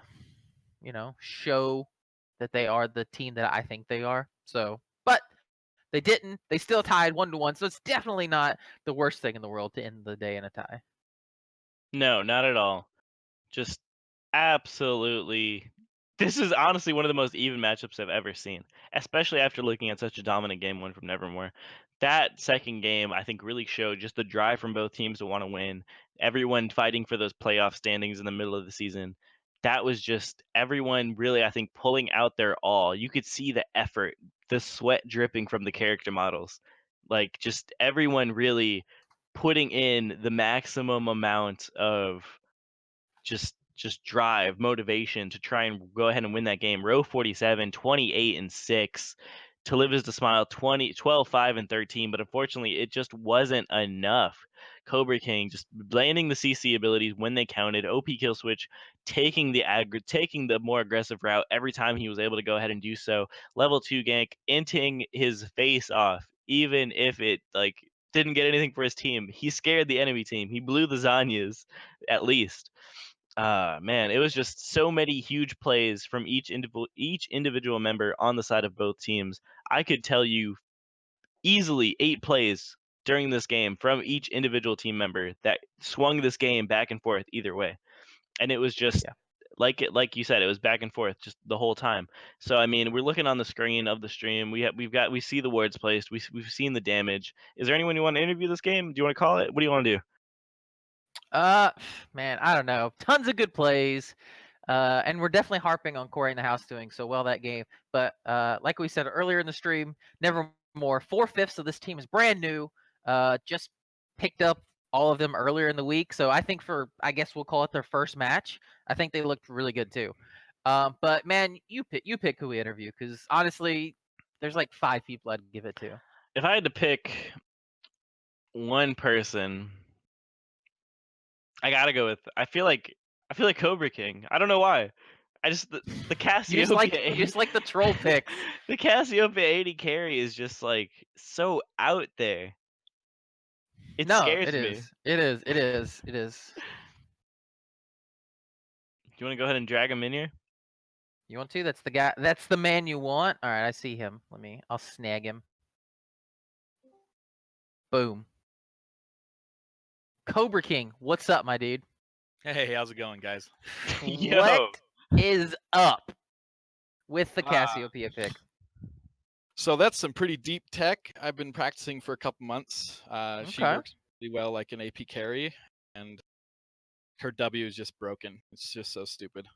show that they are the team that I think they are. So, but they didn't. They still tied 1-1. So it's definitely not the worst thing in the world to end the day in a tie. No, not at all. Just absolutely. This is honestly one of the most even matchups I've ever seen, especially after looking at such a dominant game one from Nevermore. That second game, I think, really showed just the drive from both teams to want to win. Everyone fighting for those playoff standings in the middle of the season. That was just everyone really, I think, pulling out their all. You could see the effort, the sweat dripping from the character models. Like, just everyone really putting in the maximum amount of just drive, motivation to try and go ahead and win that game. Row 47, 28-6. To Live Is to Smile, 12, 5, and 13. But unfortunately, it just wasn't enough. Cobra King just landing the CC abilities when they counted. OP kill switch, taking the more aggressive route every time he was able to go ahead and do so. Level 2 gank, inting his face off, even if it didn't get anything for his team. He scared the enemy team. He blew the Zanyas, at least. Man, it was just so many huge plays from each individual member on the side of both teams. I could tell you easily 8 plays during this game from each individual team member that swung this game back and forth either way. And it was just like you said, it was back and forth just the whole time. So I mean, we're looking on the screen of the stream. We see the wards placed. We've seen the damage. Is there anyone you want to interview this game? Do you want to call it? What do you want to do? Man, I don't know. Tons of good plays. And we're definitely harping on Cory in the House doing so well that game. But like we said earlier in the stream, Nevermore, 4/5 of this team is brand new. Just picked up all of them earlier in the week. So I think I guess we'll call it their first match. I think they looked really good too. But man, you pick who we interview, because honestly, there's like 5 people I'd give it to. If I had to pick one person, I gotta go with. I feel like Cobra King. I don't know why. I just the Cassiopeia. You just like the troll picks. The Cassiopeia 80 carry is just like so out there. It scares me. It is. Do you want to go ahead and drag him in here? You want to? That's the guy. That's the man you want. All right, I see him. I'll snag him. Boom. Cobra King, what's up, my dude? Hey, how's it going, guys? Yo. What is up with the Cassiopeia pick? So that's some pretty deep tech. I've been practicing for a couple months. She Okay. works really well like an AP carry, and her W is just broken. It's just so stupid.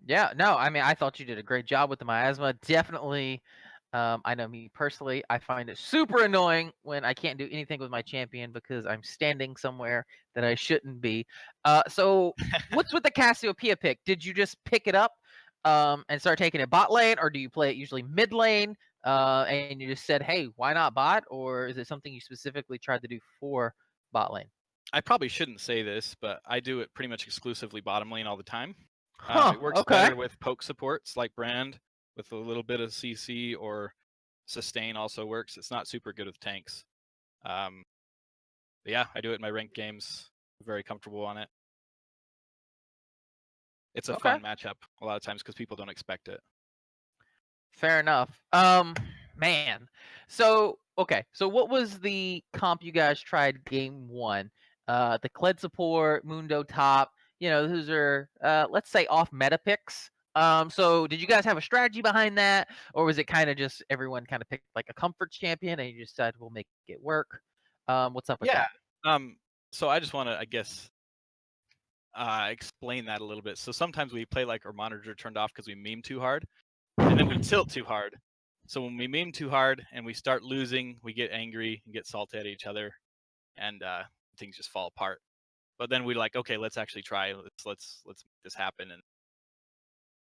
Yeah, no, I mean, I thought you did a great job with the miasma. Definitely, I know me personally, I find it super annoying when I can't do anything with my champion because I'm standing somewhere that I shouldn't be. So what's with the Cassiopeia pick? Did you just pick it up and start taking it bot lane, or do you play it usually mid lane? And you just said, hey, why not bot? Or is it something you specifically tried to do for bot lane? I probably shouldn't say this, but I do it pretty much exclusively bottom lane all the time. Huh, It works okay. better with poke supports like Brand with a little bit of CC, or sustain also works. It's not super good with tanks. But yeah, I do it in my ranked games. Very comfortable on it. It's a Okay. fun matchup a lot of times because people don't expect it. Fair enough. Man. So okay. So what was the comp you guys tried game one? The Kled support, Mundo top. You know, those are let's say off meta picks. So did you guys have a strategy behind that, or was it kind of just everyone kind of picked like a comfort champion and you just decided we'll make it work? What's up with Yeah. that? So I just want to, I guess, explain that a little bit. So sometimes we play like our monitor turned off because we meme too hard, and then we tilt too hard. So when we meme too hard and we start losing, we get angry and get salty at each other, and things just fall apart. But then we're like, okay, let's actually try. Let's make this happen and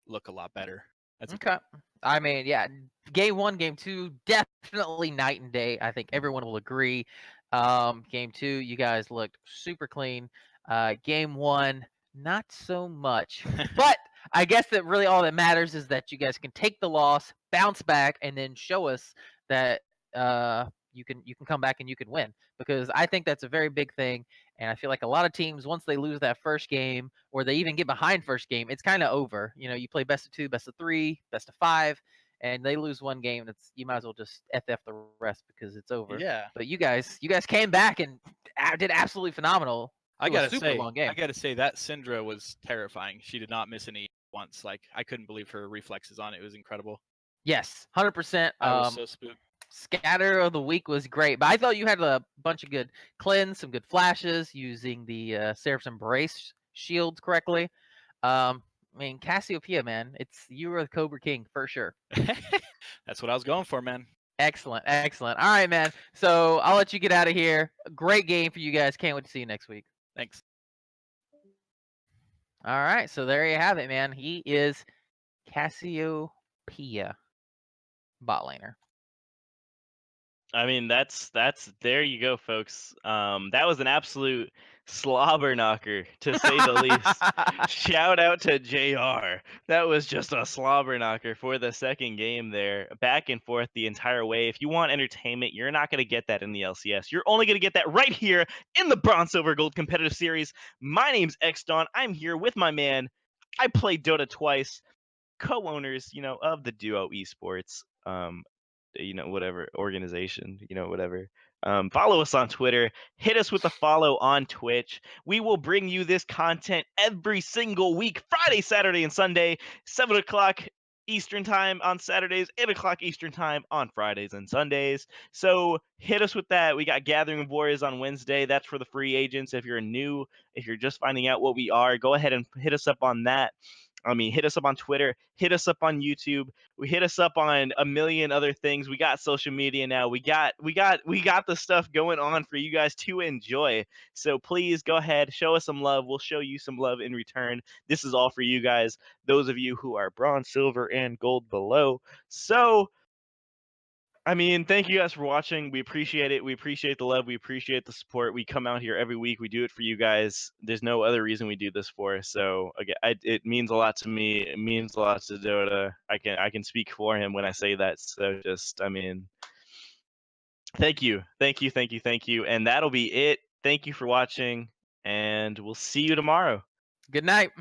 look a lot better. That's Okay. I mean, yeah, game one, game two, definitely night and day. I think everyone will agree. Game two, you guys looked super clean. Game one, not so much. But I guess that really all that matters is that you guys can take the loss, bounce back, and then show us that you can come back and you can win. Because I think that's a very big thing. And I feel like a lot of teams, once they lose that first game, or they even get behind first game, it's kind of over. You know, you play best of 2, best of 3, best of 5, and they lose one game. It's you might as well just ff the rest because it's over. Yeah. But you guys came back and did absolutely phenomenal. I Through a gotta super say, long game. that Syndra was terrifying. She did not miss any once. Like I couldn't believe her reflexes on it. It was incredible. Yes, 100%. I was so spooked. Scatter of the week was great, but I thought you had a bunch of good cleanse, some good flashes using the Seraph's Embrace shields correctly. I mean, Cassiopeia, man, you were the Cobra King for sure. That's what I was going for, man. Excellent, excellent. All right, man. So I'll let you get out of here. Great game for you guys. Can't wait to see you next week. Thanks. All right, so there you have it, man. He is Cassiopeia bot laner. I mean, that's there you go, folks. That was an absolute slobber knocker, to say the least. Shout out to JR. That was just a slobber knocker for the second game there. Back and forth the entire way. If you want entertainment, you're not going to get that in the LCS. You're only going to get that right here in the Bronze, Silver, Gold competitive series. My name's XDawn. I'm here with my man. I played Dota twice. Co-owners, of the Duo Esports. Whatever organization, whatever. Follow us on Twitter. Hit us with a follow on Twitch. We will bring you this content every single week, Friday, Saturday, and Sunday, 7 o'clock Eastern time on Saturdays, 8 o'clock Eastern time on Fridays and Sundays. So hit us with that. We got Gathering of Warriors on Wednesday. That's for the free agents. If you're just finding out what we are, go ahead and hit us up on that. Hit us up on Twitter, hit us up on YouTube. We hit us up on a million other things. We got social media now. We got the stuff going on for you guys to enjoy. So please go ahead, show us some love. We'll show you some love in return. This is all for you guys, those of you who are bronze, silver, and gold below. So thank you guys for watching. We appreciate it. We appreciate the love. We appreciate the support. We come out here every week. We do it for you guys. There's no other reason we do this for. So again, it means a lot to me. It means a lot to Dota. I can speak for him when I say that. So thank you. And that'll be it. Thank you for watching, and we'll see you tomorrow. Good night.